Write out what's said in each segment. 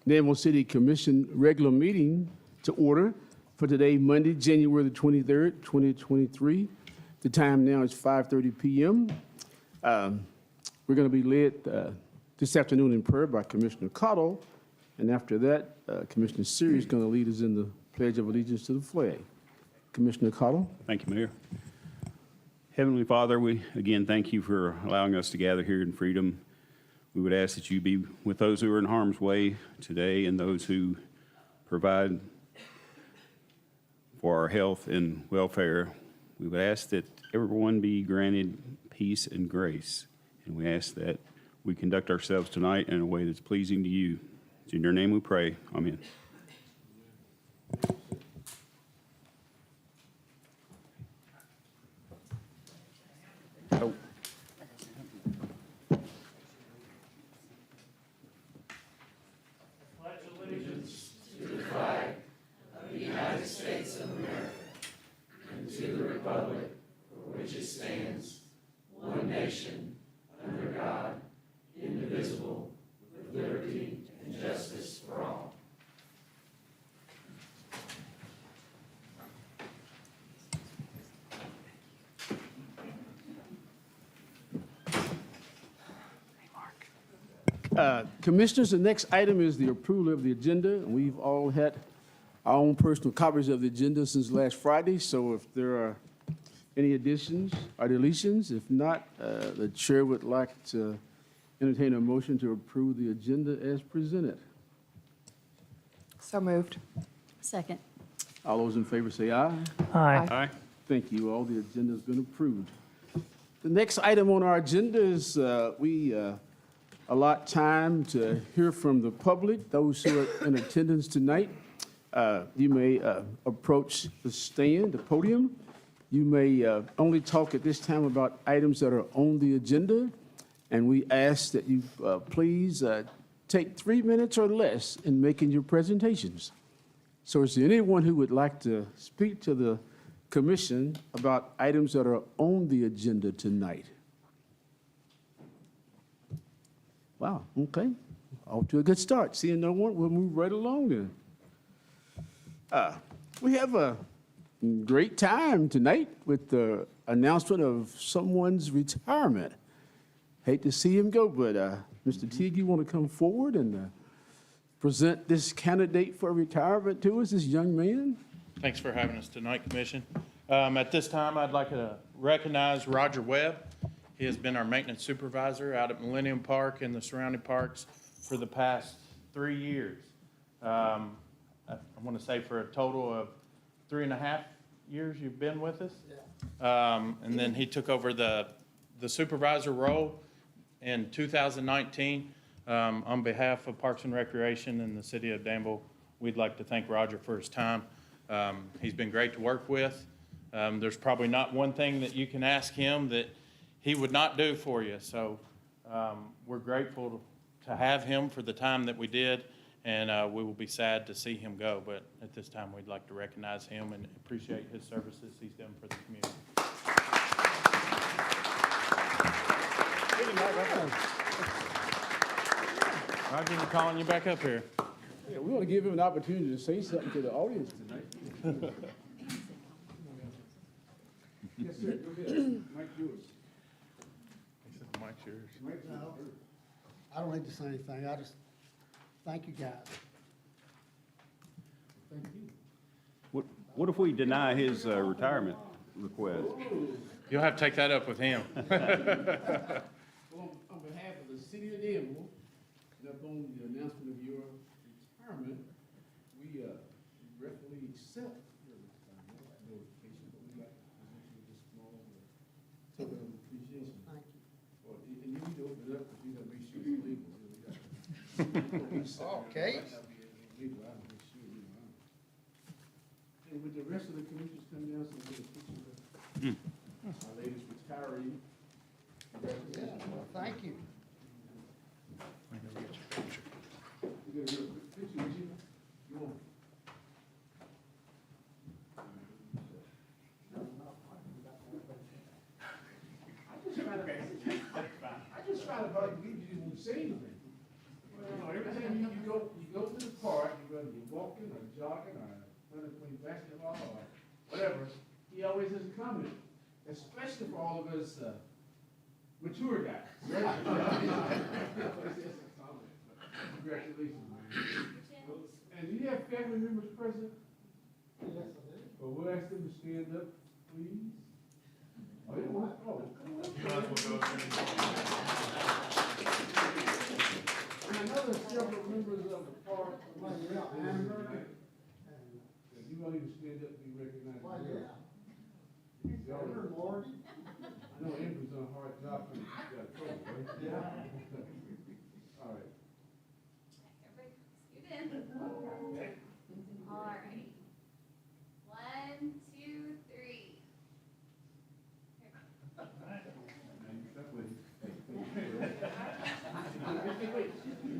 Danville City Commission regular meeting to order for today, Monday, January the 23rd, 2023. The time now is 5:30 p.m. We're going to be led this afternoon in prayer by Commissioner Cottle, and after that, Commissioner Seary is going to lead us in the Pledge of Allegiance to the flag. Commissioner Cottle. Thank you, Mayor. Heavenly Father, we again thank you for allowing us to gather here in freedom. We would ask that you be with those who are in harm's way today and those who provide for our health and welfare. We would ask that everyone be granted peace and grace. And we ask that we conduct ourselves tonight in a way that's pleasing to you. It's in your name we pray. Amen. Oh. Commissioners, the next item is the approval of the agenda. We've all had our own personal copies of the agenda since last Friday, so if there are any additions or deletions, if not, the chair would like to entertain a motion to approve the agenda as presented. So moved. Second. All those in favor say aye. Aye. Aye. Thank you. All the agenda has been approved. The next item on our agenda is we allot time to hear from the public, those who are in attendance tonight. You may approach the stand, the podium. You may only talk at this time about items that are on the agenda, and we ask that you please take 3 minutes or less in making your presentations. So is there anyone who would like to speak to the commission about items that are on the agenda tonight? Wow, okay. Off to a good start. Seeing no one, we'll move right along then. We have a great time tonight with the announcement of someone's retirement. Hate to see him go, but Mr. Teague, you want to come forward and present this candidate for retirement to us, this young man? Thanks for having us tonight, Commission. At this time, I'd like to recognize Roger Webb. He has been our maintenance supervisor out at Millennium Park and the surrounding parks for the past 3 years. I want to say for a total of 3.5 years you've been with us. And then he took over the supervisor role in 2019. On behalf of Parks and Recreation and the city of Danville, we'd like to thank Roger for his time. He's been great to work with. There's probably not one thing that you can ask him that he would not do for you. So we're grateful to have him for the time that we did, and we will be sad to see him go. But at this time, we'd like to recognize him and appreciate his services he's done for the community. Roger, we're calling you back up here. Yeah, we want to give him an opportunity to say something to the audience tonight. Yes, sir. Go ahead. Mike, yours. He said the mic's yours. No, I don't need to say anything. I just thank you guys. Thank you. What if we deny his retirement request? You'll have to take that up with him. Well, on behalf of the city of Danville, and upon the announcement of your retirement, we regretfully accept your retirement notification, but we'd like to present you with this small token of appreciation. Thank you. Well, and you need to open it up, because we gotta make sure it's legal. Okay. Legal, I have to make sure, you know. And with the rest of the commissioners come down, so we get a picture of our latest retiree. Yeah, well, thank you. You get a real quick picture, would you? You want? I just found out you didn't say anything. Well, every time you go jogging or trying to play basketball or whatever, he always has a comment, especially for all of us mature guys. Congratulations, man. And do you have family members present? Yes, I do. Well, we'll ask them to stand up, please. Oh, they want, oh, come on. And I know there's several members of the park. Well, yeah, Amber, and, and you want him to stand up and be recognized. well, yeah. Y'all- Senator Morgan? I know Amber's done a hard job for you. Got trouble, right? Yeah. All right. Everybody scoot in. All righty. 1, 2, 3.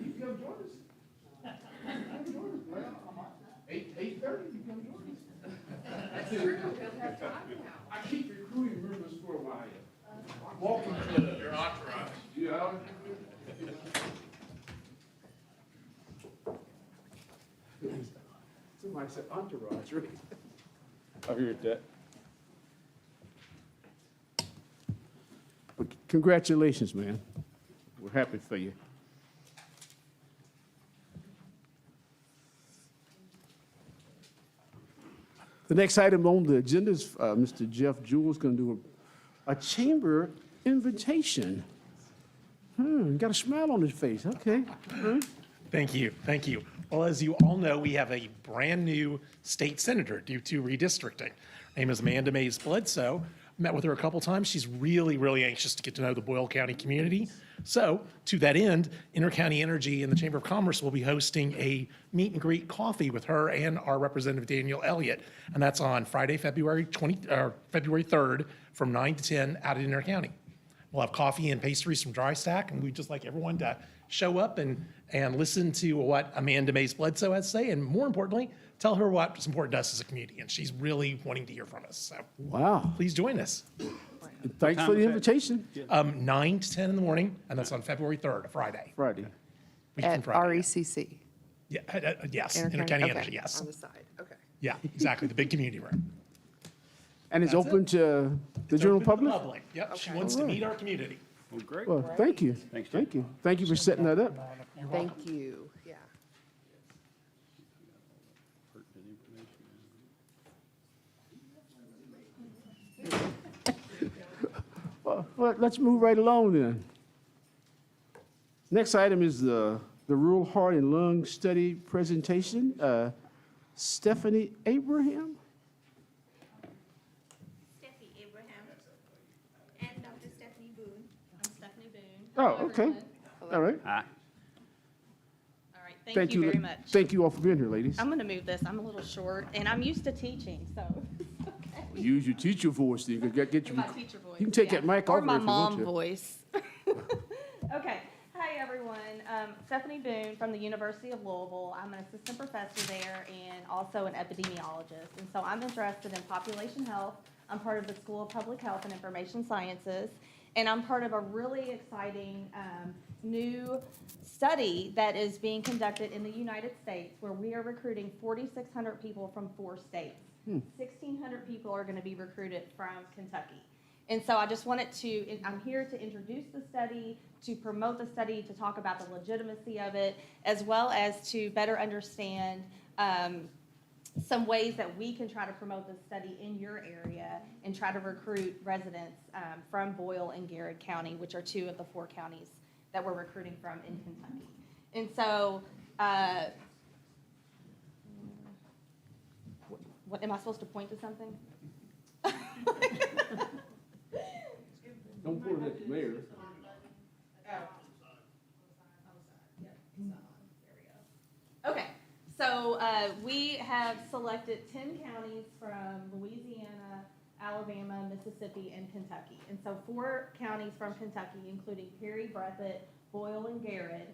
You come join us. Come join us, man. 8:30, you come join us. That's true. We'll have time now. I keep recruiting members for my walking club. Your entourage. Yeah. Somebody said entourage, right? I heard that. But congratulations, man. We're happy for you. The next item on the agenda is Mr. Jeff Jewell's going to do a chamber invitation. Got a smile on his face, okay. Thank you, thank you. Well, as you all know, we have a brand-new state senator due to redistricting. Her name is Amanda Mays Bledsoe. Met with her a couple times. She's really, really anxious to get to know the Boyle County community. So, to that end, Intercounty Energy and the Chamber of Commerce will be hosting a meet and greet coffee with her and our representative Daniel Elliott. And that's on Friday, February 3rd from 9 to 10 out at Intercounty. We'll have coffee and pastries from Dry Stack, and we'd just like everyone to show up and listen to what Amanda Mays Bledsoe has to say, and more importantly, tell her what's important to us as a community. And she's really wanting to hear from us. So Wow. please join us. Thanks time for the is that? invitation. 9 to 10 in the morning, and that's on February 3rd, a Friday. Friday. Week from At Friday. RECC. Yeah, yes, Intercounty? Intercounty Okay, Energy, yes. On the side, okay. Yeah, exactly, the big community room. And it's That's open to the general Open to the public? Yep, she Okay. wants to meet our community. Well, great. Well, thank you. Thanks, Jeff. Thank you. Thank you for setting that up. You're welcome. Thank you, yeah. Well, let's move right along then. Next item is the Rural Heart and Lung Study presentation. Stephanie Abraham? Stephanie Abraham and Dr. Stephanie Boone. I'm Stephanie Boone. Oh, Hello, okay. everyone. All right. Hi. All right, thank you very much. Thank you all for being here, ladies. I'm gonna move this. I'm a little short and I'm used to teaching, so. Okay. Use your teacher voice, so you can get your, My teacher voice. you can take yeah. that mic Or off my if you want mom to. voice. Okay, hi everyone. Stephanie Boone from the University of Louisville. I'm an assistant professor there and also an epidemiologist. And so I'm interested in population health. I'm part of the School of Public Health and Information Sciences. And I'm part of a really exciting new study that is being conducted in the United States where we are recruiting 4,600 people from 4 states. 1,600 people are going to be recruited from Kentucky. And so I just wanted to, I'm here to introduce the study, to promote the study, to talk about the legitimacy of it, as well as to better understand some ways that we can try to promote this study in your area and try to recruit residents from Boyle and Garrett County, which are 2 of the 4 counties that we're recruiting from in Kentucky. And so, what, am I supposed to point to something? Don't point at the mayor. Okay, so we have selected 10 counties from Louisiana, Alabama, Mississippi, and Kentucky. And so 4 counties from Kentucky, including Perry, Breathitt, Boyle, and Garrett,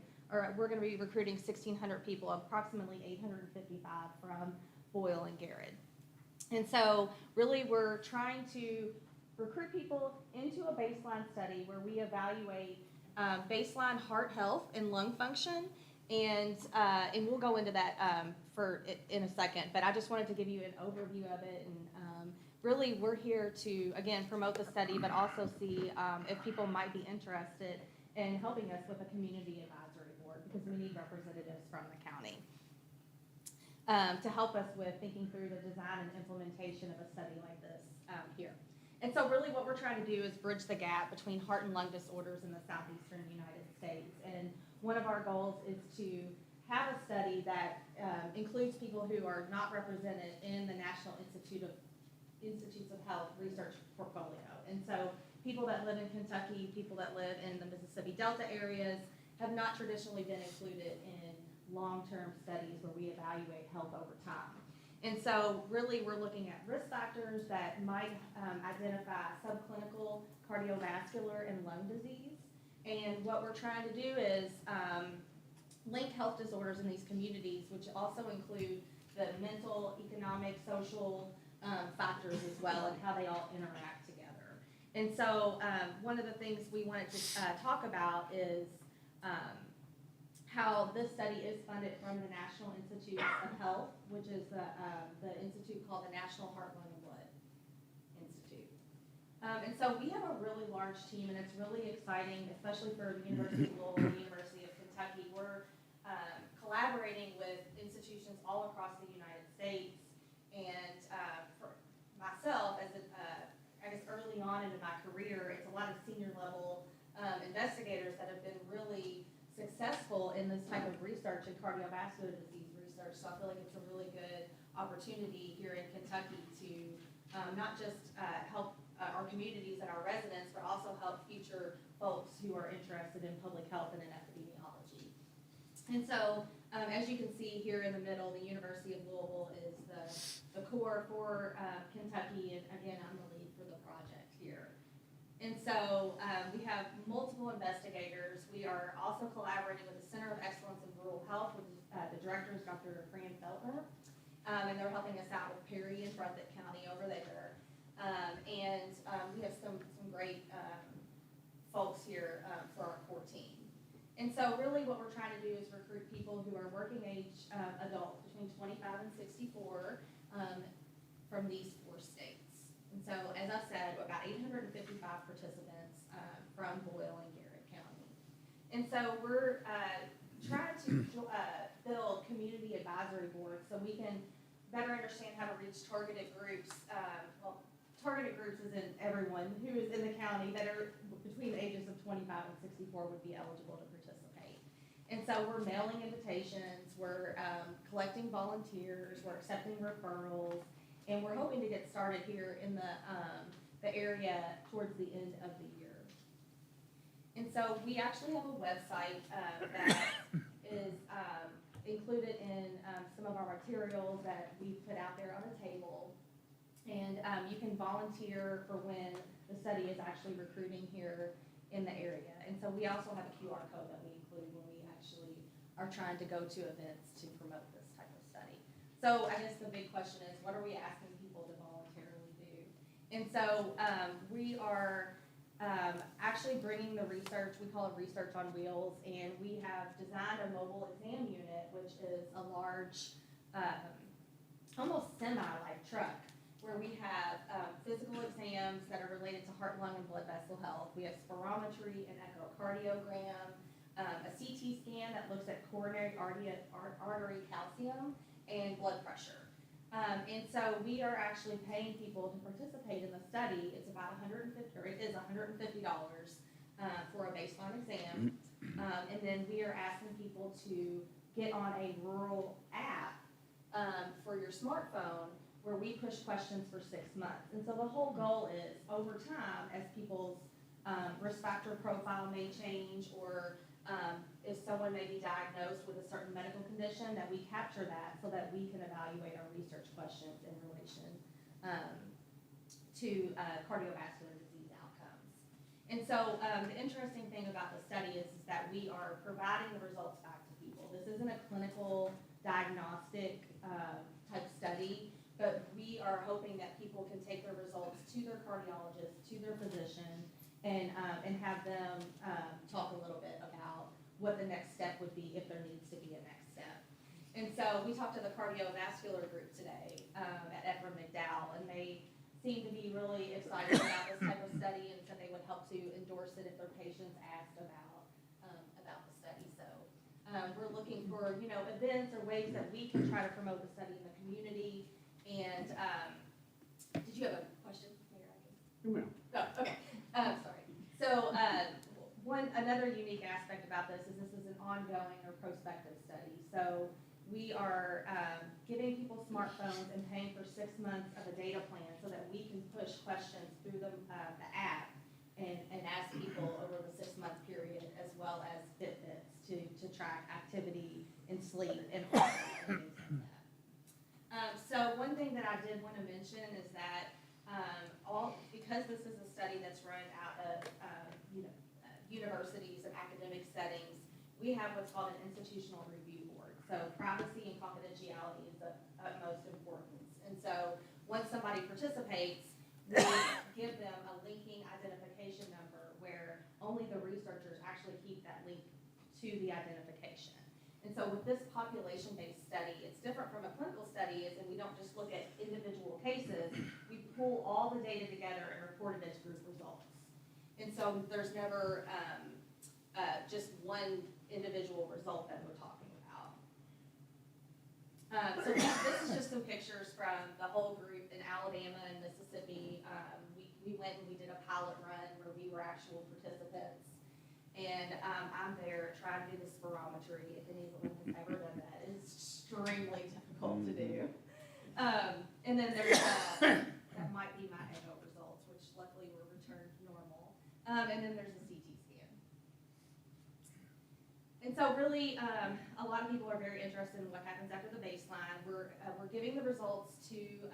we're going to be recruiting 1,600 people, approximately 855 from Boyle and Garrett. And so really we're trying to recruit people into a baseline study where we evaluate baseline heart health and lung function And we'll go into that in a second, but I just wanted to give you an overview of it. And really, we're here to, again, promote the study, but also see if people might be interested in helping us with a community advisory board, because we need representatives from the county to help us with thinking through the design and implementation of a study like this here. And so really what we're trying to do is bridge the gap between heart and lung disorders in the southeastern United States. And one of our goals is to have a study that includes people who are not represented in the National Institutes of Health research portfolio. And so people that live in Kentucky, people that live in the Mississippi Delta areas have not traditionally been included in long-term studies where we evaluate health over time. And so really we're looking at risk factors that might identify subclinical cardiovascular and lung disease. And what we're trying to do is link health disorders in these communities, which also include the mental, economic, social factors as well, and how they all interact together. And so one of the things we wanted to talk about is how this study is funded from the National Institutes of Health, which is the institute called the National Heart, Lung, and Blood Institute. And so we have a really large team, and it's really exciting, especially for the University of Louisville, the University of Kentucky. We're collaborating with institutions all across the United States. And for myself, as I guess early on in my career, it's a lot of senior level investigators that have been really successful in this type of research in cardiovascular disease research. So I feel like it's a really good opportunity here in Kentucky to not just help our communities and our residents, but also help future folks who are interested in public health and in epidemiology. And so, as you can see here in the middle, the University of Louisville is the core for Kentucky, and again, I'm the lead for the project here. And so we have multiple investigators. We are also collaborating with the Center of Excellence in Rural Health, with the director is Dr. Fran Feltner, and they're helping us out with Perry and Brunswick County over there. And we have some great folks here for our core team. And so really what we're trying to do is recruit people who are working age adults between 25 and 64 from these 4 states. And so, as I said, about 855 participants from Boyle and Garrett County. And so we're trying to build community advisory boards so we can better understand how to reach targeted groups. Targeted groups is in everyone who is in the county that are between the ages of 25 and 64 would be eligible to participate. And so we're mailing invitations, we're collecting volunteers, we're accepting referrals, and we're hoping to get started here in the area towards the end of the year. And so we actually have a website that is included in some of our materials that we put out there on the table. And you can volunteer for when the study is actually recruiting here in the area. And so we also have a QR code that we include when we actually are trying to go to events to promote this type of study. So I guess the big question is, what are we asking people to voluntarily do? And so we are actually bringing the research, we call it Research on Wheels, and we have designed a mobile exam unit, which is a large, almost semi-like truck, where we have physical exams that are related to heart, lung, and blood vessel health. We have spirometry and echocardiogram, a CT scan that looks at coronary artery calcium and blood pressure. And so we are actually paying people to participate in the study. It's about $150 for a baseline exam. And then we are asking people to get on a rural app for your smartphone where we push questions for 6 months. And so the whole goal is, over time, as people's risk factor profile may change, or if someone may be diagnosed with a certain medical condition, that we capture that so that we can evaluate our research questions in relation to cardiovascular disease outcomes. And so the interesting thing about the study is that we are providing the results back to people. This isn't a clinical diagnostic type study, but we are hoping that people can take their results to their cardiologist, to their physician, and have them talk a little bit about what the next step would be if there needs to be so we talked to the cardiovascular group today at Ephraim McDowell, and they seem to be really excited about this type of study and said they would help to endorse it if their patients asked about the study. So we're looking for, you know, events or ways that we can try to promote the study in the community. And did you have a question, Mayor? Come here. Oh, okay. Sorry. So another unique aspect about this is an ongoing or prospective study. So we are giving people smartphones and paying for 6 months of a data plan so that we can push questions through the app and ask people over the 6-month period, as well as Fitbits to track activity and sleep and heart rate and things like that. So one thing that I did want to mention is that because this is a study that's run out of universities and academic settings, we have what's called an institutional review board. So privacy and confidentiality is of utmost importance. And so once somebody participates, we give them a linking identification number where only the researchers actually keep that link to the identification. And so with this population-based study, it's different from a clinical study, is that we don't just look at individual cases, we pull all the data together and report it as group results. And so there's never just one individual result that we're talking about. So this is just some pictures from the whole group in Alabama and Mississippi. We went and we did a pilot run where we were actual participants. And I'm there trying to do the spirometry. If anyone has ever done that, it's extremely difficult to do. And then there's, that might be my echo results, which luckily were returned normal. And then there's a CT scan. And so really, a lot of people are very interested in what happens after the baseline. We're giving the results to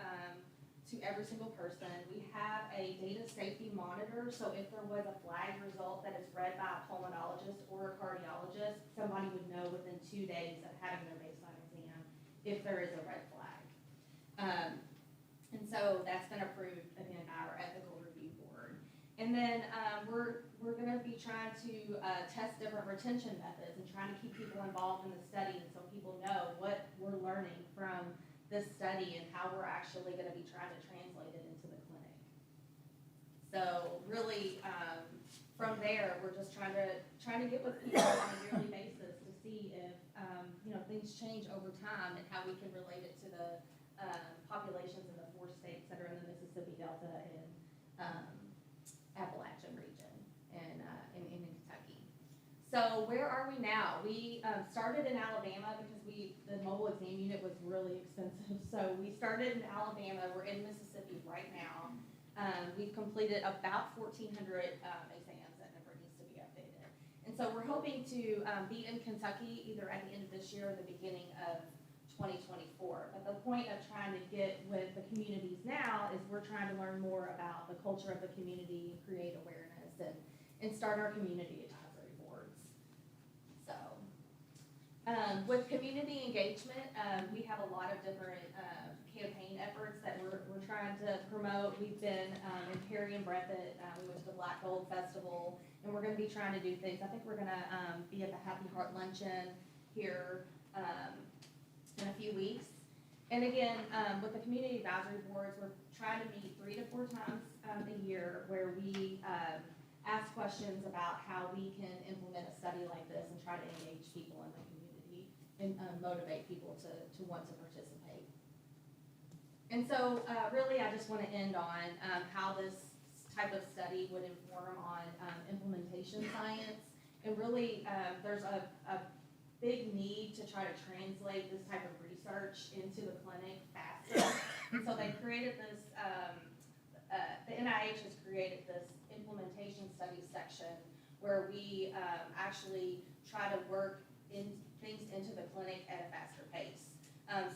every single person. We have a data safety monitor, so if there was a flag result that is read by a pulmonologist or a cardiologist, somebody would know within 2 days of having their baseline exam if there is a red flag. And so that's been approved, again, by our ethical review board. And then we're going to be trying to test different retention methods and trying to keep people involved in the study, and so people know what we're learning from this study and how we're actually going to be trying to translate it into the clinic. So really, from there, we're just trying to get with people on a yearly basis to see if things change over time and how we can relate it to the populations in the 4 states that are in the Mississippi Delta and Appalachian region and in Kentucky. So where are we now? We started in Alabama because the mobile exam unit was really expensive. So we started in Alabama. We're in Mississippi right now. We've completed about 1,400 exams that never needs to be updated. And so we're hoping to be in Kentucky either at the end of this year or the beginning of 2024. But the point of trying to get with the communities now is we're trying to learn more about the culture of the community and create awareness and start our community advisory boards. So with community engagement, we have a lot of different campaign efforts that we're trying to promote. We've been in Perry and Breathitt. We went to the Black Gold Festival, and we're going to be trying to do things. I think we're going to be at the Happy Heart Luncheon here in a few weeks. And again, with the community advisory boards, we're trying to meet 3 to 4 times a year where we ask questions about how we can implement a study like this and try to engage people in the community and motivate people to want to participate. And so really, I just want to end on how this type of study would inform on implementation science. And really, there's a big need to try to translate this type of research into the clinic faster. And so they created this, the NIH has created this implementation study section where we actually try to work things into the clinic at a faster pace.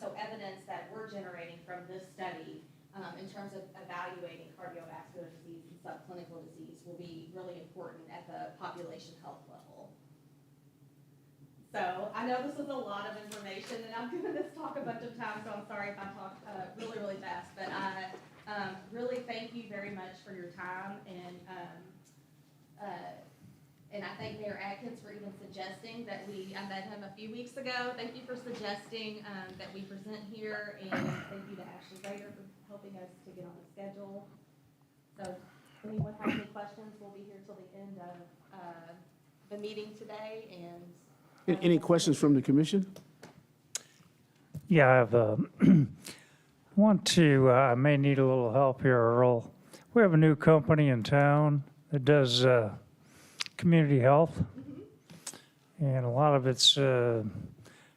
So evidence that we're generating from this study in terms of evaluating cardiovascular disease and subclinical disease will be really important at the population health level. So I know this was a lot of information, and I've given this talk a bunch of times, so I'm sorry if I talk really, really fast. But I really thank you very much for your time, and And I thank Mayor Atkins for even suggesting that I met him a few weeks ago. Thank you for suggesting that we present here, and thank you to Ashley Rader for helping us to get on the schedule. So if anyone has any questions, we'll be here till the end of the meeting today, and. Any questions from the commission? Yeah, I have I may need a little help here, Earl. We have a new company in town that does community health. And a lot of it's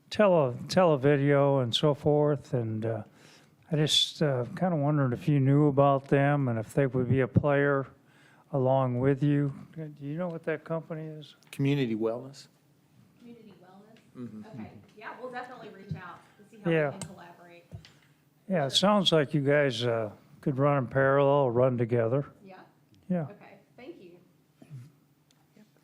televideo and so forth. And I just kind of wondered if you knew about them and if they would be a player along with you. Do you know what that company is? Community wellness. Community wellness? Okay, yeah, we'll definitely reach out to see how Yeah. we can collaborate. Yeah, it sounds like you guys could run in parallel, run together. Yeah, Yeah. okay, thank you.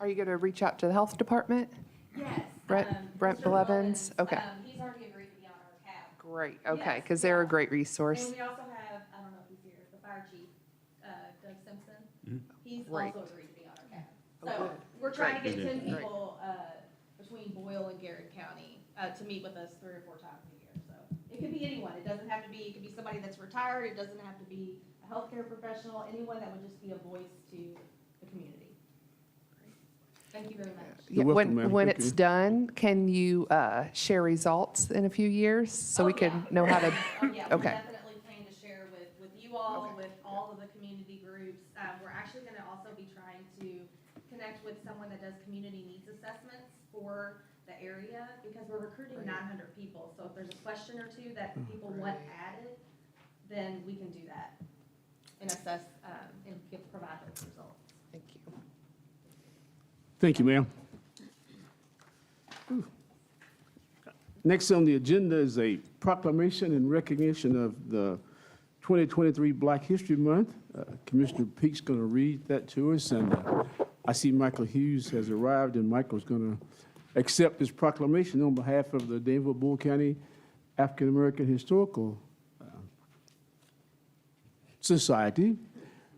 Are you going to reach out to the health department? Yes. Brent Mr. Blevins? Okay. He's already agreed to be on our cab. Great, okay, Yes, because they're a yeah. great resource. And we also have, I don't know if he's here, the fire chief, Doug Simpson. He's Great. also agreed to be on our cab. Oh, So good. we're trying to get Great. 10 Great. people between Boyle and Garrett County to meet with us 3 or 4 times a year. So it could be anyone. It doesn't have to be, it could be somebody that's retired. It doesn't have to be a healthcare professional, anyone that would just be a voice to the community. Thank you very much. Yeah, You're welcome, when ma'am. when Thank it's you. done, can you share results in a few years so we Oh, can yeah. know how to? Oh, yeah, we Okay. definitely plan to share with you all, with all of the community groups. We're actually gonna also be trying to connect with someone that does community needs assessments for the area, because we're recruiting 900 people. So if there's a question or two that people want added, then we can do that and assess, and provide those results. Thank you. Thank you, ma'am. Next on the agenda is a proclamation in recognition of the 2023 Black History Month. Commissioner Peak's going to read that to us, and I see Michael Hughes has arrived, and Michael's going to accept this proclamation on behalf of the Danville Bull County African American Historical Society.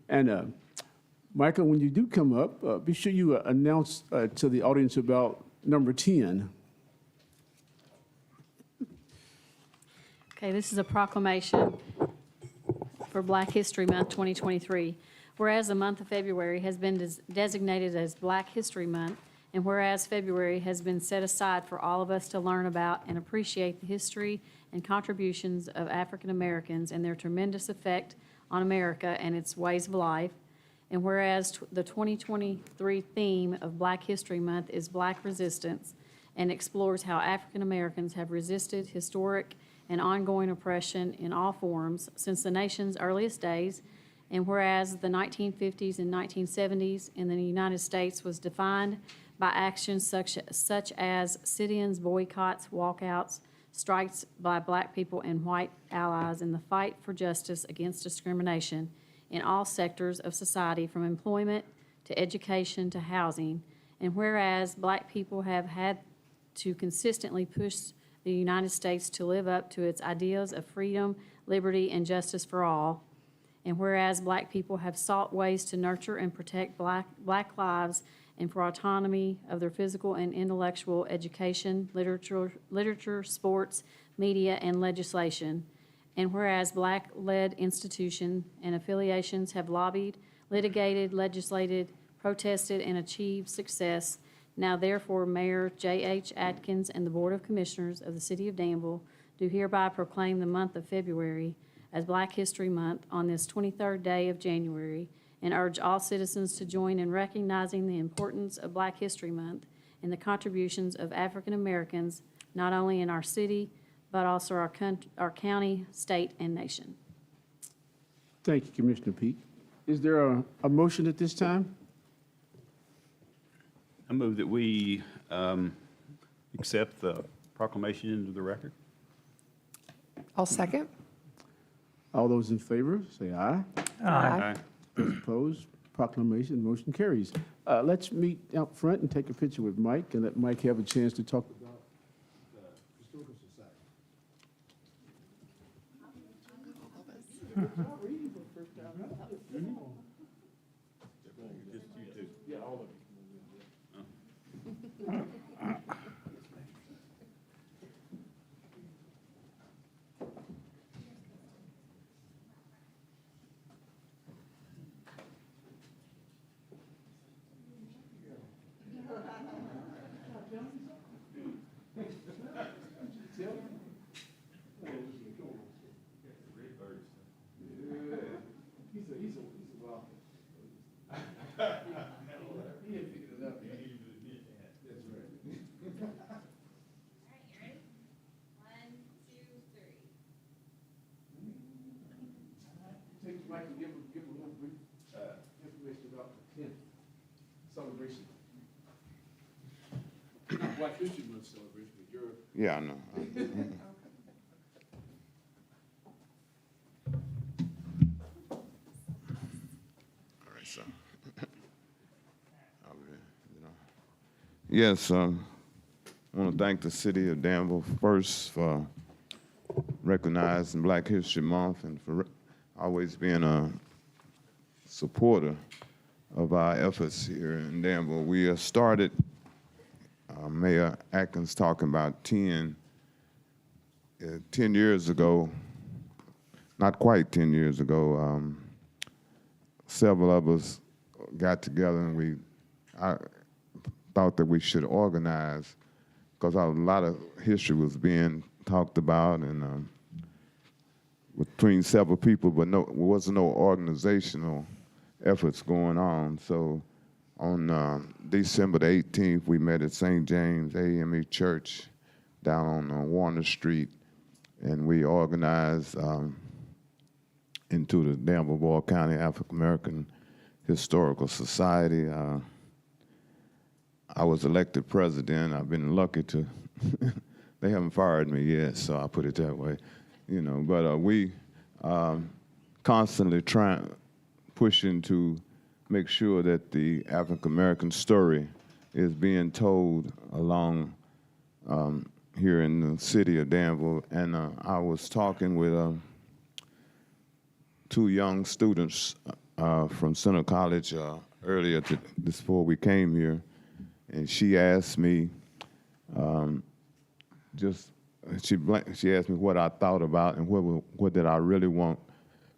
And Michael, when you do come up, be sure you announce to the audience about number 10. Okay, this is a proclamation for Black History Month 2023. Whereas the month of February has been designated as Black History Month, and whereas February has been set aside for all of us to learn about and appreciate the history and contributions of African Americans and their tremendous effect on America and its ways of life, and whereas the 2023 theme of Black History Month is Black Resistance and explores how African Americans have resisted historic and ongoing oppression in all forms since the nation's earliest days, and whereas the 1950s and 1970s in the United States was defined by actions such as sit-ins, boycotts, walkouts, strikes by Black people and white allies in the fight for justice against discrimination in all sectors of society, from employment to education to housing, and whereas Black people have had to consistently push the United States to live up to its ideals of freedom, liberty, and justice for all, and whereas Black people have sought ways to nurture and protect Black lives and for autonomy of their physical and intellectual education, literature, sports, media, and legislation, and whereas Black-led institutions and affiliations have lobbied, litigated, legislated, protested, and achieved success, now therefore Mayor J.H. Atkins and the Board of Commissioners of the City of Danville do hereby proclaim the month of February as Black History Month on this 23rd day of January, and urge all citizens to join in recognizing the importance of Black History Month and the contributions of African Americans, not only in our city, but also our county, state, and nation. Thank you, Commissioner Peak. Is there a motion at this time? I move that we accept the proclamation into the record. I'll second. All those in favor, say aye. Aye. Those opposed, proclamation, motion carries. Let's meet out front and take a picture with Mike, and let Mike have a chance to talk about the Historical Society. Yeah, all of you. Yeah, I know. All right, so. Yes, I want to thank the city of Danville first for recognizing Black History Month and for always being a supporter of our efforts here in Danville. We started, Mayor Atkins talking about 10 years ago, not quite 10 years ago, several of us got together and I thought that we should organize because a lot of history was being talked about and between several people, but there wasn't no organizational efforts going on. So on December the 18th, we met at St. James AME Church down on Warner Street, and we organized into the Danville County African American Historical Society. I was elected president. I've been lucky to, they haven't fired me yet, so I'll put it that way. You know, but we constantly pushing to make sure that the African American story is being told along here in the city of Danville. And I was talking with two young students from Center College earlier before we came here, and she asked me she asked me what I thought about and what did I really want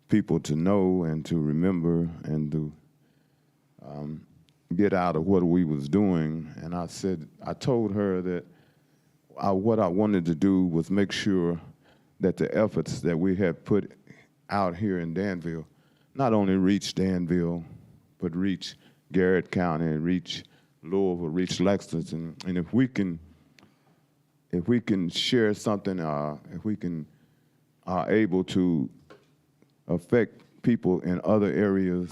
people to know and to remember and to get out of what we was doing. And I told her that what I wanted to do was make sure that the efforts that we had put out here in Danville not only reach Danville, but reach Garrett County, reach Louisville, reach Lexington. And if we can share something, if we can are able to affect people in other areas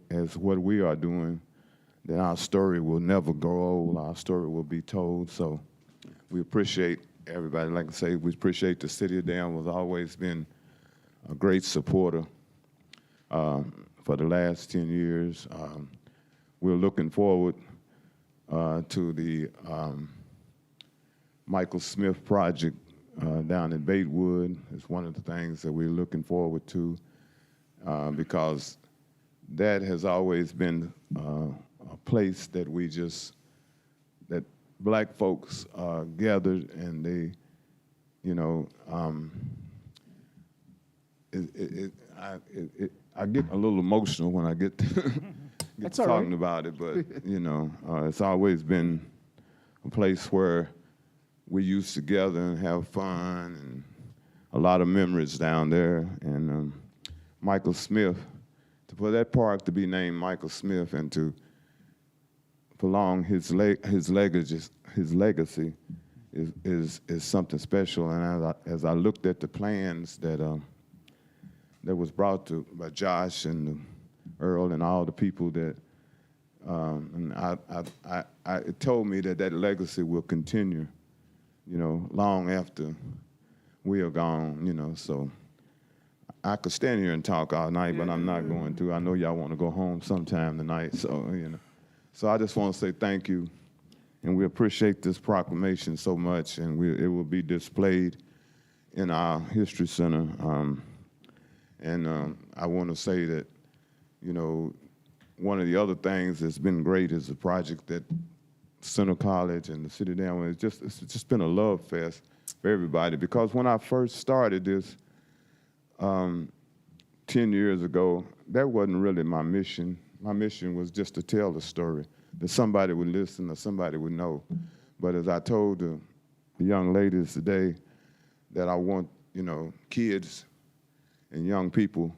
as what we are doing, then our story will never grow old. Our story will be told. So we appreciate everybody. Like I say, we appreciate the city of Danville has always been a great supporter for the last 10 years. We're looking forward to the Michael Smith project down in Batewood. It's one of the things that we're looking forward to because that has always been a place that that Black folks gathered, and they, you know, I get a little emotional when I get talking about it, but you know, it's always been a place where we used to gather and have fun, and a lot of memories down there. And Michael Smith, for that park to be named Michael Smith and to prolong his legacy is something special. And as I looked at the plans that was brought by Josh and Earl and all the people that, and it told me that legacy will continue, you know, long after we are gone, you know. So I could stand here and talk all night, but I'm not going to. I know y'all want to go home sometime tonight, so, you know. So I just want to say thank you, and we appreciate this proclamation so much, and it will be displayed in our History Center. I want to say that, you know, one of the other things that's been great is the project that Center College and the city of Danville, it's just been a love fest for everybody. Because when I first started this 10 years ago, that wasn't really my mission. My mission was just to tell the story, that somebody would listen or somebody would know. But as I told the young ladies today, that I want, you know, kids and young people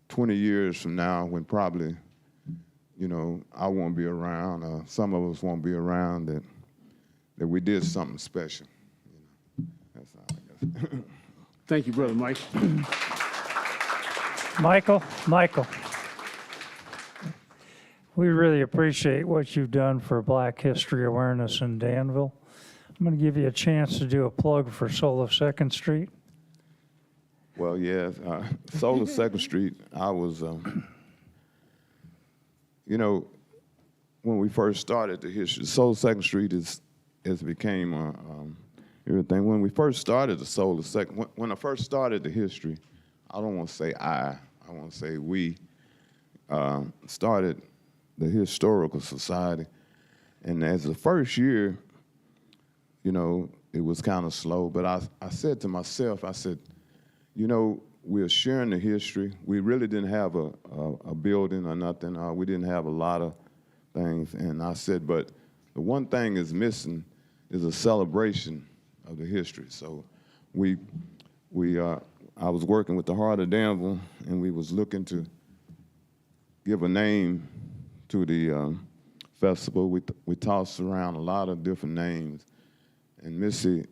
20 years from now, when probably, you know, I won't be around, or some of us won't be around, that we did something special. You know, that's all I guess. Thank you, Brother Mike. Michael, we really appreciate what you've done for Black History awareness in Danville. I'm going to give you a chance to do a plug for Solar Second Street. Well, yes, Solar Second Street, I was, you know, when we first started the history, Solar Second Street has became everything. When we first started the Solar Second, when I first started the history, I don't want to say I want to say we started the Historical Society. And as the first year, you know, it was kind of slow, but I said to myself, I said, you know, we're sharing the history. We really didn't have a building or nothing. We didn't have a lot of things. And I said, but the one thing is missing is a celebration of the history. So I was working with the Heart of Danville, and we was looking to give a name to the festival. We tossed around a lot of different names. And Missy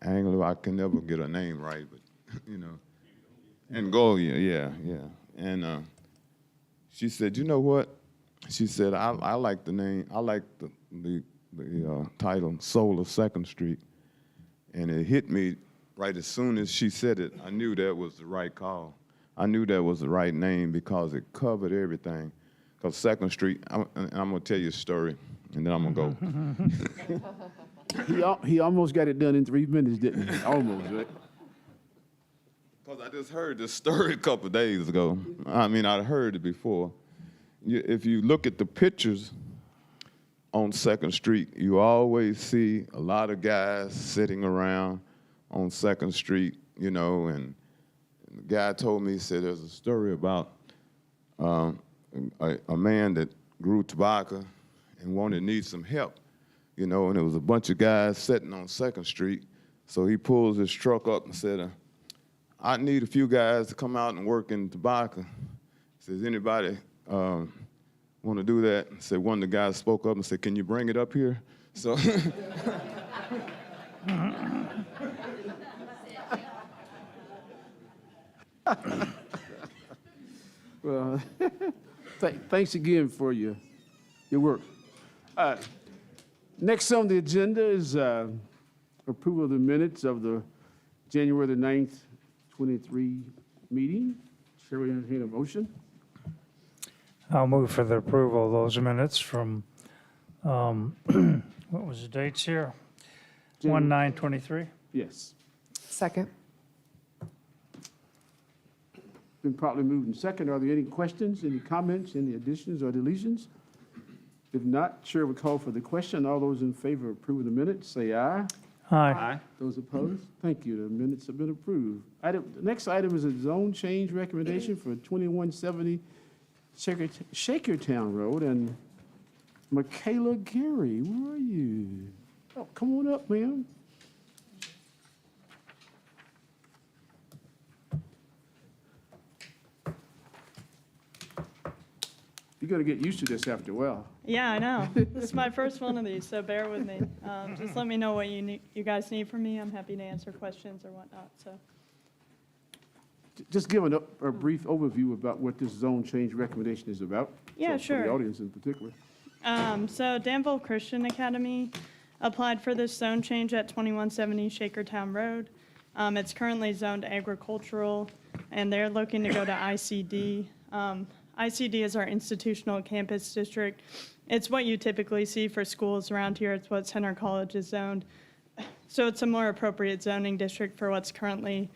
Anglo, I can never get her name right, but you know, Angolia, yeah. And she said, you know what? She said, I like the name, I like the title, Solar Second Street. And it hit me right as soon as she said it. I knew that was the right call. I knew that was the right name because it covered everything. Because Second Street, and I'm going to tell you a story, and then I'm going to go. He almost got it done in 3 minutes, didn't he? Almost, right? Because I just heard this story a couple of days ago. I mean, I'd heard it before. If you look at the pictures on Second Street, you always see a lot of guys sitting around on Second Street, you know, and the guy told me, he said, there's a story about a man that grew tobacco and needed some help, you know, and there was a bunch of guys sitting on Second Street. So he pulls his truck up and said, I need a few guys to come out and work in tobacco. He says, anybody want to do that? I said, one of the guys spoke up and said, can you bring it up here? So, Well, thanks again for your work. Next on the agenda is approval of the minutes of the January the 9th, 23 meeting. Shall we entertain a motion? I'll move for the approval of those minutes from, what was the dates here? 1/9/23? Yes. Second. Been properly moved and second. Are there any questions, any comments, any additions or deletions? If not, Chair will call for the question. All those in favor of approving the minutes, say aye. Aye. Those opposed? Thank you. The minutes have been approved. The next item is a zone change recommendation for 2170 Shakertown Road. And Michaela Gary, where are you? Oh, come on up, ma'am. You're going to get used to this after a while. Yeah, I know. This is my first one of these, so bear with me. Just let me know what you guys need from me. I'm happy to answer questions or whatnot, so. Just give a brief overview about what this zone change recommendation is about. Yeah, For sure. the audience in particular. So Danville Christian Academy applied for this zone change at 2170 Shakertown Road. It's currently zoned agricultural, and they're looking to go to ICD. ICD is our institutional campus district. It's what you typically see for schools around here. It's what Center College is zoned. So it's a more appropriate zoning district for what's currently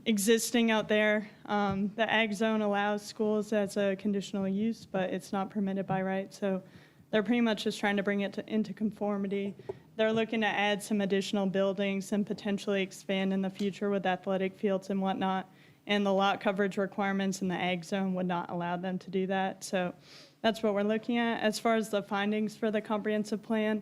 existing out there. The ag zone allows schools as a conditional use, but it's not permitted by right. So they're pretty much just trying to bring it into conformity. They're looking to add some additional buildings and potentially expand in the future with athletic fields and whatnot. And the lot coverage requirements in the ag zone would not allow them to do that. So that's what we're looking at. As far as the findings for the comprehensive plan,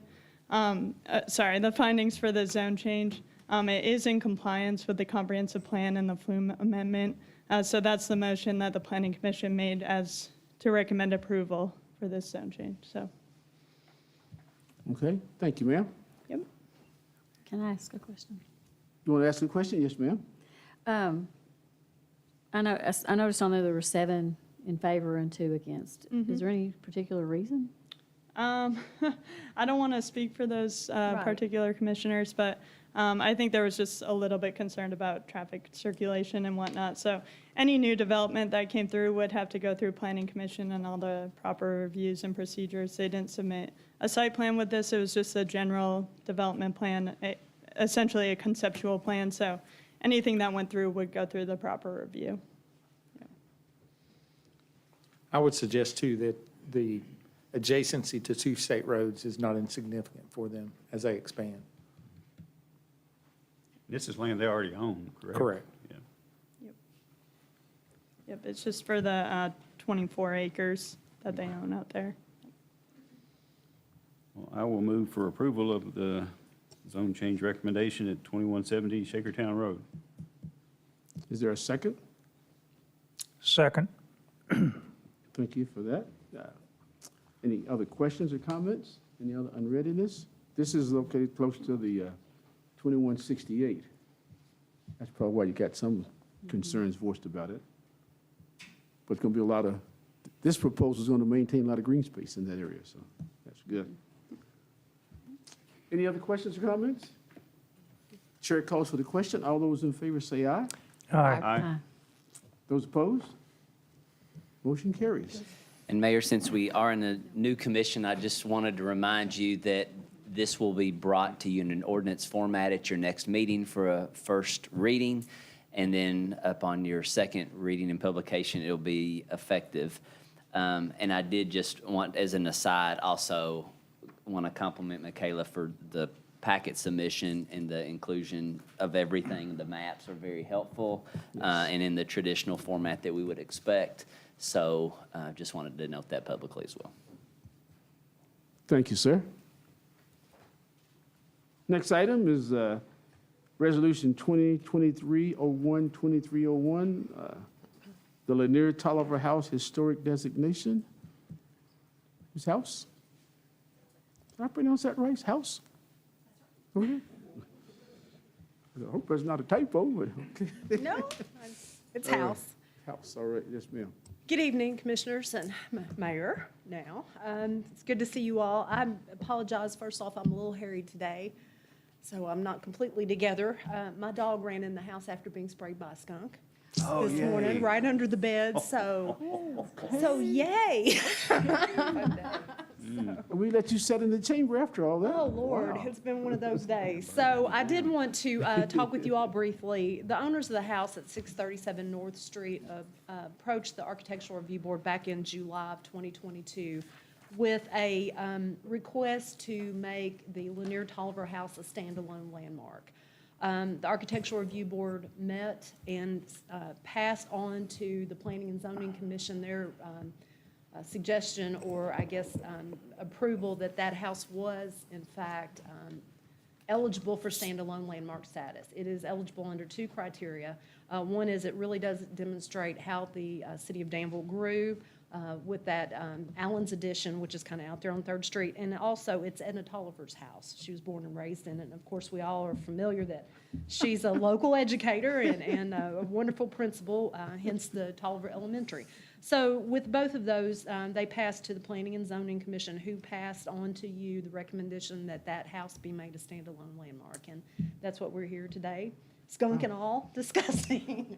the findings for the zone change, it is in compliance with the comprehensive plan and the Flume amendment. So that's the motion that the Planning Commission made as to recommend approval for this zone change, so. Okay, thank you, ma'am. Yep. Can I ask a question? You want to ask a question? Yes, ma'am. I noticed on there were 7 in favor and 2 against. Is there any particular reason? I don't want to speak for those particular commissioners, but I think there was just a little bit concerned about traffic circulation and whatnot. So any new development that came through would have to go through Planning Commission and all the proper reviews and procedures. They didn't submit a site plan with this. It was just a general development plan, essentially a conceptual plan. So anything that went through would go through the proper review. I would suggest too that the adjacency to two state roads is not insignificant for them as they expand. This is land they already own, correct? Correct. Yeah. Yep, it's just for the 24 acres that they own out there. Well, I will move for approval of the zone change recommendation at 2170 Shakertown Road. Is there a second? Second. Thank you for that. Any other questions or comments? Any other unreadiness? This is located close to the 2168. That's probably why you got some concerns voiced about it. But it's going to be a lot of, this proposal is going to maintain a lot of green space in that area, so that's good. Any other questions or comments? Chair calls for the question. All those in favor say aye. Aye. Aye. Those opposed? Motion carries. And Mayor, since we are in a new commission, I just wanted to remind you that this will be brought to you in an ordinance format at your next meeting for a first reading. And then upon your second reading and publication, it'll be effective. And I did just want, as an aside, also want to compliment Michaela for the packet submission and the inclusion of everything. The maps are very helpful and in the traditional format that we would expect. So just wanted to note that publicly as well. Thank you, sir. Next item is Resolution 2023-01, the Lanier Tolliver House Historic Designation. His house? Did I pronounce that right? House? Okay. I hope that's not a typo, but okay. No, it's house. House, all right, yes, ma'am. Good evening, Commissioners and Mayor now. It's good to see you all. I apologize, first off, I'm a little harried today, so I'm not completely together. My dog ran in the house after being sprayed by a skunk this morning, right under the bed, so yay. We let you sit in the chamber after all that. Oh, Lord, it's been one of those days. So I did want to talk with you all briefly. The owners of the house at 637 North Street approached the Architectural Review Board back in July of 2022 with a request to make the Lanier Tolliver House a standalone landmark. The Architectural Review Board met and passed on to the Planning and Zoning Commission their suggestion, or I guess approval, that that house was in fact eligible for standalone landmark status. It is eligible under two criteria. One is it really does demonstrate how the city of Danville grew with that Allen's Addition, which is kind of out there on 3rd Street, and also it's Edna Tolliver's house. She was born and raised in it, and of course we all are familiar that she's a local educator and a wonderful principal, hence the Tolliver Elementary. So with both of those, they passed to the Planning and Zoning Commission, who passed on to you the recommendation that that house be made a standalone landmark, and that's what we're here today, skunk and all, discussing.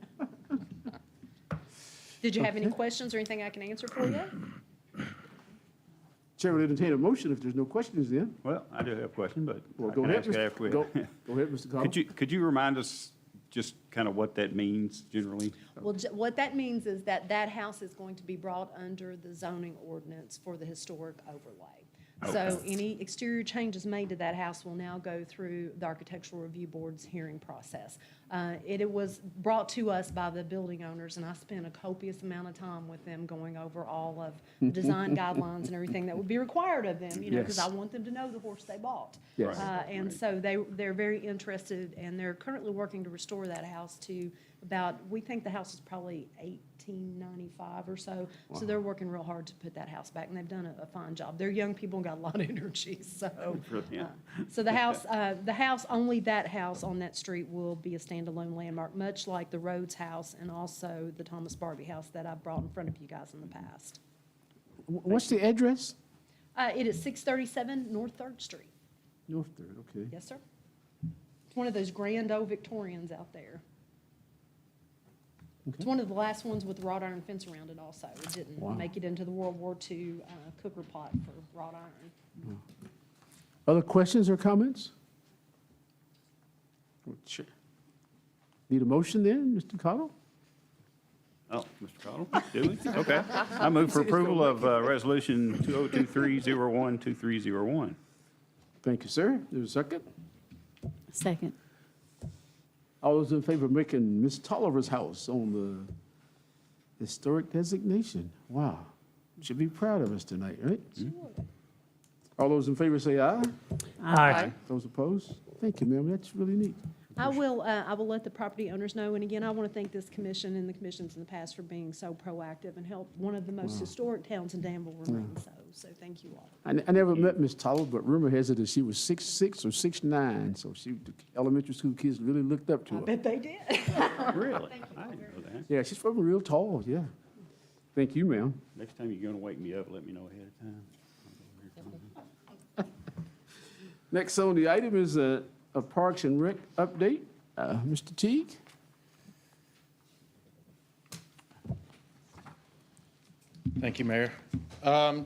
Did you have any questions or anything I can answer for you? Chair will entertain a motion if there's no questions then. Well, I do have a question, but Well, I go can ahead, ask it after we. Go ahead, Mr. Collins. Could you remind us just kind of what that means generally? Well, what that means is that that house is going to be brought under the zoning ordinance for the historic overlay. So any exterior changes made to that house will now go through the Architectural Review Board's hearing process. It was brought to us by the building owners, and I spent a copious amount of time with them going over all of the design guidelines and everything that would be required of them, you know, because I want them to know the horse they bought. Yes. And so they're very interested, and they're currently working to restore that house to about, we think the house is probably 1895 or so. So they're working real hard to put that house back, and they've done a fine job. They're young people and got a lot of energy, so. So the house, only that house on that street will be a standalone landmark, much like the Rhodes House and also the Thomas Barbie House that I brought in front of you guys in the past. What's the address? It is 637 North Third Street. North Third, okay. Yes, sir. It's one of those grand old Victorians out there. It's one of the last ones with wrought iron fence around it also. It didn't Wow. make it into the World War II cooker pot for wrought iron. Other questions or comments? Sure. Need a motion then, Mr. Cottle? Oh, Mr. Cottle, do we? Okay. I move for approval of Resolution 2023-01-2301. Thank you, sir. There's a second. Second. All those in favor of making Ms. Tolliver's house on the historic designation? Wow. Should be proud of us tonight, right? All those in favor say aye. Aye. Those opposed? Thank you, ma'am. That's really neat. I will let the property owners know, and again, I want to thank this commission and the commissions in the past for being so proactive and help one of the most historic towns in Danville remain so thank you all. I never met Ms. Tolliver, but rumor has it that she was 6'6" or 6'9", so the elementary school kids really looked up to her. I bet they did. Really? I didn't know that. Yeah, she's probably real tall, yeah. Thank you, ma'am. Next time you're going to wake me up, let me know ahead of time. Next on the item is a Parks and Rec update. Mr. Teague? Thank you, Mayor.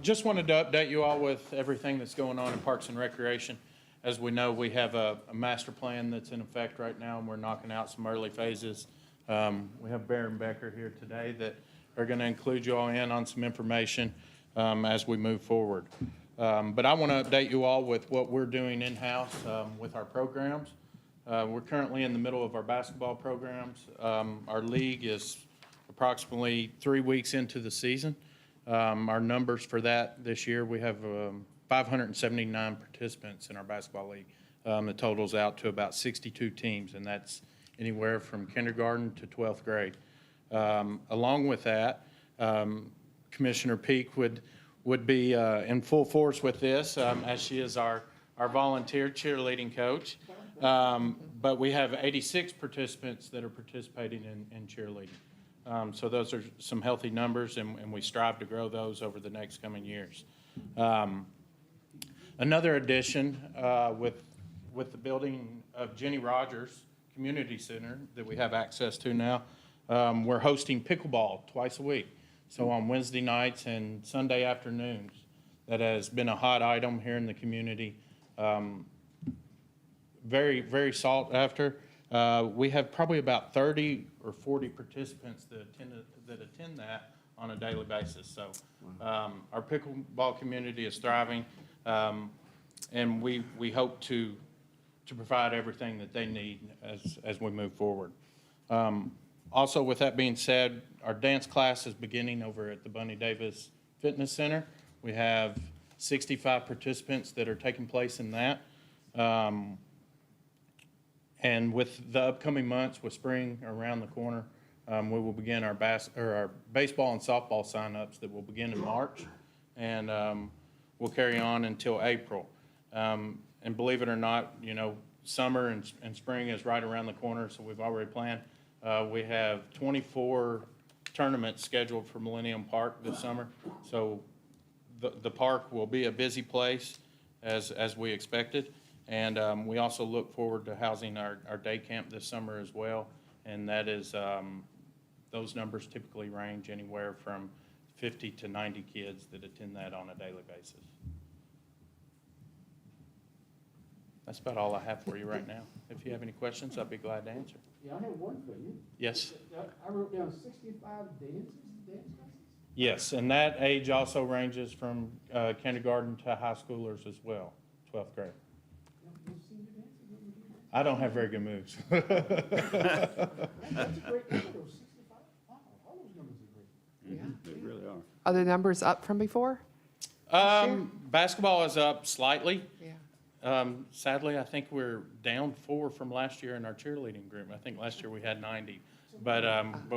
Just wanted to update you all with everything that's going on in Parks and Recreation. As we know, we have a master plan that's in effect right now, and we're knocking out some early phases. We have Baron Becker here today that are going to include you all in on some information as we move forward. But I want to update you all with what we're doing in-house with our programs. We're currently in the middle of our basketball programs. Our league is approximately 3 weeks into the season. Our numbers for that this year, we have 579 participants in our basketball league. It totals out to about 62 teams, and that's anywhere from kindergarten to 12th grade. Along with that, Commissioner Peak would be in full force with this, as she is our volunteer cheerleading coach. But we have 86 participants that are participating in cheerleading. So those are some healthy numbers, and we strive to grow those over the next coming years. Another addition with the building of Jenny Rogers Community Center that we have access to now, we're hosting pickleball twice a week. So on Wednesday nights and Sunday afternoons, that has been a hot item here in the community. Very, very sought after. We have probably about 30 or 40 participants that attend that on a daily basis. So our pickleball community is thriving, and we hope to provide everything that they need as we move forward. Also, with that being said, our dance class is beginning over at the Bunny Davis Fitness Center. We have 65 participants that are taking place in that. And with the upcoming months, with spring around the corner, we will begin our baseball and softball signups that will begin in March, and we'll carry on until April. And believe it or not, you know, summer and spring is right around the corner, so we've already planned. We have 24 tournaments scheduled for Millennium Park this summer, so the park will be a busy place as we expected. And we also look forward to housing our day camp this summer as well. And that is, those numbers typically range anywhere from 50 to 90 kids that attend that on a daily basis. That's about all I have for you right now. If you have any questions, I'd be glad to answer. Yeah, I have one for you. Yes? I wrote down 65 dance classes? Yes, and that age also ranges from kindergarten to high schoolers as well, 12th grade. I don't have very good moves. That's a great number, 65. Wow, all those numbers are great. They really are. Are the numbers up from before? Basketball is up slightly. Yeah. Sadly, I think we're down 4 from last year in our cheerleading group. I think last year we had 90, but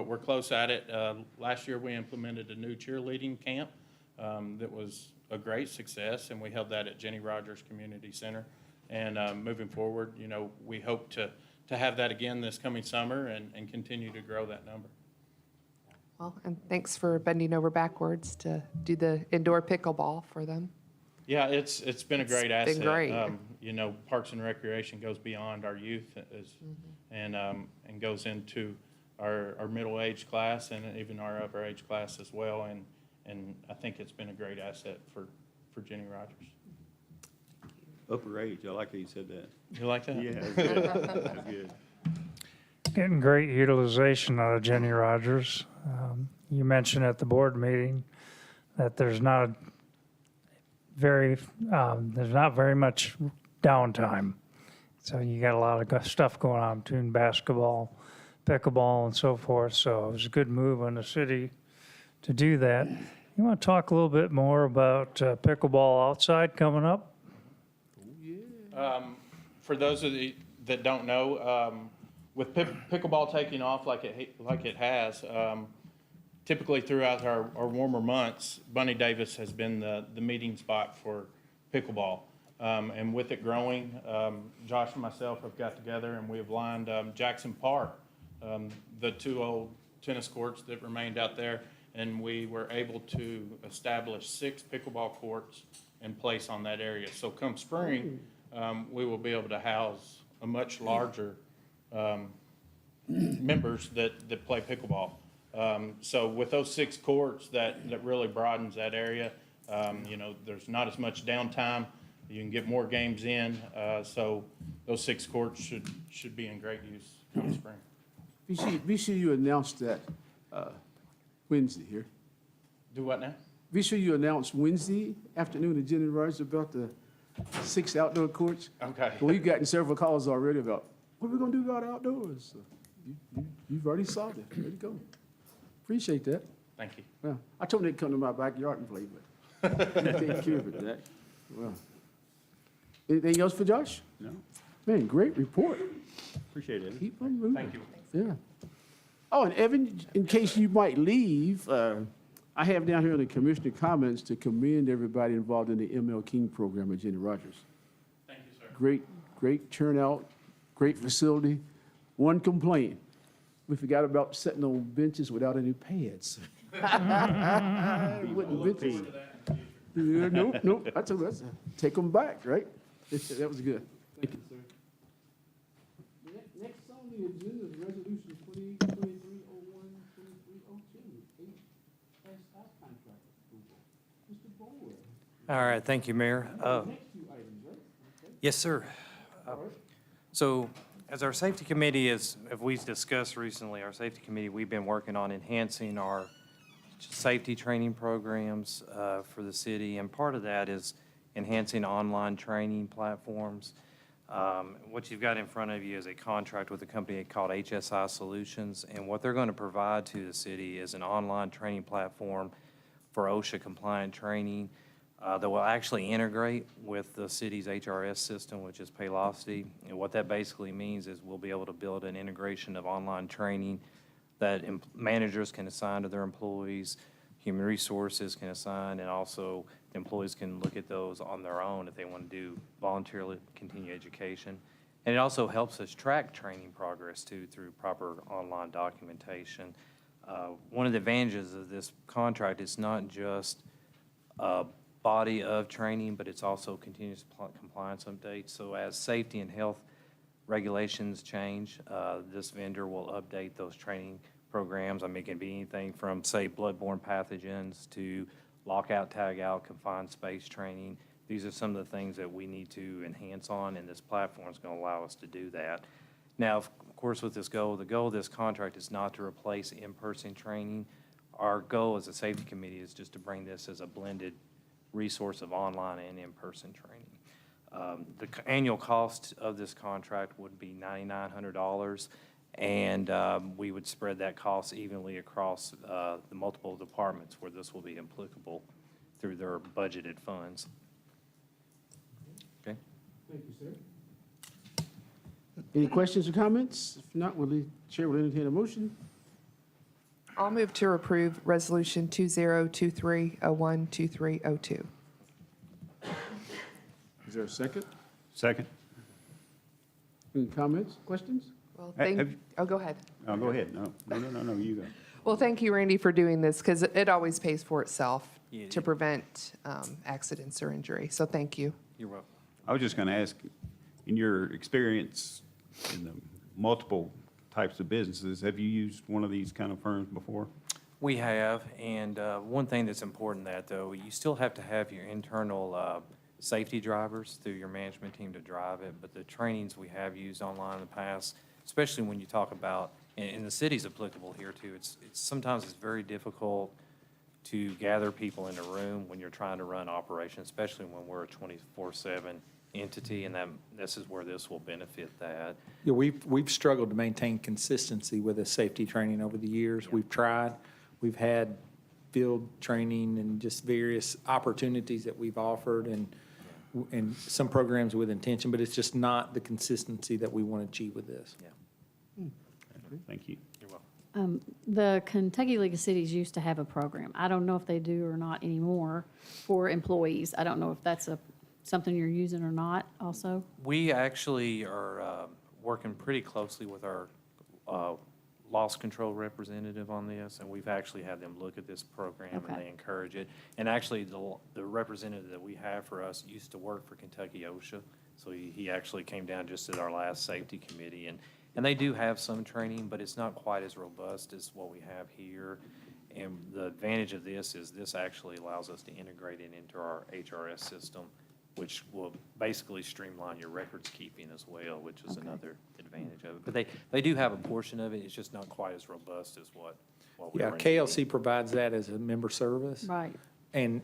we're close at it. Last year we implemented a new cheerleading camp that was a great success, and we held that at Jenny Rogers Community Center. And moving forward, you know, we hope to have that again this coming summer and continue to grow that number. Well, and thanks for bending over backwards to do the indoor pickleball for them. Yeah, it's been a great It's asset. been great. You know, Parks and Recreation goes beyond our youth and goes into our middle-aged class and even our upper age class as well. And I think it's been a great asset for Jenny Rogers. Upper age, I like how you said that. You like that? Yeah, that's good. That's good. Getting great utilization out of Jenny Rogers. You mentioned at the board meeting that there's not very much downtime. So you got a lot of stuff going on between basketball, pickleball, and so forth. So it was a good move on the city to do that. You want to talk a little bit more about pickleball outside coming up? For those of you that don't know, with pickleball taking off like it has, typically throughout our warmer months, Bunny Davis has been the meeting spot for pickleball. And with it growing, Josh and myself have got together and we have lined Jackson Park, the two old tennis courts that remained out there, and we were able to establish 6 pickleball courts in place on that area. So come spring, we will be able to house a much larger members that play pickleball. So with those 6 courts, that really broadens that area. You know, there's not as much downtime. You can get more games in. So those 6 courts should be in great use come spring. Be sure you announce that Wednesday here. Do what now? Be sure you announce Wednesday afternoon at Jenny Rogers about the 6 outdoor courts. Okay. We've gotten several calls already about, what are we gonna do about outdoors? So you've already solved it. There you go. Appreciate that. Thank you. Well, I told them they'd come to my backyard and play, but you take care of it, Jack. Well, anything else for Josh? No, Man, great report. appreciate it. Keep on moving. Thank you. Yeah. Oh, and Evan, in case you might leave, I have down here in the commissioner comments to commend everybody involved in the ML King program at Jenny Rogers. Thank you, sir. Great turnout, great facility. One complaint, we forgot about sitting on benches without any pads. Wooden benches. Yeah, nope, I told you, take them back, right? That was good. Thank you, sir. Next on the agenda is resolution 2023-01, 2302, staff contract approval. Mr. Boyd. All right, thank you, Mayor. Next 2 items, right? Okay. Yes, sir. So as our safety committee, as we've discussed recently, our safety committee, we've been working on enhancing our safety training programs for the city, and part of that is enhancing online training platforms. What you've got in front of you is a contract with a company called HSI Solutions, and what they're going to provide to the city is an online training platform for OSHA compliant training that will actually integrate with the city's HRS system, which is Paylocity. And what that basically means is we'll be able to build an integration of online training that managers can assign to their employees, human resources can assign, and also the employees can look at those on their own if they want to do voluntarily continue education. And it also helps us track training progress too through proper online documentation. One of the advantages of this contract is not just a body of training, but it's also continuous compliance updates. So as safety and health regulations change, this vendor will update those training programs. I mean, it can be anything from, say, bloodborne pathogens to lockout, tagout, confined space training. These are some of the things that we need to enhance on, and this platform is going to allow us to do that. Now, of course, with this goal, the goal of this contract is not to replace in-person training. Our goal as a safety committee is just to bring this as a blended resource of online and in-person training. The annual cost of this contract would be $9,900, and we would spread that cost evenly across the multiple departments where this will be applicable through their budgeted funds. Okay. Thank you, sir. Any questions or comments? If not, the chair will entertain a motion. I'll move to approve Resolution 2023-01-2302. Is there a second? Second. Any comments, questions? Well, go ahead. Oh, go ahead. No, you go. Well, thank you, Randy, for doing this, because it always pays for itself. Yeah, to prevent accidents or injury. So thank you. You're welcome. I was just going to ask, in your experience in the multiple types of businesses, have you used one of these kind of firms before? We have, and one thing that's important that, though, you still have to have your internal safety drivers through your management team to drive it, but the trainings we have used online in the past, especially when you talk about, and the city's applicable here too, sometimes it's very difficult to gather people in a room when you're trying to run operations, especially when we're a 24/7 entity, and this is where this will benefit that. Yeah, we've struggled to maintain consistency with the safety training over the years. We've tried. We've had field training and just various opportunities that we've offered and some programs with intention, but it's just not the consistency that we want to achieve with this. Yeah. Thank you. You're welcome. The Kentucky League of Cities used to have a program. I don't know if they do or not anymore for employees. I don't know if that's something you're using or not also. We actually are working pretty closely with our loss control representative on this, and we've actually had them look at this program, and they encourage it. And actually, the representative that we have for us used to work for Kentucky OSHA, so he actually came down just at our last safety committee, and they do have some training, but it's not quite as robust as what we have here. And the advantage of this is this actually allows us to integrate it into our HRS system, which will basically streamline your records keeping as well, which is another advantage of it. But they do have a portion of it, it's just not quite as robust as what we Yeah, bring. KLC provides that as a member service. Right. And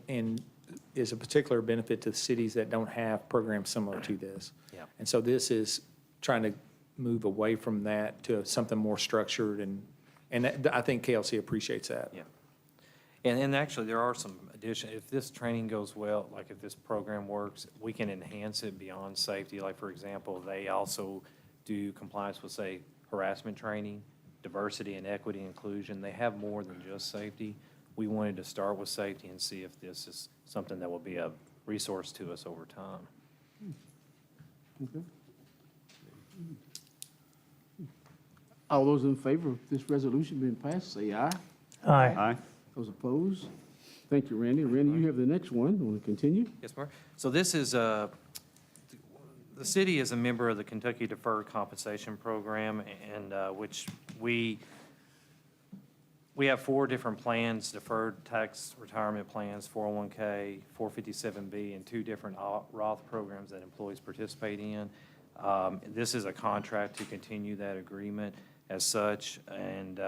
is a particular benefit to the cities that don't have programs similar to this. Yeah. And so this is trying to move away from that to something more structured, and I think KLC appreciates that. Yeah. And actually, there are some if this training goes well, like if this program works, we can enhance it beyond safety. Like, for example, they also do compliance with, say, harassment training, diversity and equity inclusion. They have more than just safety. We wanted to start with safety and see if this is something that will be a resource to us over time. Okay. All those in favor of this resolution being passed, say aye. Aye. Aye. Those opposed? Thank you, Randy. Randy, you have the next one. Want to continue? Yes, Mark. So this is, the city is a member of the Kentucky Deferred Compensation Program, and which we have 4 different plans: deferred tax retirement plans, 401K, 457B, and 2 different Roth programs that employees participate in. This is a contract to continue that agreement as such, and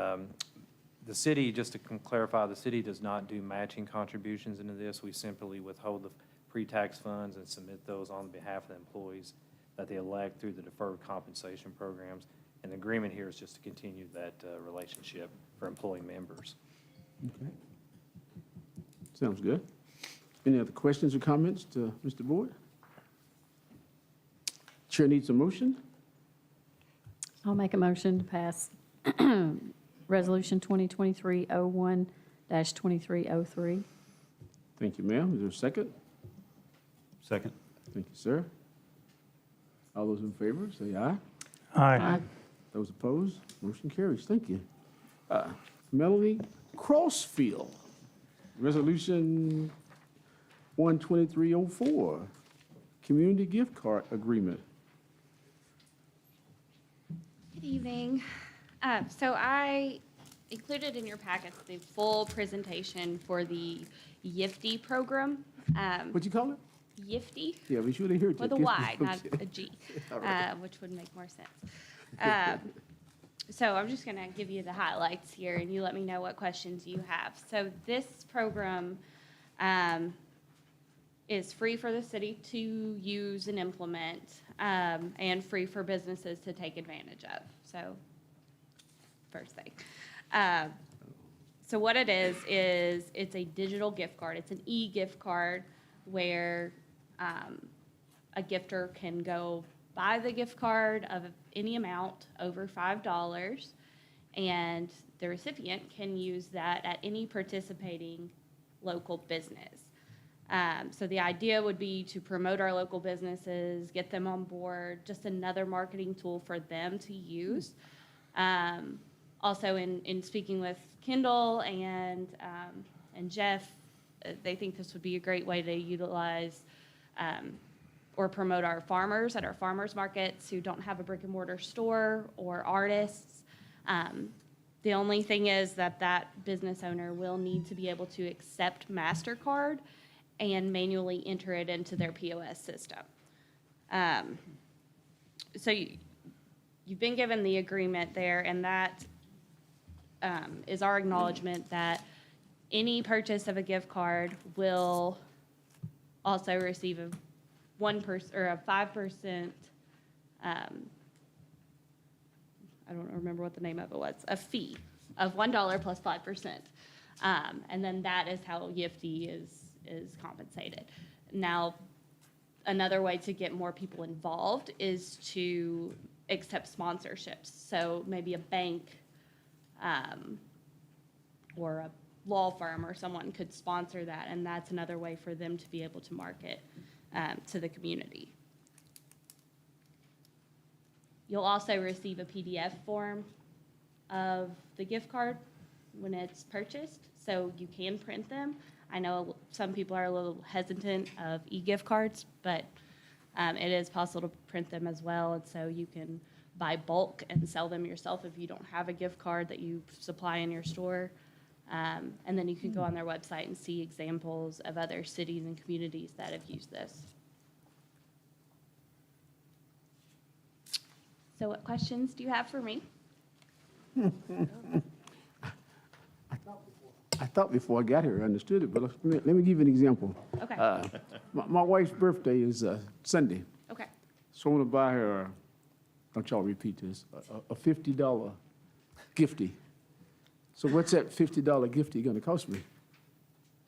the city, just to clarify, the city does not do matching contributions into this. We simply withhold the pre-tax funds and submit those on behalf of the employees that they elect through the deferred compensation programs. And the agreement here is just to continue that relationship for employee members. Okay. Sounds good. Any other questions or comments to Mr. Boyd? Chair needs a motion. I'll make a motion to pass Resolution 2023-01-2303. Thank you, ma'am. Is there a second? Second. Thank you, sir. All those in favor, say aye. Aye. Those opposed, motion carries. Thank you. Melanie Crossfield, Resolution 12304, Community Gift Card Agreement. Good evening. So I included in your packets the full presentation for the YIFTY program. What'd you call it? YIFTY, Yeah, we should have heard you. with a Y, not a G, All right. which would make more sense. So I'm just going to give you the highlights here, and you let me know what questions you have. So this program is free for the city to use and implement, and free for businesses to take advantage of. So first thing. So what it is it's a digital gift card. It's an e-gift card where a gifter can go buy the gift card of any amount over $5, and the recipient can use that at any participating local business. So the idea would be to promote our local businesses, get them on board, just another marketing tool for them to use. Also, in speaking with Kendall and Jeff, They think this would be a great way to utilize or promote our farmers at our farmers markets who don't have a brick and mortar store, or artists. The only thing is that business owner will need to be able to accept MasterCard and manually enter it into their POS system. So you've been given the agreement there, and that is our acknowledgement that any purchase of a gift card will also receive a 1% or a 5%, I don't remember what the name of it was, a fee of $1 plus 5%. And then that is how Yifty is compensated. Now, another way to get more people involved is to accept sponsorships. So maybe a bank or a law firm or someone could sponsor that, and that's another way for them to be able to market to the community. You'll also receive a PDF form of the gift card when it's purchased, so you can print them. I know some people are a little hesitant of e-gift cards, but it is possible to print them as well, and so you can buy bulk and sell them yourself if you don't have a gift card that you supply in your store. And then you can go on their website and see examples of other cities and communities that have used this. So what questions do you have for me? I thought before I got here I understood it, but let me give you an example. Okay. My wife's birthday is Sunday, Okay. so I want to buy her, don't y'all repeat this, a $50 gifty. So what's that $50 gifty going to cost me?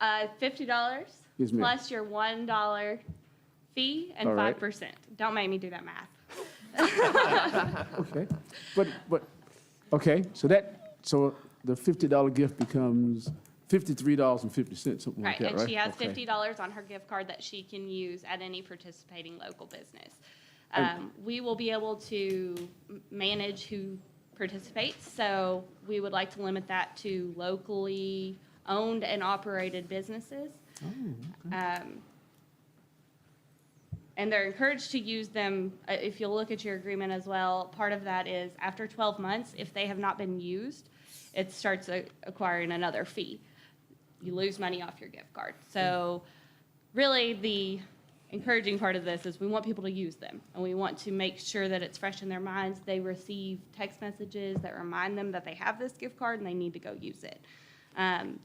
$50 Yes, ma'am. plus your $1 fee and All right. 5%. Don't make me do that math. Okay, but, okay, so the $50 gift becomes $53.50, something like Right, that, right? and she has Okay. $50 on her gift card that she can use at any participating local business. And- We will be able to manage who participates, so we would like to limit that to locally owned and operated businesses. And they're encouraged to use them, if you'll look at your agreement as well, part of that is after 12 months, if they have not been used, it starts acquiring another fee. You lose money off your gift card. So really, the encouraging part of this is we want people to use them, and we want to make sure that it's fresh in their minds. They receive text messages that remind them that they have this gift card and they need to go use it.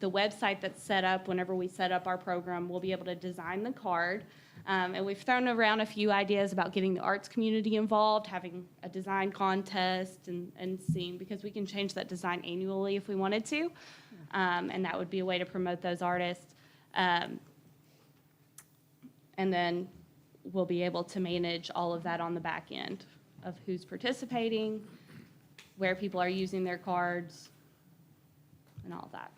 The website that's set up, whenever we set up our program, we'll be able to design the card. And we've thrown around a few ideas about getting the arts community involved, having a design contest and seeing, because we can change that design annually if we wanted to. And that would be a way to promote those artists. And then we'll be able to manage all of that on the back end of who's participating, where people are using their cards, and all of that.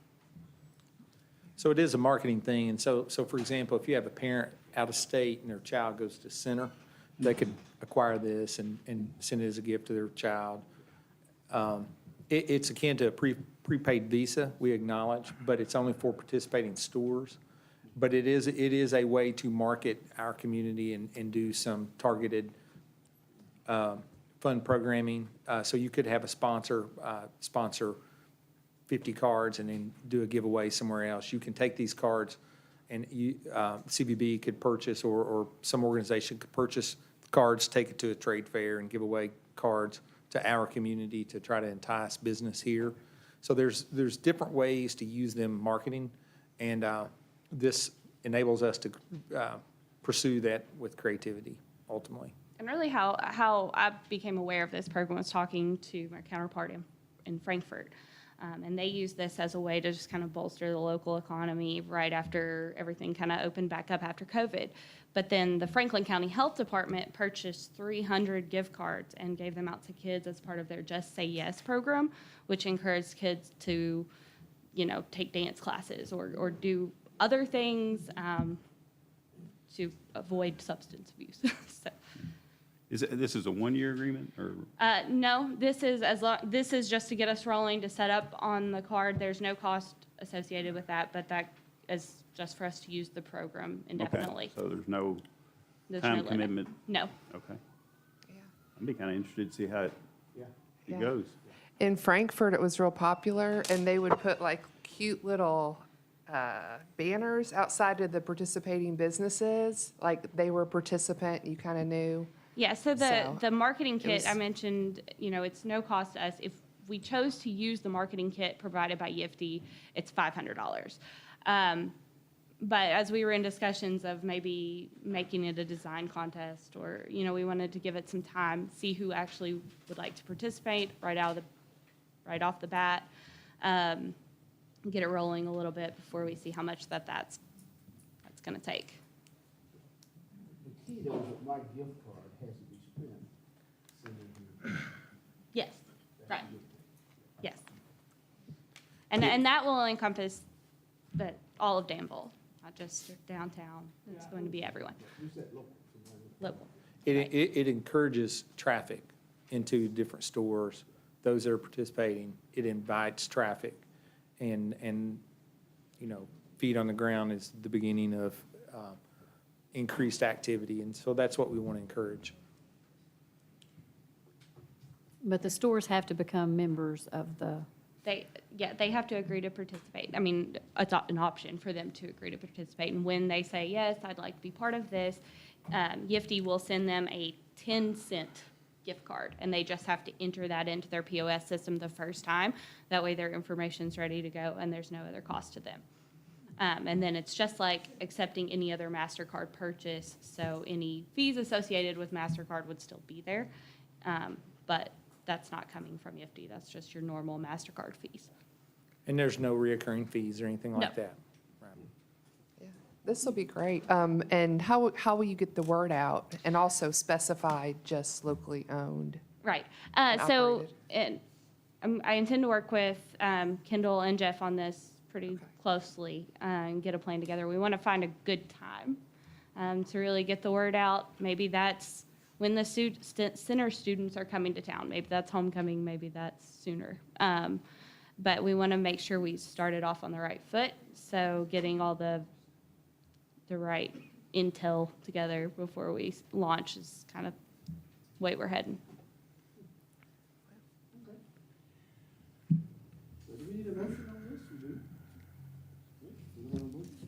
So it is a marketing thing, and so for example, if you have a parent out of state and their child goes to center, they could acquire this and send it as a gift to their child. It's akin to a prepaid Visa, we acknowledge, but it's only for participating stores. But it is a way to market our community and do some targeted fun programming. So you could have a sponsor 50 cards and then do a giveaway somewhere else. You can take these cards and CVB could purchase or some organization could purchase cards, take it to a trade fair and give away cards to our community to try to entice business here. So there's different ways to use them marketing, and this enables us to pursue that with creativity ultimately. And really how I became aware of this program was talking to my counterpart in Frankfurt. And they use this as a way to just kind of bolster the local economy right after everything kind of opened back up after COVID. But then the Franklin County Health Department purchased 300 gift cards and gave them out to kids as part of their Just Say Yes program, which encouraged kids to, take dance classes or do other things to avoid substance abuse. So. This is a one-year agreement, or? No, this is just to get us rolling, to set up on the card. There's no cost associated with that, but that is just for us to use the program Okay, indefinitely. so there's no There's no time limit. commitment? No. Okay. I'd be kind of interested to see how it Yeah. goes. In Frankfurt, it was real popular, and they would put like cute little banners outside of the participating businesses, like they were a participant, you kind of knew. Yeah, so So, the marketing it kit, I was- mentioned, it's no cost to us. If we chose to use the marketing kit provided by YIFT, it's $500. But as we were in discussions of maybe making it a design contest, or, we wanted to give it some time, see who actually would like to participate right off the bat, get it rolling a little bit before we see how much that's going to take. The key though is that my gift card has to be spent. Send it here. Yes, right. Yes. And that will encompass all of Danville, not just downtown. It's going to be everyone. You said local. Local. It encourages traffic into different stores, those that are participating. It invites traffic, and feet on the ground is the beginning of increased activity, and so that's what we want to encourage. But the stores have to become members of the, They have to agree to participate. I mean, it's an option for them to agree to participate. And when they say, yes, I'd like to be part of this, YIFT will send them a 10-cent gift card, and they just have to enter that into their POS system the first time. That way their information's ready to go, and there's no other cost to them. And then it's just like accepting any other MasterCard purchase, so any fees associated with MasterCard would still be there. But that's not coming from YIFT, that's just your normal MasterCard fees. And there's no reoccurring fees or anything like No. that. Right. Yeah, this will be great. And how will you get the word out and also specify just locally owned? Right. And So, operated. I intend to work with Kendall and Jeff on this pretty closely and get a plan together. We want to find a good time to really get the word out. Maybe that's when the center students are coming to town. Maybe that's homecoming, maybe that's sooner. But we want to make sure we started off on the right foot, so getting all the right intel together before we launch is kind of the way we're heading. So do we need a motion on this? We do? We don't have a motion?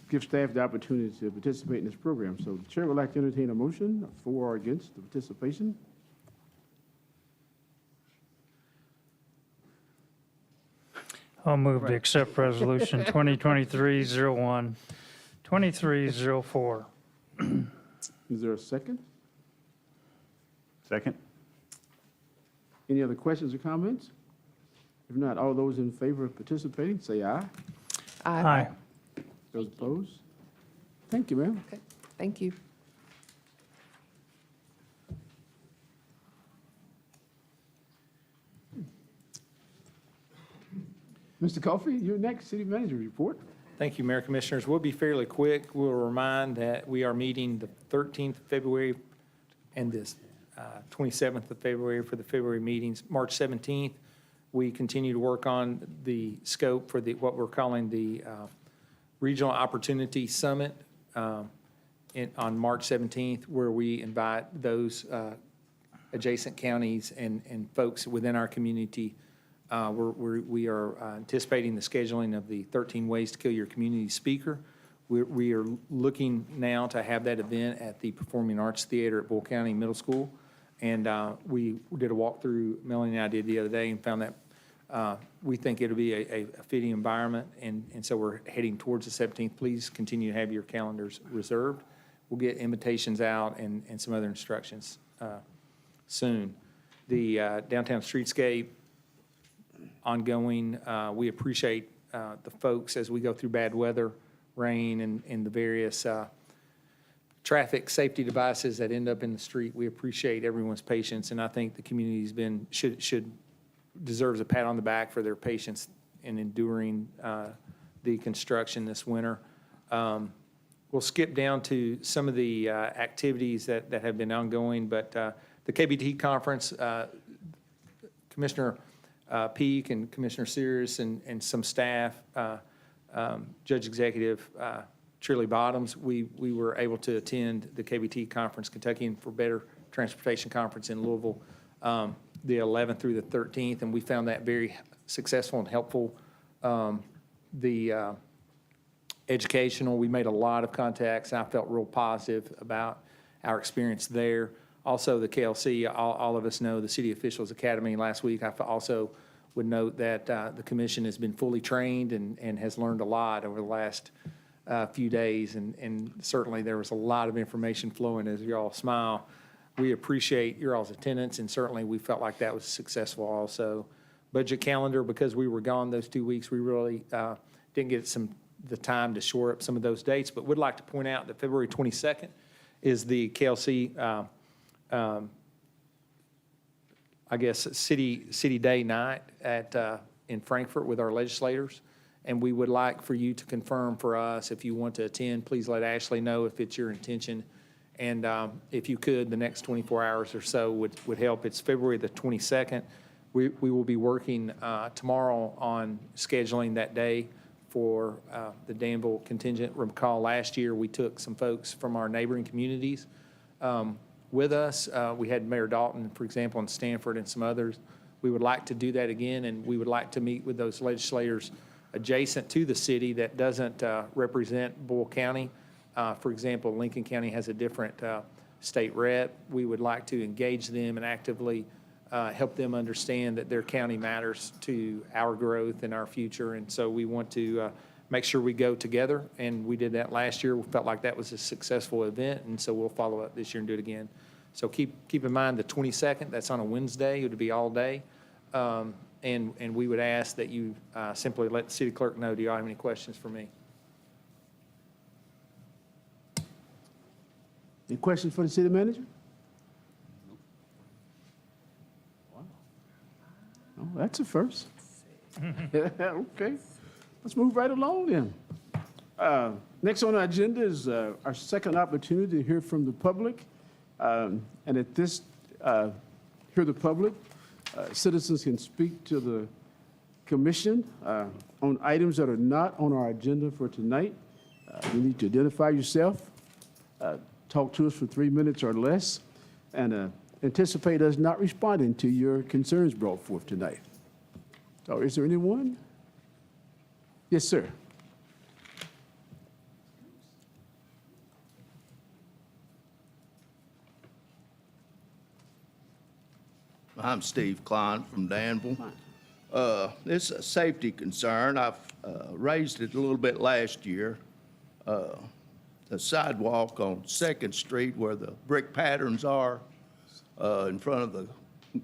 Give staff the opportunity to participate in this program. So the chair would like to entertain a motion for or against the participation. I'll move to accept resolution 2023-01, 2304. Is there a second? Second? Any other questions or comments? If not, all those in favor of participating, say aye. Aye. Those opposed? Thank you, ma'am. Okay, thank you. Mr. Coffey, you're next, city manager report. Thank you, Mayor Commissioners. We'll be fairly quick. We'll remind that we are meeting the 13th of February and this 27th of February for the February meetings. March 17th, we continue to work on the scope for what we're calling the Regional Opportunity Summit on March 17th, where we invite those adjacent counties and folks within our community. We are anticipating the scheduling of the 13 Ways to Kill Your Community speaker. We are looking now to have that event at the Performing Arts Theater at Bull County Middle School. And we did a walkthrough, Melanie and I did the other day, and found that we think it'll be a fitting environment. And so we're heading towards the 17th. Please continue to have your calendars reserved. We'll get invitations out and some other instructions soon. The downtown streetscape, ongoing. We appreciate the folks as we go through bad weather, rain, and the various traffic safety devices that end up in the street. We appreciate everyone's patience, and I think the community's deserves a pat on the back for their patience in enduring the construction this winter. We'll skip down to some of the activities that have been ongoing, but the KBT conference Commissioner Peak and Commissioner Sears and some staff, Judge Executive Shirley Bottoms, we were able to attend the KBT Conference, Kentucky for Better Transportation Conference in Louisville, the 11th through the 13th, and we found that very successful and helpful. The educational, we made a lot of contacts. I felt real positive about our experience there. Also, the KLC, all of us know the City Officials Academy last week. I also would note that the commission has been fully trained and has learned a lot over the last few days, and certainly there was a lot of information flowing as you all smile. We appreciate your all's attendance, and certainly we felt like that was successful also. Budget calendar, because we were gone those 2 weeks, we really didn't get the time to shore up some of those dates, but would like to point out that February 22nd is the KLC, I guess, City Day night in Frankfurt with our legislators. And we would like for you to confirm for us, if you want to attend, please let Ashley know if it's your intention. And if you could, the next 24 hours or so would help. It's February the 22nd. We will be working tomorrow on scheduling that day for the Danville contingent. Recall last year, we took some folks from our neighboring communities with us. We had Mayor Dalton, for example, in Stanford and some others. We would like to do that again, and we would like to meet with those legislators adjacent to the city that doesn't represent Boyle County. For example, Lincoln County has a different state rep. We would like to engage them and actively help them understand that their county matters to our growth and our future. And so we want to make sure we go together, and we did that last year. We felt like that was a successful event, and so we'll follow up this year and do it again. So keep in mind the 22nd, that's on a Wednesday. It would be all day. And we would ask that you simply let the city clerk know, do y'all have any questions for me? Any questions for the city manager? Wow. Oh, that's a first. Okay, let's move right along then. Next on our agenda is our second opportunity to hear from the public. And at this, hear the public, citizens can speak to the commission on items that are not on our agenda for tonight. You need to identify yourself, talk to us for 3 minutes or less, and anticipate us not responding to your concerns brought forth tonight. So is there anyone? Yes, sir. I'm Steve Klein from Danville. This is a safety concern. I've raised it a little bit last year. The sidewalk on 2nd Street where the brick patterns are in front of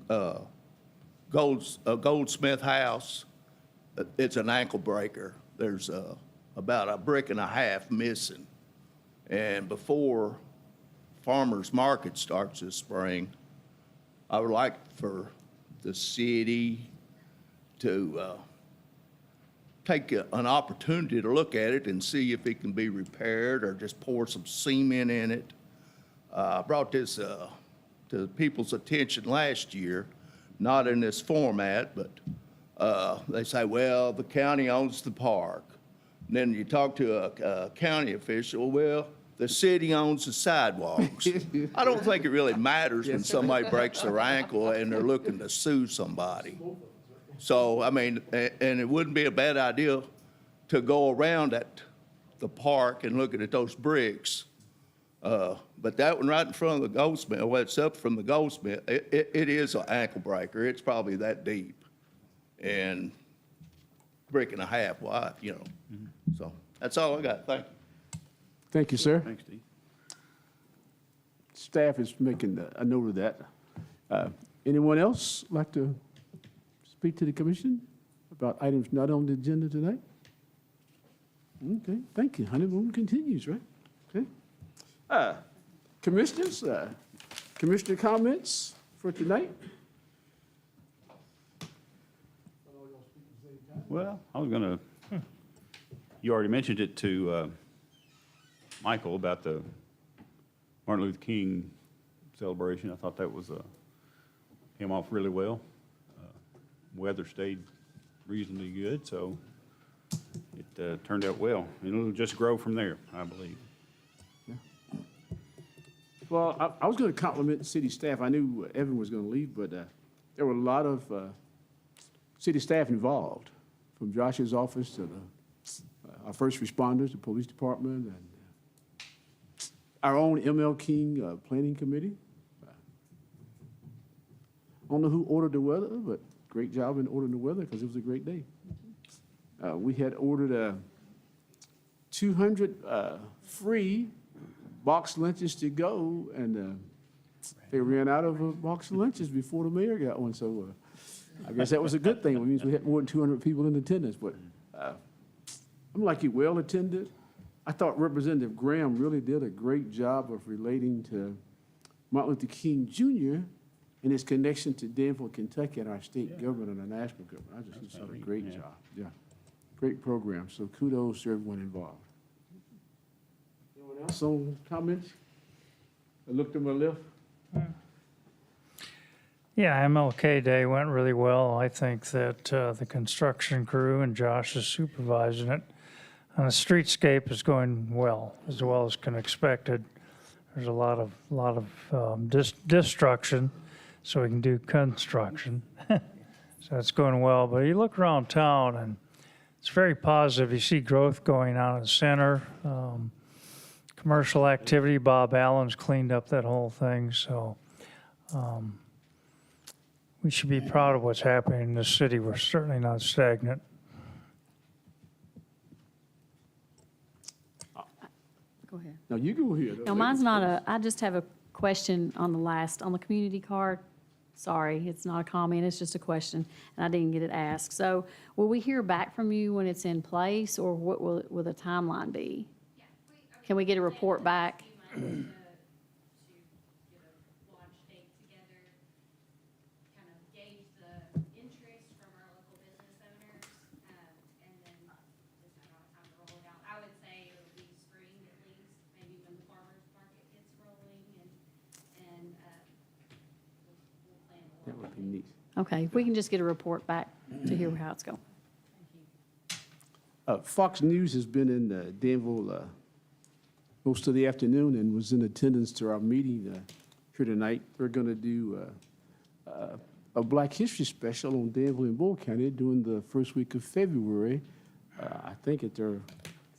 the Goldsmith house, it's an ankle breaker. There's about a brick and a half missing. And before farmers market starts this spring, I would like for the city to take an opportunity to look at it and see if it can be repaired or just pour some cement in it. I brought this to people's attention last year, not in this format, but they say, well, the county owns the park. And then you talk to a county official, well, the city owns the sidewalks. I don't think it really matters when somebody breaks their ankle and they're looking to sue somebody. So, I mean, and it wouldn't be a bad idea to go around at the park and looking at those bricks. But that one right in front of the Goldsmith, well, it's up from the Goldsmith, it is an ankle breaker. It's probably that deep. And brick and a half wide, you know. So that's all I got. Thank you. Thank you, sir. Thanks, Steve. Staff is making a note of that. Anyone else like to speak to the commission about items not on the agenda tonight? Okay, thank you. Honeymoon continues, right? Okay. Commissioners, commissioner comments for tonight? Well, I was going to, you already mentioned it to Michael about the Martin Luther King celebration. I thought that was came off really well. weather stayed reasonably good, so it turned out well. And it'll just grow from there, I believe. Well, I was going to compliment the city staff. I knew Evan was going to leave, but there were a lot of city staff involved, from Josh's office to our first responders, the police department, and our own ML King Planning Committee. I don't know who ordered the weather, but great job in ordering the weather because it was a great day. We had ordered 200 free box lunches to go, and they ran out of box lunches before the mayor got one. So I guess that was a good thing. It means we had more than 200 people in attendance. But I'm like you, well attended. I thought Representative Graham really did a great job of relating to Martin Luther King Jr. and his connection to Danville, Kentucky, and our state government and our national government. I just thought he did a great job. Yeah, great program. So kudos to everyone involved. Anyone else on comments? I looked to my left. Yeah, MLK Day went really well. I think that the construction crew and Josh is supervising it. And the streetscape is going well as can expected. There's a lot of destruction, so we can do construction. So it's going well. But you look around town, and it's very positive. You see growth going on in the center. Commercial activity, Bob Allen's cleaned up that whole thing, so we should be proud of what's happening in this city. We're certainly not stagnant. Go ahead. No, you go ahead. No, mine's not I just have a question on the community card. Sorry, it's not a comment, it's just a question, and I didn't get it asked. So will we hear back from you when it's in place, or what will the timeline be? Can we get a report back? To get a launch date together, kind of gauge the interest from our local business owners, and then decide on time to roll it out. I would say it'll be spring at least, maybe when the farmer's market gets rolling, and we'll plan a That would launch. be neat. Okay, if we can just get a report back to hear how it's going. Fox News has been in Danville most of the afternoon and was in attendance to our meeting here tonight. We're going to do a Black History special on Danville and Bull County during the first week of February. I think at their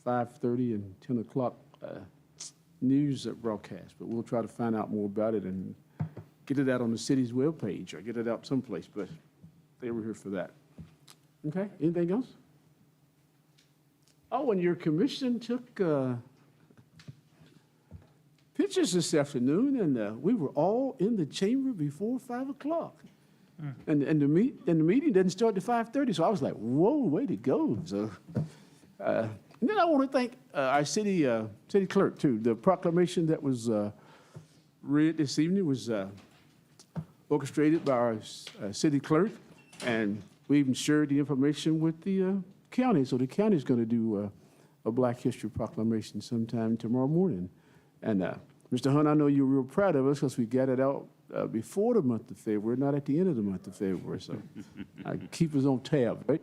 5:30 and 10 o'clock news broadcast, but we'll try to find out more about it and get it out on the city's webpage or get it out someplace, but they were here for that. Okay, anything else? Oh, and your commission took pictures this afternoon, and we were all in the chamber before 5 o'clock. And the meeting didn't start at 5:30, so I was like, whoa, way to go. So, and then I want to thank our city clerk, too. The proclamation that was read this evening was orchestrated by our city clerk, and we even shared the information with the county. So the county's going to do a Black History proclamation sometime tomorrow morning. And Mr. Hunt, I know you're real proud of us because we got it out before the month of February, not at the end of the month of February. So keep us on tab, right?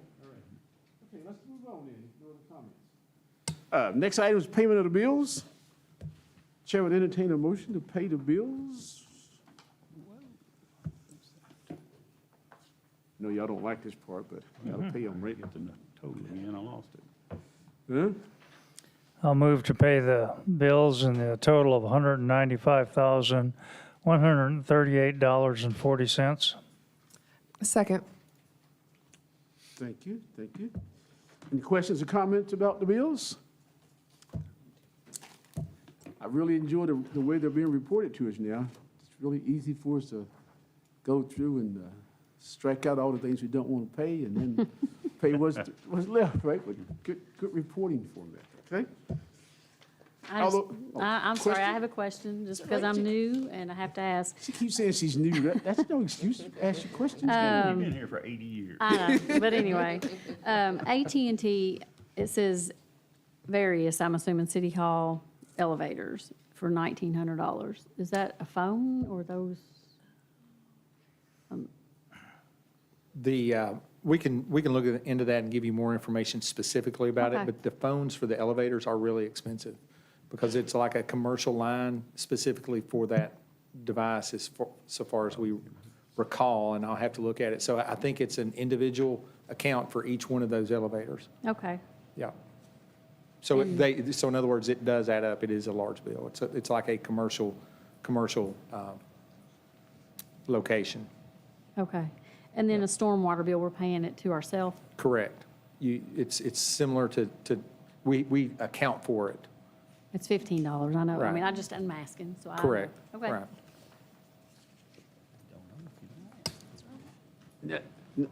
Okay, let's move on then. No other comments. Next item is payment of the bills. Chair would entertain a motion to pay the bills. No, y'all don't like this part, but you gotta pay them, right? Get the total again, I lost it. Huh? I'll move to pay the bills in the total of $195,138.40. Second. Thank you, thank you. Any questions or comments about the bills? I really enjoy the way they're being reported to us now. It's really easy for us to go through and strike out all the things we don't want to pay and then pay what's left, right? But good reporting format, okay? I'm sorry, I have a question, just because I'm new and I have to ask. She keeps saying she's new. That's no excuse. Ask your questions. You've been here for 80 years. I know, but anyway, AT&T, it says various, I'm assuming City Hall elevators for $1,900. Is that a phone or those? We can look into that and give you more information specifically about it, Okay. but the phones for the elevators are really expensive because it's like a commercial line specifically for that device so far as we recall, and I'll have to look at it. So I think it's an individual account for each one of those elevators. Okay. Yeah. So so in other words, it does add up. It is a large bill. It's like a commercial location. Okay. And then a stormwater bill, we're paying it to ourselves? Correct. It's similar to, we account for it. It's $15, I know. I Right. mean, I'm asking, so I. Correct. Okay. Right.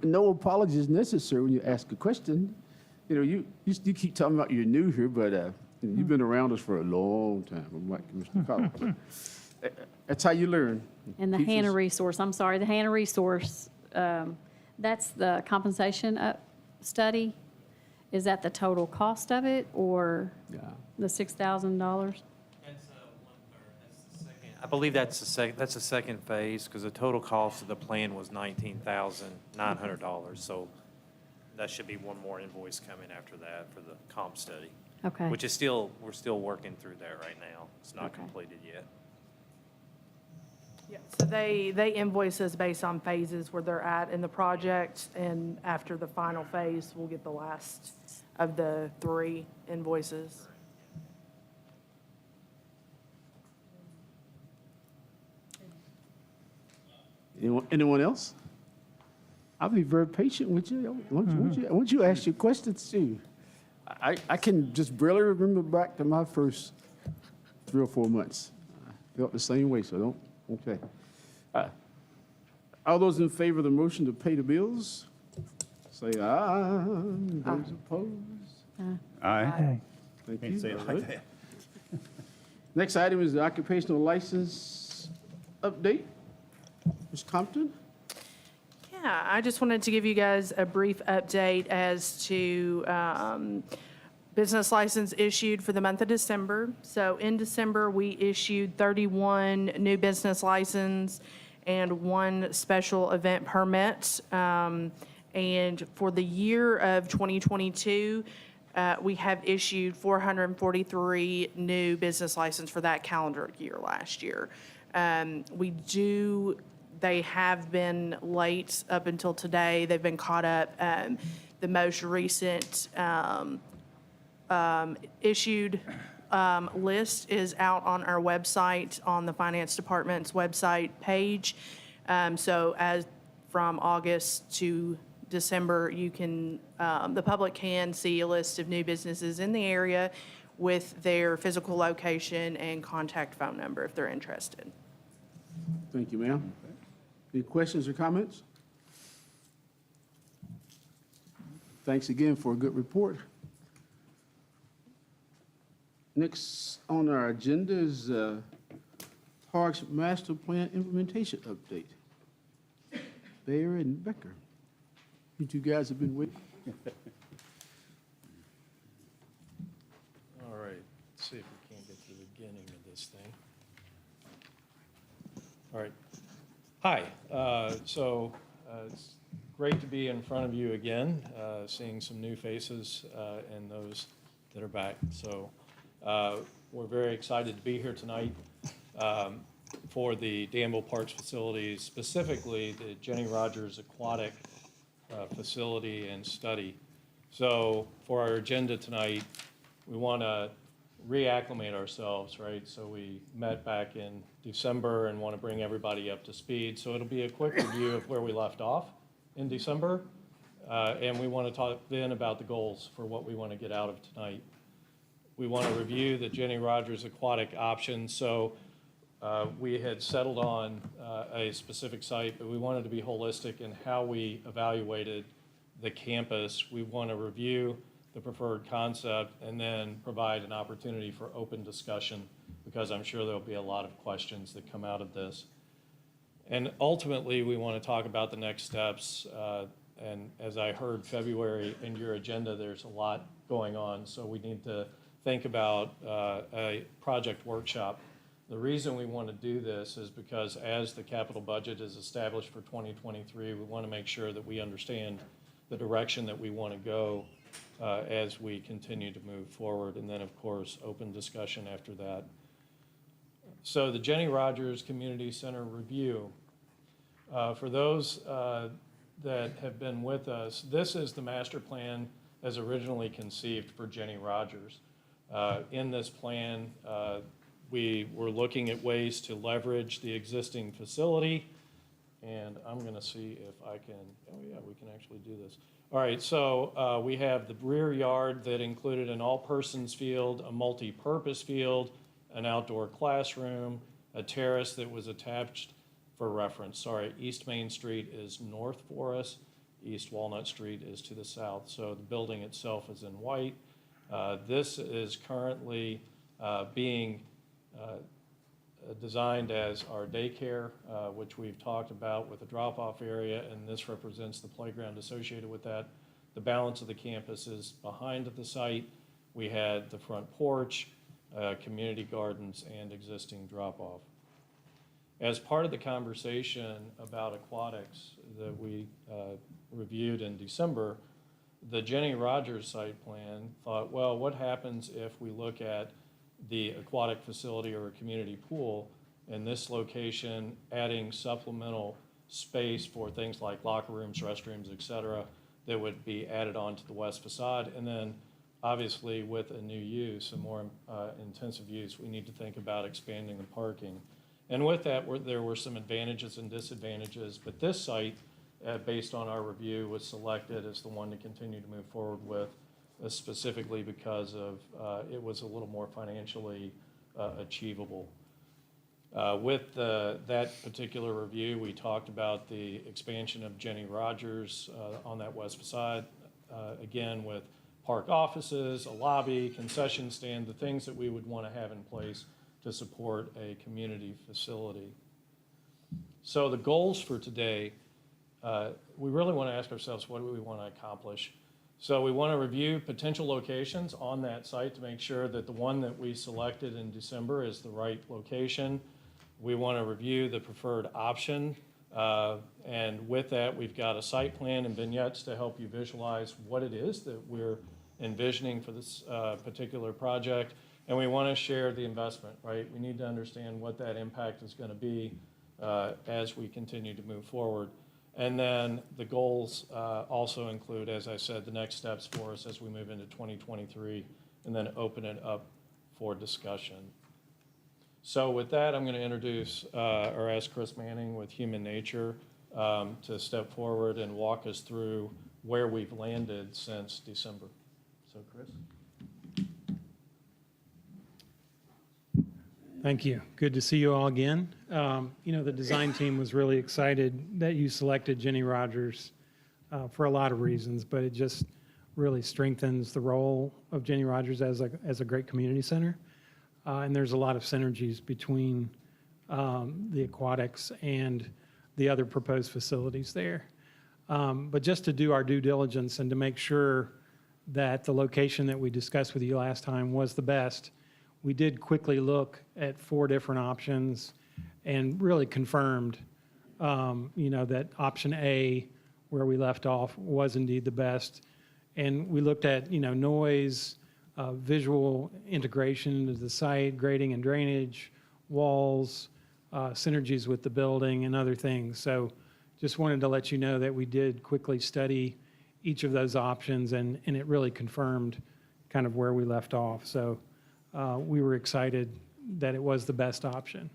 No apology is necessary when you ask a question. You know, you keep talking about you're new here, but you've been around us for a long time. I'm like Mr. Collins. But, that's how you learn. And the Teachers- HANA resource, I'm sorry, the HANA resource, that's the compensation study? Is that the total cost of it, or Yeah. the $6,000? I believe that's the second phase, because the total cost of the plan was $19,900. So that should be one more invoice coming after that for the comp study. Okay. Which is we're still working through that right now. It's not Okay. completed yet. Yeah, so they invoice us based on phases where they're at in the project, and after the final phase, we'll get the last of the 3 invoices. Anyone else? I'll be very patient with you. I want you to ask your questions too. I can just barely remember back to my first 3 or 4 months. I felt the same way, so don't, okay. All those in favor of the motion to pay the bills, say aye. Those opposed? Aye. Thank Can't you. say it like that. Next item is the occupational license update. Ms. Compton? Yeah, I just wanted to give you guys a brief update as to business license issued for the month of December. So in December, we issued 31 new business license and 1 special event permit. And for the year of 2022, we have issued 443 new business license for that calendar year last year. They have been late up until today. They've been caught up. The most recent issued list is out on our website, on the Finance Department's website page. So as from August to December, you can, the public can see a list of new businesses in the area with their physical location and contact phone number if they're interested. Thank you, ma'am. Any questions or comments? Thanks again for a good report. Next on our agenda is Parks Master Plan Implementation Update. Bayer and Becker. You two guys have been waiting. All right, let's see if we can't get to the beginning of this thing. All right. Hi, it's great to be in front of you again, seeing some new faces and those that are back. So we're very excited to be here tonight for the Danville Parks facilities, specifically the Jenny Rogers Aquatic facility and study. So for our agenda tonight, we want to reacclimate ourselves, right? So we met back in December and want to bring everybody up to speed. So it'll be a quick review of where we left off in December. And we want to talk then about the goals for what we want to get out of tonight. We want to review the Jenny Rogers Aquatic options. So we had settled on a specific site, but we wanted to be holistic in how we evaluated the campus. We want to review the preferred concept and then provide an opportunity for open discussion, because I'm sure there'll be a lot of questions that come out of this. And ultimately, we want to talk about the next steps. And as I heard February in your agenda, there's a lot going on. So we need to think about a project workshop The reason we want to do this is because as the capital budget is established for 2023, we want to make sure that we understand the direction that we want to go as we continue to move forward, and then, of course, open discussion after that. So the Jenny Rogers Community Center review. For those that have been with us, this is the master plan as originally conceived for Jenny Rogers. In this plan, we were looking at ways to leverage the existing facility, and I'm going to see if I can, oh yeah, we can actually do this. All right, so we have the rear yard that included an all-persons field, a multi-purpose field, an outdoor classroom, a terrace that was attached for reference. Sorry, East Main Street is north for us, East Walnut Street is to the south. So the building itself is in white. This is currently being designed as our daycare, which we've talked about with the drop-off area, and this represents the playground associated with that. The balance of the campus is behind the site. We had the front porch, community gardens, and existing drop-off. As part of the conversation about aquatics that we reviewed in December, the Jenny Rogers site plan thought, well, what happens if we look at the aquatic facility or a community pool in this location, adding supplemental space for things like locker rooms, restrooms, et cetera, that would be added on to the west facade. And then obviously with a new use, a more intensive use, we need to think about expanding the parking. And with that, there were some advantages and disadvantages, but this site, based on our review, was selected as the one to continue to move forward with, specifically because of it was a little more financially achievable. With that particular review, we talked about the expansion of Jenny Rogers on that west facade, again with park offices, a lobby, concession stand, the things that we would want to have in place to support a community facility. So the goals for today, we really want to ask ourselves, what do we want to accomplish? So we want to review potential locations on that site to make sure that the one that we selected in December is the right location. We want to review the preferred option. And with that, we've got a site plan and vignettes to help you visualize what it is that we're envisioning for this particular project. And we want to share the investment, right? We need to understand what that impact is going to be as we continue to move forward. And then the goals also include, as I said, the next steps for us as we move into 2023, and then open it up for discussion. So with that, I'm going to introduce or ask Chris Manning with Human Nature to step forward and walk us through where we've landed since December. So Chris. Thank you. Good to see you all again. You know, the design team was really excited that you selected Jenny Rogers for a lot of reasons, but it just really strengthens the role of Jenny Rogers as a great community center. And there's a lot of synergies between the aquatics and the other proposed facilities there. But just to do our due diligence and to make sure that the location that we discussed with you last time was the best, we did quickly look at 4 different options and really confirmed, you know, that option A, where we left off, was indeed the best. And we looked at, you know, noise, visual integration into the site, grading and drainage, walls, synergies with the building, and other things. So just wanted to let you know that we did quickly study each of those options, and it really confirmed kind of where we left off. So we were excited that it was the best option.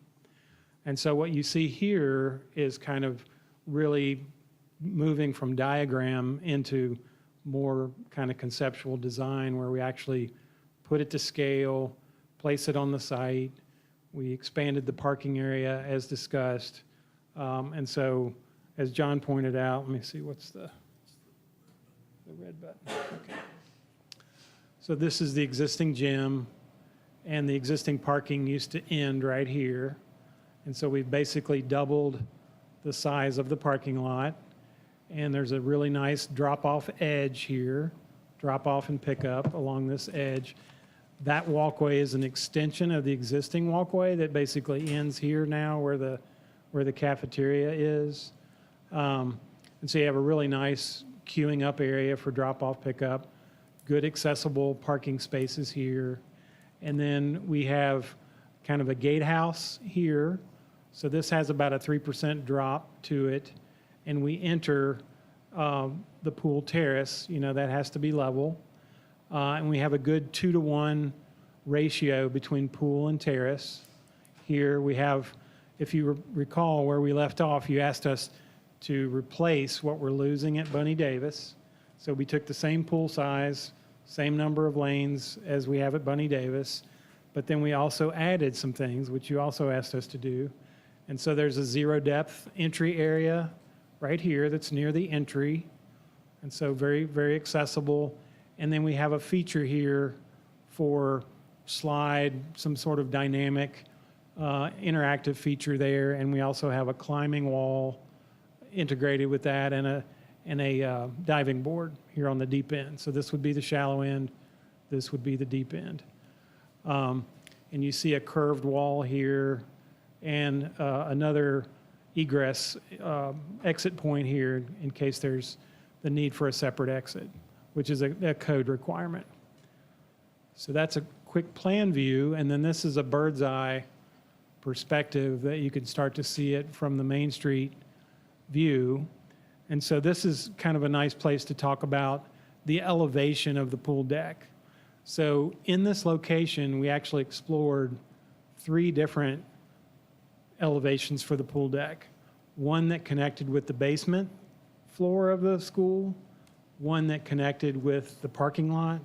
And so what you see here is kind of really moving from diagram into more kind of conceptual design, where we actually put it to scale, place it on the site. We expanded the parking area as discussed. And so, as John pointed out, let me see, what's the red button? Okay. So this is the existing gym, and the existing parking used to end right here. And so we've basically doubled the size of the parking lot. And there's a really nice drop-off edge here, drop-off and pickup along this edge. That walkway is an extension of the existing walkway that basically ends here now where the cafeteria is. And so you have a really nice queuing up area for drop-off pickup, good accessible parking spaces here. And then we have kind of a gatehouse here. So this has about a 3% drop to it. And we enter the pool terrace, that has to be level. And we have a good 2-to-1 ratio between pool and terrace. Here we have, if you recall where we left off, you asked us to replace what we're losing at Bunny Davis. So we took the same pool size, same number of lanes as we have at Bunny Davis, but then we also added some things, which you also asked us to do. And so there's a zero depth entry area right here that's near the entry. And so very, very accessible. And then we have a feature here for slide, some sort of dynamic interactive feature there. And we also have a climbing wall integrated with that and a diving board here on the deep end. So this would be the shallow end. This would be the deep end. And you see a curved wall here and another egress exit point here in case there's the need for a separate exit, which is a code requirement. So that's a quick plan view. And then this is a bird's eye perspective that you can start to see it from the Main Street view. And so this is kind of a nice place to talk about the elevation of the pool deck. So in this location, we actually explored 3 different elevations for the pool deck. One that connected with the basement floor of the school, one that connected with the parking lot,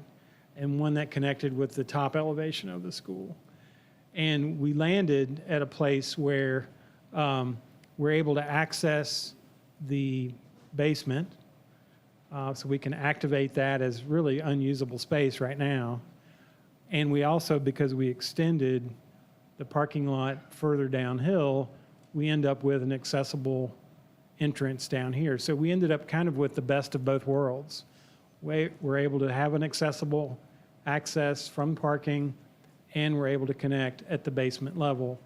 and one that connected with the top elevation of the school. And we landed at a place where we're able to access the basement, so we can activate that as really unusable space right now. And we also, because we extended the parking lot further downhill, we end up with an accessible entrance down here. So we ended up kind of with the best of both worlds. We're able to have an accessible access from parking, and we're able to connect at the basement level.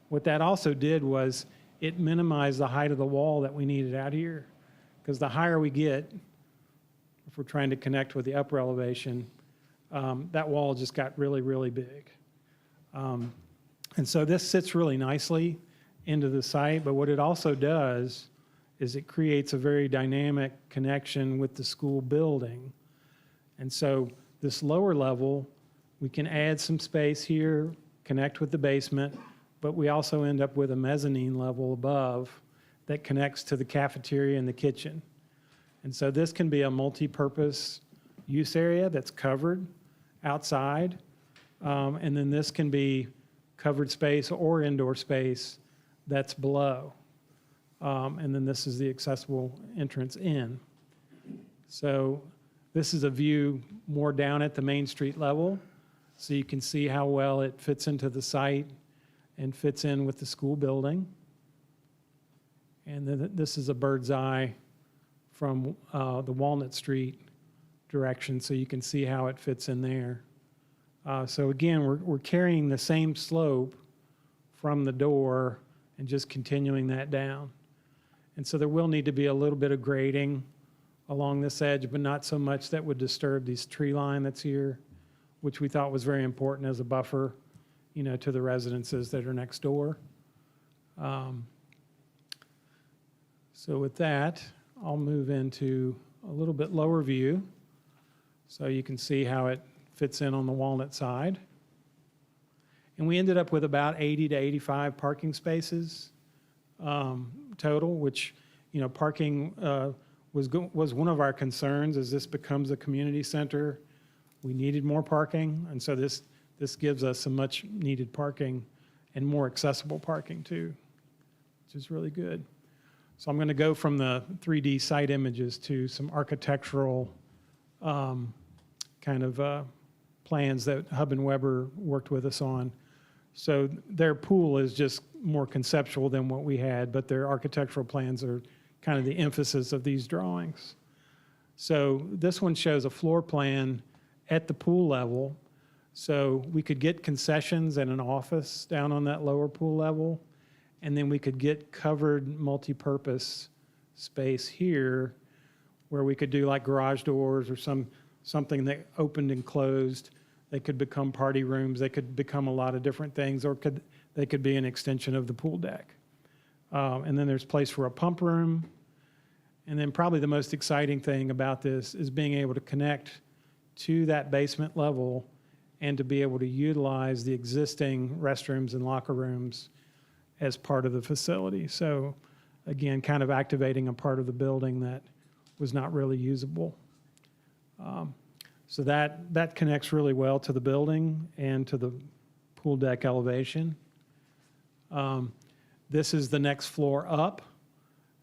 What that also did was it minimized the height of the wall that we needed out here, because the higher we get, if we're trying to connect with the upper elevation, that wall just got really, really big. And so this sits really nicely into the site, but what it also does is it creates a very dynamic connection with the school building. And so this lower level, we can add some space here, connect with the basement, but we also end up with a mezzanine level above that connects to the cafeteria and the kitchen. And so this can be a multi-purpose use area that's covered outside. And then this can be covered space or indoor space that's below. And then this is the accessible entrance in. So this is a view more down at the Main Street level. So you can see how well it fits into the site and fits in with the school building. And then this is a bird's eye from the Walnut Street direction, so you can see how it fits in there. So again, we're carrying the same slope from the door and just continuing that down. And so there will need to be a little bit of grading along this edge, but not so much that would disturb this tree line that's here, which we thought was very important as a buffer, to the residences that are next door. So with that, I'll move into a little bit lower view so you can see how it fits in on the Walnut side. And we ended up with about 80 to 85 parking spaces total, which, parking was one of our concerns as this becomes a community center. We needed more parking, and so this gives us some much needed parking and more accessible parking too, which is really good. So I'm going to go from the 3D site images to some architectural kind of plans that Hub and Weber worked with us on. So their pool is just more conceptual than what we had, but their architectural plans are kind of the emphasis of these drawings. So this one shows a floor plan at the pool level. So we could get concessions and an office down on that lower pool level, and then we could get covered multi-purpose space here where we could do like garage doors or something that opened and closed. They could become party rooms. They could become a lot of different things, or they could be an extension of the pool deck. And then there's place for a pump room. And then probably the most exciting thing about this is being able to connect to that basement level and to be able to utilize the existing restrooms and locker rooms as part of the facility. So again, kind of activating a part of the building that was not really usable. So that connects really well to the building and to the pool deck elevation. This is the next floor up.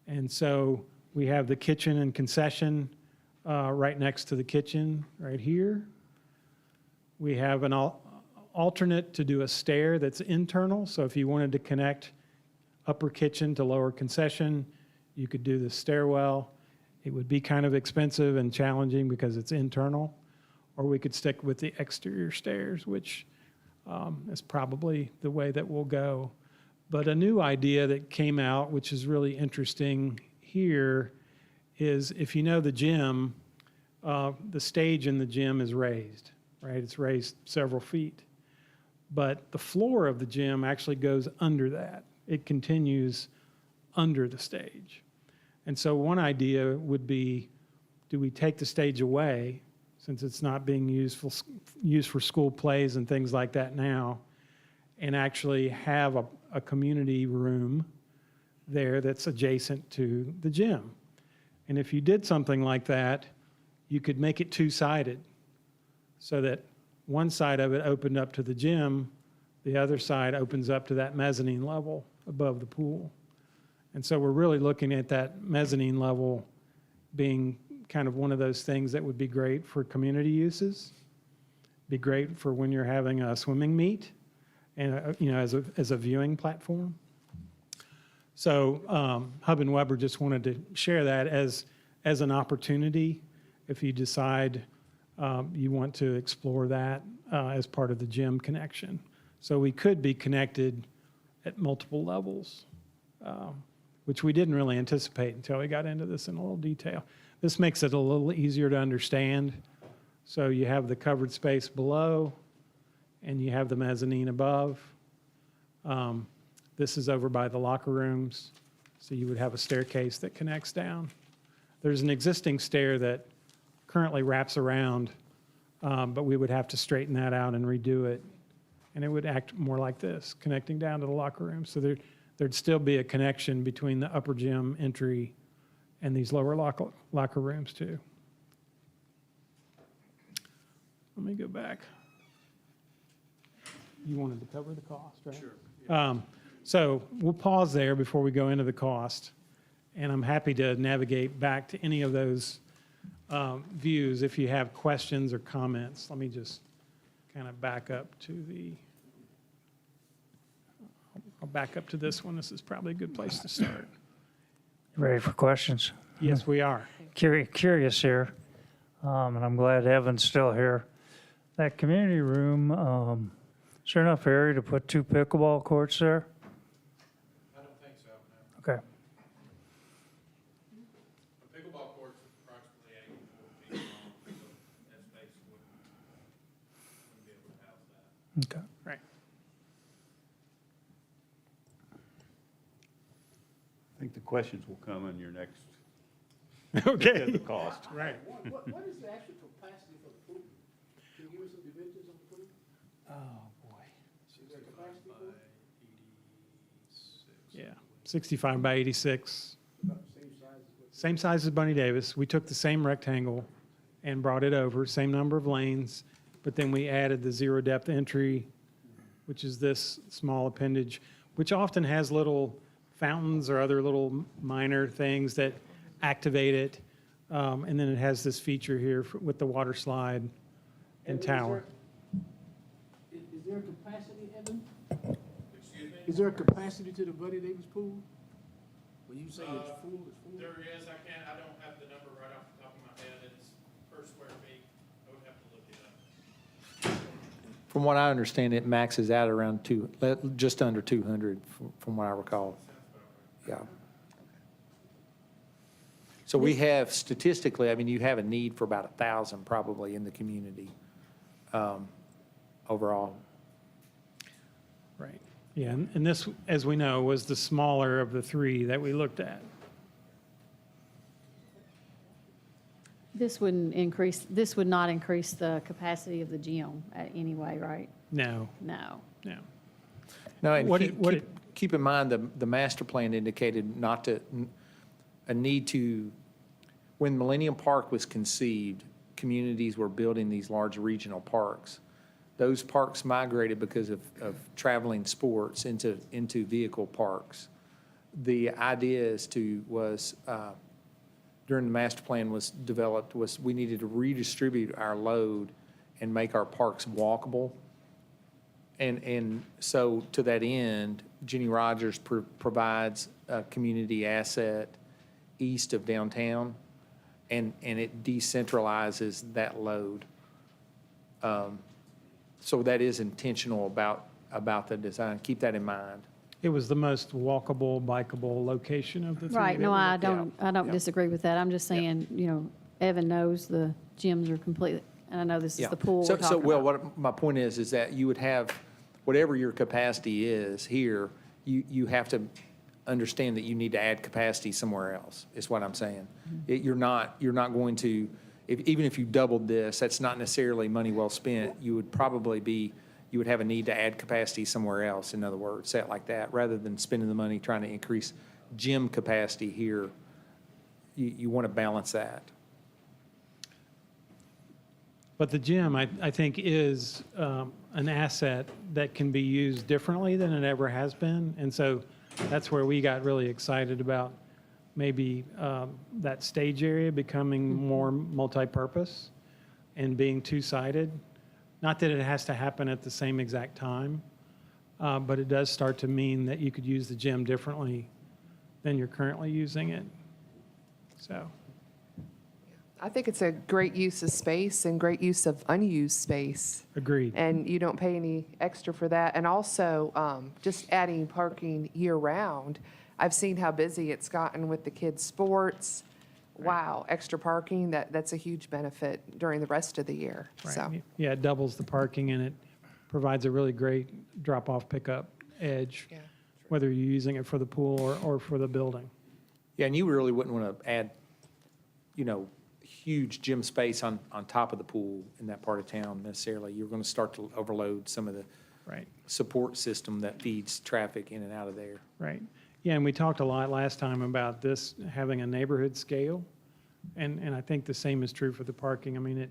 And so we have the kitchen and concession right next to the kitchen right here. We have an alternate to do a stair that's internal. So if you wanted to connect upper kitchen to lower concession, you could do the stairwell. It would be kind of expensive and challenging because it's internal. Or we could stick with the exterior stairs, which is probably the way that we'll go. But a new idea that came out, which is really interesting here, is if you know the gym, the stage in the gym is raised, right? It's raised several feet. But the floor of the gym actually goes under that. It continues under the stage. And so one idea would be, do we take the stage away, since it's not being used for school plays and things like that now, and actually have a community room there that's adjacent to the gym? And if you did something like that, you could make it two-sided so that one side of it opened up to the gym, the other side opens up to that mezzanine level above the pool. And so we're really looking at that mezzanine level being kind of one of those things that would be great for community uses, be great for when you're having a swimming meet, and as a viewing platform. So Hub and Weber just wanted to share that as an opportunity if you decide you want to explore that as part of the gym connection. So we could be connected at multiple levels, which we didn't really anticipate until we got into this in a little detail. This makes it a little easier to understand. So you have the covered space below, and you have the mezzanine above. This is over by the locker rooms, so you would have a staircase that connects down. There's an existing stair that currently wraps around, but we would have to straighten that out and redo it. And it would act more like this, connecting down to the locker room. So there'd still be a connection between the upper gym entry and these lower locker rooms too. Let me go back. You wanted to cover the cost, right? Sure. So we'll pause there before we go into the cost. And I'm happy to navigate back to any of those views if you have questions or comments. Let me just kind of back up to I'll back up to this one. This is probably a good place to start. Ready for questions? Yes, we are. Curious here, and I'm glad Evan's still here. That community room, is there enough area to put 2 pickleball courts there? I don't think so, no. Okay. A pickleball court's approximately 84 feet long, so that space wouldn't be able to house that. Okay. Right. I think the questions will come in your next. Okay. The cost. Right. What is the actual capacity for the pool? Can you give us some dimensions on the pool? Oh, boy. Is there capacity for it? Yeah, 65 by 86. About the same size as what? Same size as Bunny Davis. We took the same rectangle and brought it over, same number of lanes, but then we added the zero depth entry, which is this small appendage, which often has little fountains or other little minor things that activate it. And then it has this feature here with the water slide and tower. Is there a capacity, Evan? Excuse me? Is there a capacity to the Buddy Davis pool? When you say it's full, it's full? There is, I don't have the number right off the top of my head, it's per square feet, I would have to look it up. From what I understand, it maxes out around just under 200, from what I recall. Yeah. So we have statistically, I mean, you have a need for about 1,000 probably in the community overall. Right. Yeah, and this, as we know, was the smaller of the three that we looked at. This would not increase the capacity of the gym at any way, right? No, No. no. No, and What keep in mind, the master plan indicated a need to, when Millennium Park was conceived, communities were building these large regional parks. Those parks migrated because of traveling sports into vehicle parks. The idea during the master plan was developed, was we needed to redistribute our load and make our parks walkable. And so to that end, Jenny Rogers provides a community asset east of downtown, and it decentralizes that load. So that is intentional about the design. Keep that in mind. It was the most walkable, bikeable location of the three. Right, that no, we I looked at. don't disagree with that. I'm just saying, Evan knows the gyms are completely, and I know this is the pool we're talking about. What my point is that you would have, whatever your capacity is here, you have to understand that you need to add capacity somewhere else, is what I'm saying. You're not going to, even if you doubled this, that's not necessarily money well spent. You would have a need to add capacity somewhere else, in other words, say it like that, rather than spending the money trying to increase gym capacity here. You want to balance that. But the gym, I think, is an asset that can be used differently than it ever has been. And so that's where we got really excited about maybe that stage area becoming more multi-purpose and being two-sided. Not that it has to happen at the same exact time, but it does start to mean that you could use the gym differently than you're currently using it. So. I think it's a great use of space and great use of unused space. Agreed. And you don't pay any extra for that. And also, just adding parking year-round, I've seen how busy it's gotten with the kids' sports. Wow, extra parking, that's a huge benefit during the rest of the year, so. Right. Yeah, it doubles the parking, and it provides a really great drop-off pickup edge, Yeah. whether you're using it for the pool or for the building. Yeah, and you really wouldn't want to add, huge gym space on top of the pool in that part of town necessarily. You're going to start to overload some of the Right. support system that feeds traffic in and out of there. Right. Yeah, and we talked a lot last time about this having a neighborhood scale, and I think the same is true for the parking. I mean,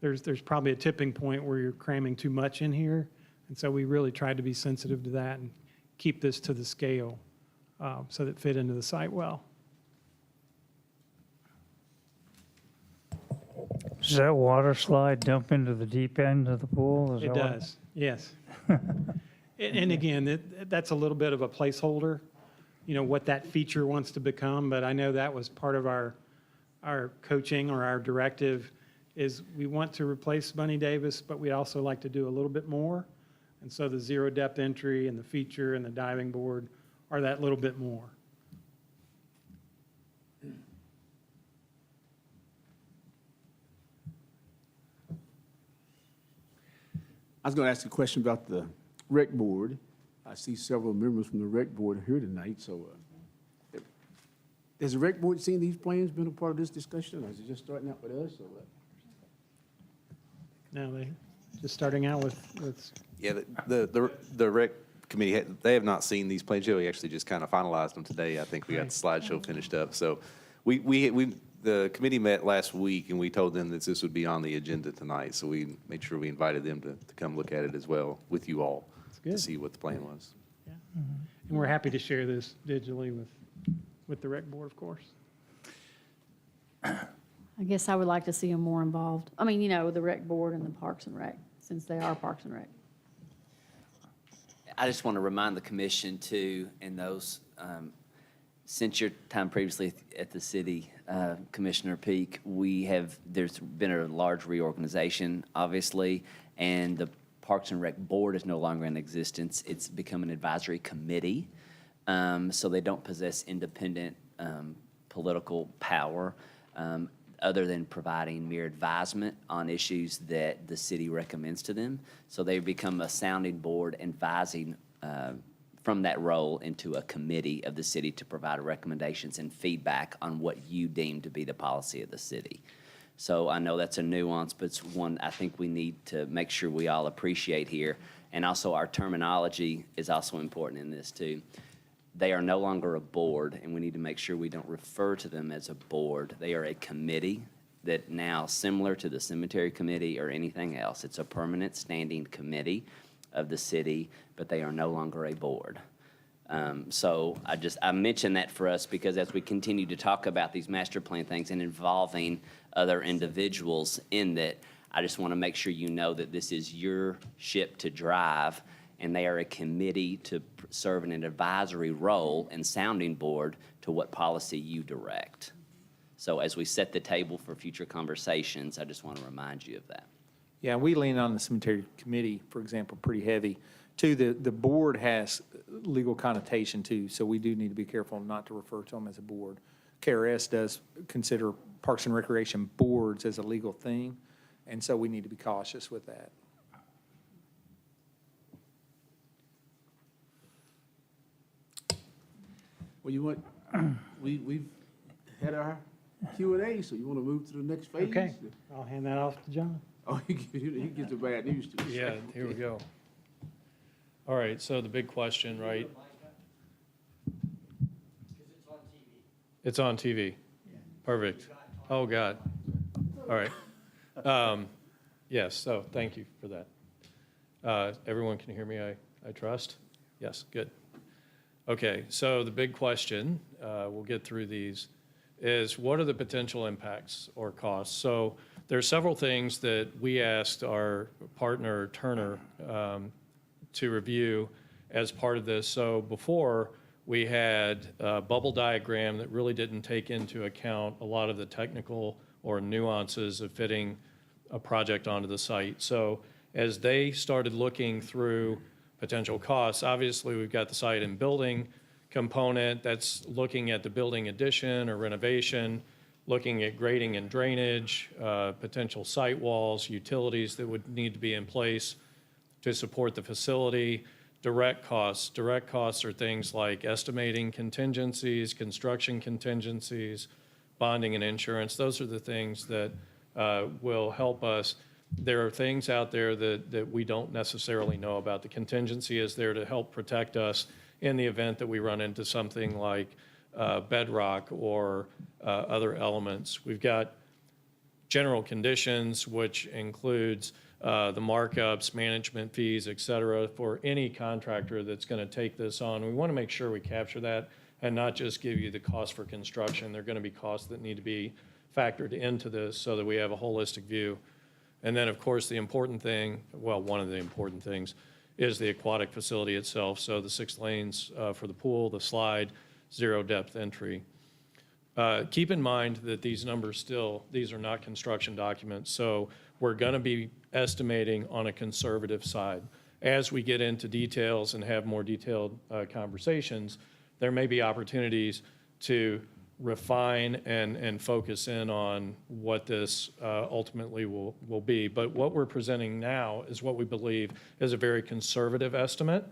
there's probably a tipping point where you're cramming too much in here, and so we really tried to be sensitive to that and keep this to the scale so that it fit into the site well. Does that water slide dump into the deep end of the pool? Is It that what- does, yes. And again, that's a little bit of a placeholder, what that feature wants to become, but I know that was part of our coaching or our directive is we want to replace Bunny Davis, but we'd also like to do a little bit more. And so the zero depth entry and the feature and the diving board are that little bit more. I was going to ask a question about the rec board. I see several members from the rec board here tonight, so has the rec board seen these plans, been a part of this discussion, or is it just starting out with us? Or what? Now they just starting out with Yeah, the rec committee, they have not seen these plans. We actually just kind of finalized them today. I think we got the slideshow finished up. So the committee met last week, and we told them that this would be on the agenda tonight. So we made sure we invited them to come look at it as well with you all to see what the plan was. Yeah. And we're happy to share this digitally with the rec board, of course. I guess I would like to see them more involved. I mean, the rec board and the Parks and Rec, since they are Parks and Rec. I just want to remind the commission too, and those, since your time previously at the city, Commissioner Peak, there's been a large reorganization, obviously, and Parks and Rec Board is no longer in existence. It's become an advisory committee, so they don't possess independent political power other than providing mere advisement on issues that the city recommends to them. So they become a sounding board advising from that role into a committee of the city to provide recommendations and feedback on what you deem to be the policy of the city. So I know that's a nuance, but it's one I think we need to make sure we all appreciate here. And also our terminology is also important in this too. They are no longer a board, and we need to make sure we don't refer to them as a board. They are a committee that now, similar to the cemetery committee or anything else, it's a permanent standing committee of the city, but they are no longer a board. So I mention that for us because as we continue to talk about these master plan things and involving other individuals in that, I just want to make sure you know that this is your ship to drive, and they are a committee to serve in an advisory role and sounding board to what policy you direct. So as we set the table for future conversations, I just want to remind you of that. Yeah, we lean on the cemetery committee, for example, pretty heavy. Too, the board has legal connotation too, so we do need to be careful not to refer to them as a board. KRS does consider Parks and Recreation boards as a legal thing, and so we need to be cautious with that. Well, you want, we've had our Q&A, so you want to move to the next phase? Okay, I'll hand that off to John. Oh, he gets the bad news too. Yeah, here we go. All right, so the big question, right? It's on TV. Perfect. Oh, God. All right. Yes, so thank you for that. Everyone can hear me, I trust? Yes, good. Okay, so the big question, we'll get through these, is what are the potential impacts or costs? So there are several things that we asked our partner Turner to review as part of this. So before, we had a bubble diagram that really didn't take into account a lot of the technical or nuances of fitting a project onto the site. So as they started looking through potential costs, obviously we've got the site and building component that's looking at the building addition or renovation, looking at grading and drainage, potential site walls, utilities that would need to be in place to support the facility. Direct costs. Direct costs are things like estimating contingencies, construction contingencies, bonding and insurance. Those are the things that will help us. There are things out there that we don't necessarily know about. The contingency is there to help protect us in the event that we run into something like bedrock or other elements. We've got general conditions, which includes the markups, management fees, et cetera, for any contractor that's going to take this on. We want to make sure we capture that and not just give you the cost for construction. There are going to be costs that need to be factored into this so that we have a holistic view. And then, of course, the important thing, well, one of the important things is the aquatic facility itself. So the 6 lanes for the pool, the slide, 0 depth entry. Keep in mind that these numbers still, these are not construction documents. So we're going to be estimating on a conservative side. As we get into details and have more detailed conversations, there may be opportunities to refine and focus in on what this ultimately will be. But what we're presenting now is what we believe is a very conservative estimate.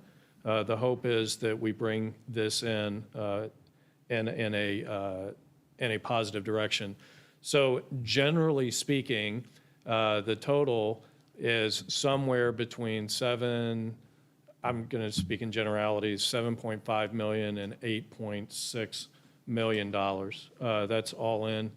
The hope is that we bring this in a positive direction. So generally speaking, the total is somewhere between I'm going to speak in generalities, $7.5 million and $8.6 million. That's all in.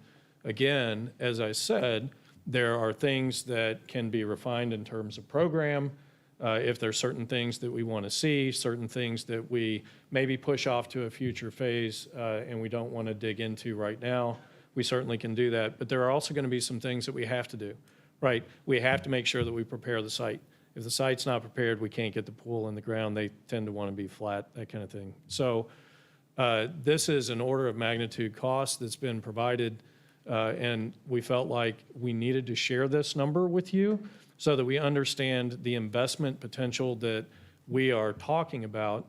Again, as I said, there are things that can be refined in terms of program. If there's certain things that we want to see, certain things that we maybe push off to a future phase and we don't want to dig into right now, we certainly can do that. But there are also going to be some things that we have to do, right? We have to make sure that we prepare the site. If the site's not prepared, we can't get the pool in the ground. They tend to want to be flat, that kind of thing. So this is an order of magnitude cost that's been provided, and we felt like we needed to share this number with you so that we understand the investment potential that we are talking about.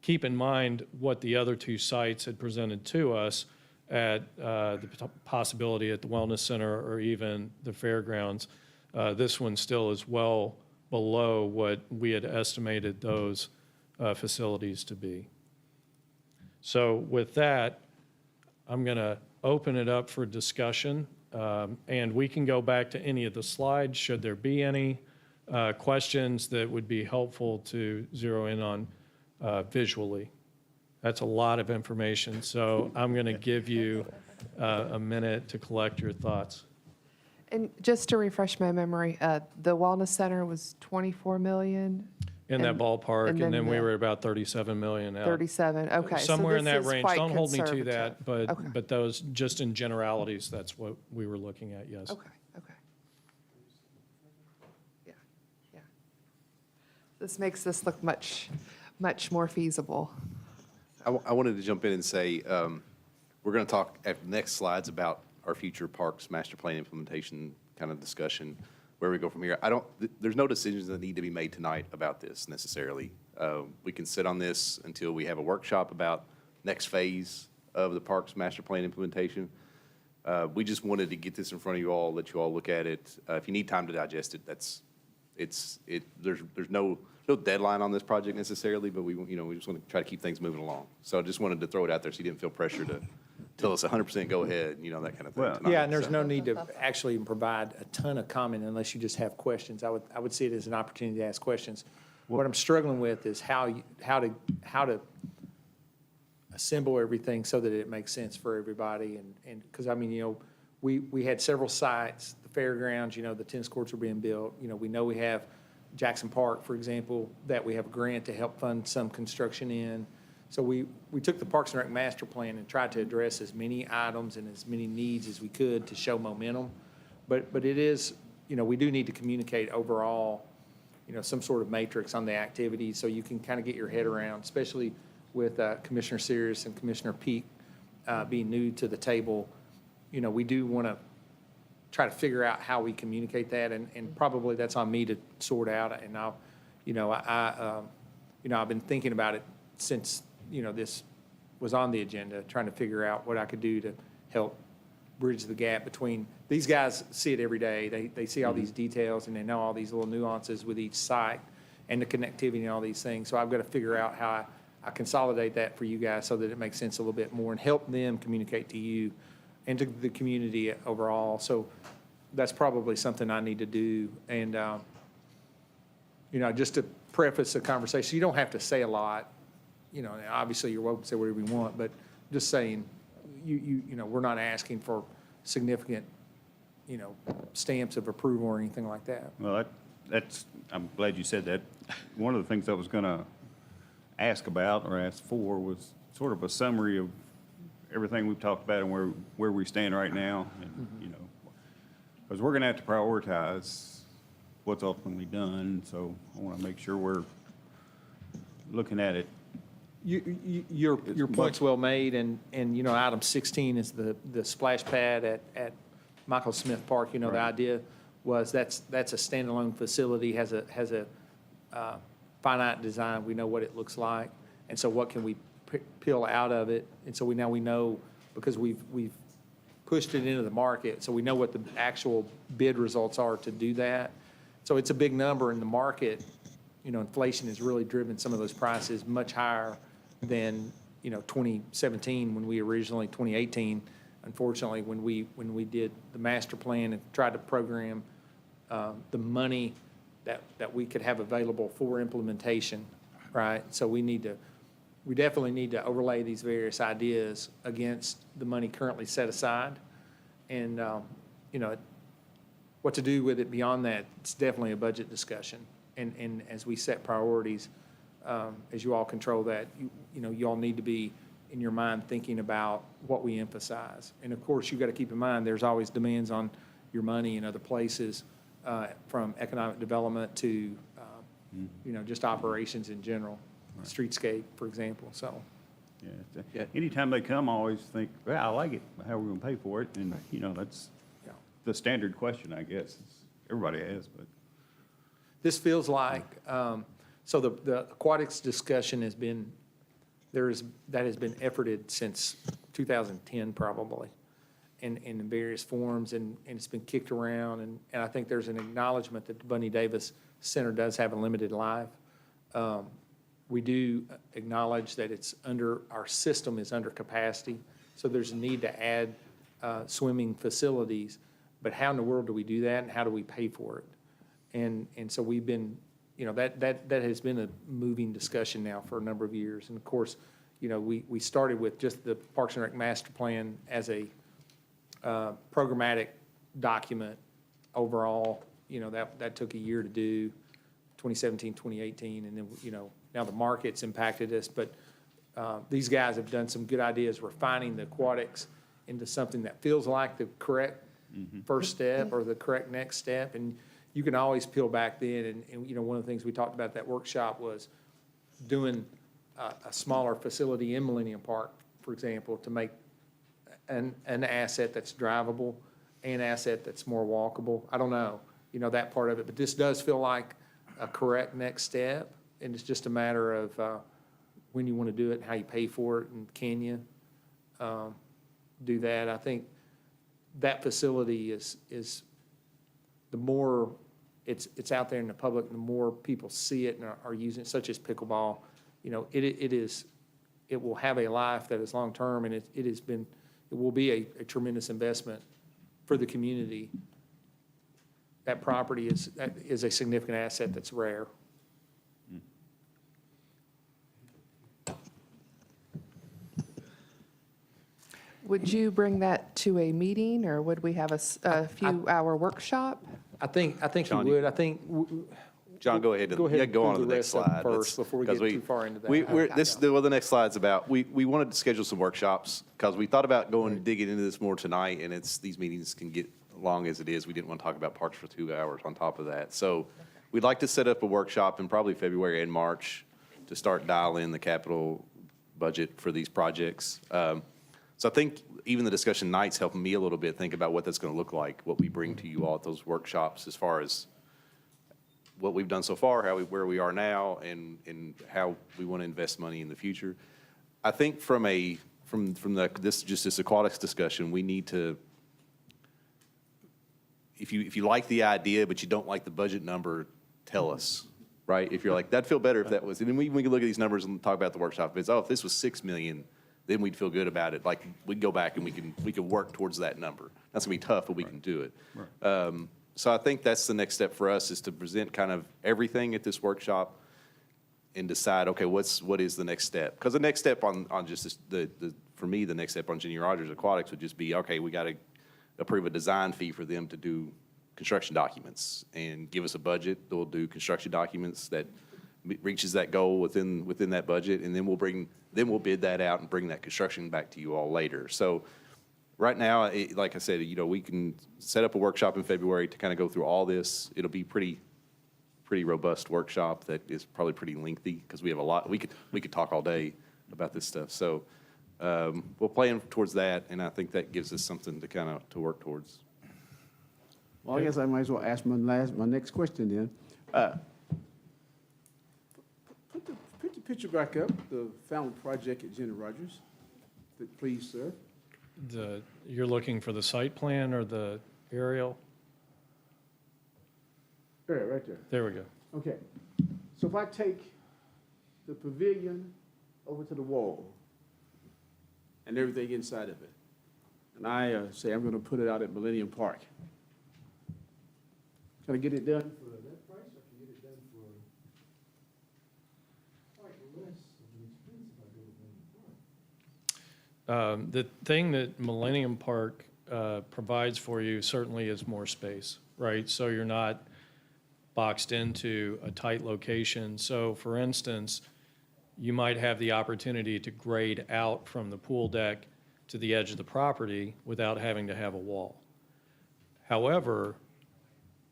Keep in mind what the other two sites had presented to us at the possibility at the Wellness Center or even the fairgrounds. This one still is well below what we had estimated those facilities to be. So with that, I'm going to open it up for discussion, and we can go back to any of the slides should there be any questions that would be helpful to zero in on visually. That's a lot of information, so I'm going to give you a minute to collect your thoughts. And just to refresh my memory, the Wellness Center was 24 million? In that ballpark, and then we the were about 37 million out. 37, okay. So Somewhere in this that is range. quite Don't hold me to conservative. that, Okay. but those, just in generalities, that's what we were looking at, yes. Okay, okay. Yeah, yeah. This makes this look much, much more feasible. I wanted to jump in and say, we're going to talk at the next slides about our future parks master plan implementation kind of discussion, where we go from here. There's no decisions that need to be made tonight about this necessarily. We can sit on this until we have a workshop about next phase of the parks master plan implementation. We just wanted to get this in front of you all, let you all look at it. If you need time to digest it, there's no deadline on this project necessarily, but we just want to try to keep things moving along. So I just wanted to throw it out there so you didn't feel pressure to tell us 100% go ahead, that kind of thing. tonight. Yeah, and there's no need to actually provide a ton of comment unless you just have questions. I would see it as an opportunity to ask questions. What I'm struggling with is how to assemble everything so that it makes sense for everybody. And because, we had several sites, the fairgrounds, the tennis courts are being built. We know we have Jackson Park, for example, that we have a grant to help fund some construction in. So we took the Parks and Rec master plan and tried to address as many items and as many needs as we could to show momentum. But it is, we do need to communicate overall, some sort of matrix on the activities so you can kind of get your head around, especially with Commissioner Sears and Commissioner Peak being new to the table. We do want to try to figure out how we communicate that, and probably that's on me to sort out. And I've been thinking about it since this was on the agenda, trying to figure out what I could do to help bridge the gap between, these guys see it every day. They see all these details and they know all these little nuances with each site and the connectivity and all these things. So I've got to figure out how I consolidate that for you guys so that it makes sense a little bit more and help them communicate to you and to the community overall. So that's probably something I need to do. And, just to preface the conversation, you don't have to say a lot. Obviously you're welcome to say whatever you want, but just saying, we're not asking for significant, stamps of approval or anything like that. Well, I'm glad you said that. One of the things I was going to ask about or ask for was sort of a summary of everything we've talked about and where we stand right now. And, because we're going to have to prioritize what's ultimately done. So I want to make sure we're looking at it. Your point's well made, and item 16 is the splash pad at Michael Smith Park. The idea was that's a standalone facility, has a finite design. We know what it looks like, and so what can we peel out of it? And so we know because we've pushed it into the market, so we know what the actual bid results are to do that. So it's a big number in the market. Inflation has really driven some of those prices much higher than 2017 when we originally 2018. Unfortunately, when we did the master plan and tried to program the money that we could have available for implementation, right? So we definitely need to overlay these various ideas against the money currently set aside, and what to do with it beyond that. It's definitely a budget discussion, and as we set priorities. As you all control that, you all need to be in your mind thinking about what we emphasize. And of course, you've got to keep in mind there's always demands on your money in other places, from economic development to, just operations in general, streetscape, for example. So, Yeah. Anytime they come, I always think, well, I like it. How are we going to pay for it? And that's the standard question, I guess. Everybody has, but. this feels like, so the aquatics discussion has been, that has been efforted since 2010 probably, in various forms, and it's been kicked around, and I think there's an acknowledgement that the Bunny Davis Center does have a limited life. We do acknowledge that our system is under capacity, so there's a need to add swimming facilities, but how in the world do we do that, and how do we pay for it? And so we've been, that has been a moving discussion now for a number of years. And of course, we started with just the Parks and Rec Master Plan as a programmatic document overall. That took a year to do, 2017, 2018, and then, now the market's impacted us, but these guys have done some good ideas refining the aquatics into something that feels like the correct first step or the correct next step. And you can always peel back then. And one of the things we talked about at that workshop was doing a smaller facility in Millennium Park, for example, to make an asset that's drivable, an asset that's more walkable. I don't know, that part of it, but this does feel like a correct next step. And it's just a matter of when you want to do it and how you pay for it, and can you do that. I think that facility is the more it's out there in the public, the more people see it and are using it, such as pickleball. It will have a life that is long-term, and it will be a tremendous investment for the community. That property is a significant asset that's rare. Would you bring that to a meeting, or would we have a few-hour workshop? I think you John, would. I think. John, go ahead and go on to the next slide. First, before we get too far into that. The next slide's about, we wanted to schedule some workshops because we thought about digging into this more tonight, and these meetings can get long as it is. We didn't want to talk about parks for 2 hours on top of that. So we'd like to set up a workshop in probably February and March to start dialing the capital budget for these projects. So I think even the discussion night's helping me a little bit think about what that's going to look like, what we bring to you all at those workshops as far as what we've done so far, where we are now, and how we want to invest money in the future. I think from this aquatics discussion, we need to, if you like the idea but you don't like the budget number, tell us, right? If you're like, that'd feel better if that was, and then we can look at these numbers and talk about the workshop. If it's, if this was $6 million, then we'd feel good about it. Like, we'd go back and we can work towards that number. That's gonna be tough, but we can do it. Right. So I think that's the next step for us, is to present kind of everything at this workshop and decide, okay, what is the next step? Because the next step on just this, for me, the next step on Jenny Rogers Aquatics would just be, okay, we got to approve a design fee for them to do construction documents and give us a budget. They'll do construction documents that reaches that goal within that budget, and then we'll bid that out and bring that construction back to you all later. So right now, like I said, we can set up a workshop in February to kind of go through all this. It'll be pretty robust workshop that is probably pretty lengthy because we have a lot. We could talk all day about this stuff. So we'll plan towards that, and I think that gives us something to kind of to work towards. Well, I guess I might as well ask my next question then. Put the picture back up, the fountain project at Jenny Rogers. Please, sir. You're looking for the site plan or the aerial? Right there. There we go. Okay. So if I take the pavilion over to the wall and everything inside of it, and I say I'm going to put it out at Millennium Park, can I get it done for that price, or can I get it done for quite less of an expense if I go to Millennium Park? The thing that Millennium Park provides for you certainly is more space, right? So you're not boxed into a tight location. So for instance, you might have the opportunity to grade out from the pool deck to the edge of the property without having to have a wall. However,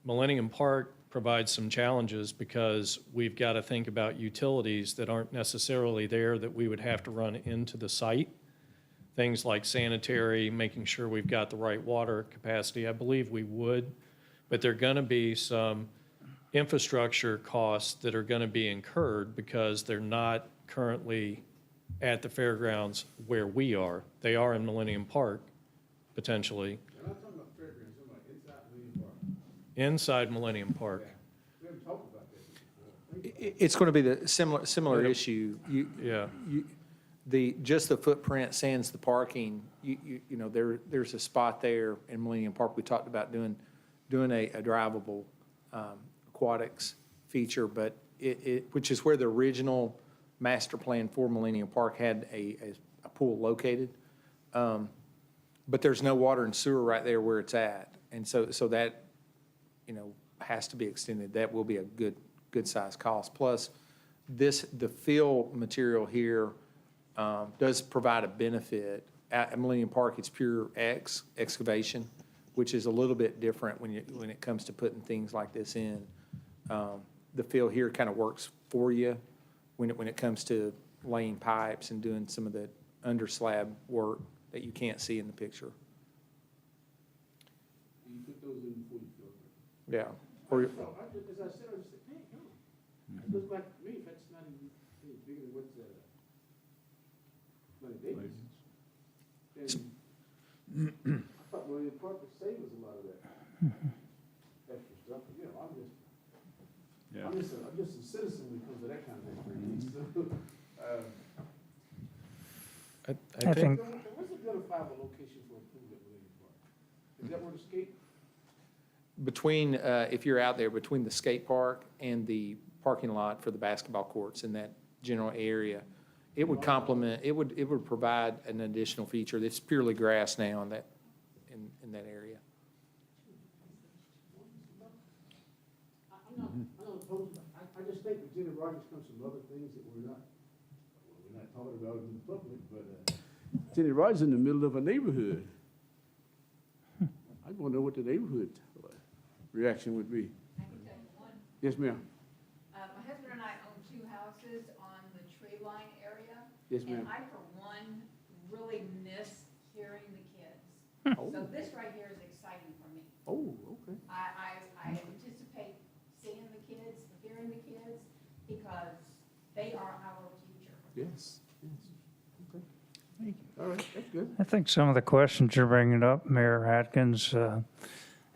Millennium Park provides some challenges because we've got to think about utilities that aren't necessarily there that we would have to run into the site. Things like sanitary, making sure we've got the right water capacity. I believe we would, but there are going to be some infrastructure costs that are going to be incurred because they're not currently at the fairgrounds where we are. They are in Millennium Park, potentially. I'm not talking about fairgrounds, I'm talking about inside Millennium Park. Inside Millennium Park. We haven't talked about that. It's going to be the similar issue. Yeah. Just the footprint sans the parking, you know, there's a spot there in Millennium Park. We talked about doing a drivable aquatics feature, but which is where the original master plan for Millennium Park had a pool located. But there's no water and sewer right there where it's at. And so that, you know, has to be extended. That will be a good size cost. Plus, the fill material here does provide a benefit. At Millennium Park, it's pure excavation, which is a little bit different when it comes to putting things like this in. The fill here kind of works for you when it comes to laying pipes and doing some of the under slab work that you can't see in the picture. You put those in before you fill them. Yeah. As I said, hey, come on. It looks like to me, that's not even any bigger than what's Money Davis. And I thought Millennium Park would save us a lot of that extra stuff. But, you know, I'm just a citizen when it comes to that kind of thing. So, I think what's a verifiable location for a pool at Millennium Park? Is that where the skate? Between, if you're out there, between the skate park and the parking lot for the basketball courts in that general area, it would complement, it would provide an additional feature that's purely grass now in that area. I'm not opposed. I just think that Jenny Rogers comes from other things that we're not talking about in the public, but Jenny Rogers in the middle of a neighborhood. I want to know what the neighborhood reaction would be. I can tell you one. Yes, ma'am. My husband and I own 2 houses on the tree line area. Yes, ma'am. And I, for one, really miss hearing the kids. Oh. So this right here is exciting for me. Oh, okay. I anticipate seeing the kids, hearing the kids, because they are our future. Yes, yes. Okay. Thank you. All right, that's good. I think some of the questions you're bringing up, Mayor Atkins,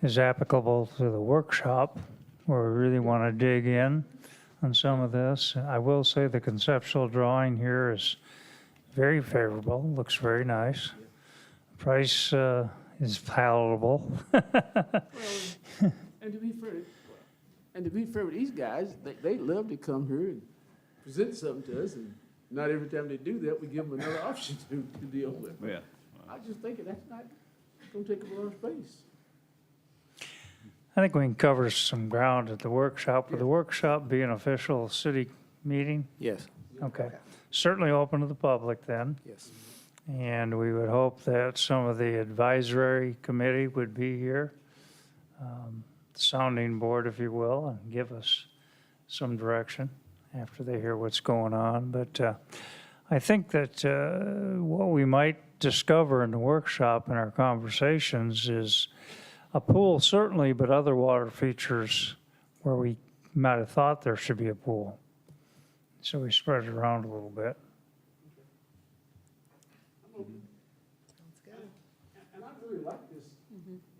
is applicable to the workshop, where we really want to dig in on some of this. I will say the conceptual drawing here is very favorable, looks very nice. Price is palatable. And to be fair with these guys, they love to come here and present something to us, and not every time they do that, we give them another option to deal with. Yeah. I just think that's not going to take up a lot of space. I think we can cover some ground at the workshop. Will the workshop be an official city meeting? Yes. Okay. Certainly open to the public then. Yes. And we would hope that some of the advisory committee would be here, sounding board, if you will, and give us some direction after they hear what's going on. But I think that what we might discover in the workshop and our conversations is a pool, certainly, but other water features where we might have thought there should be a pool. So we spread it around a little bit. And I really like this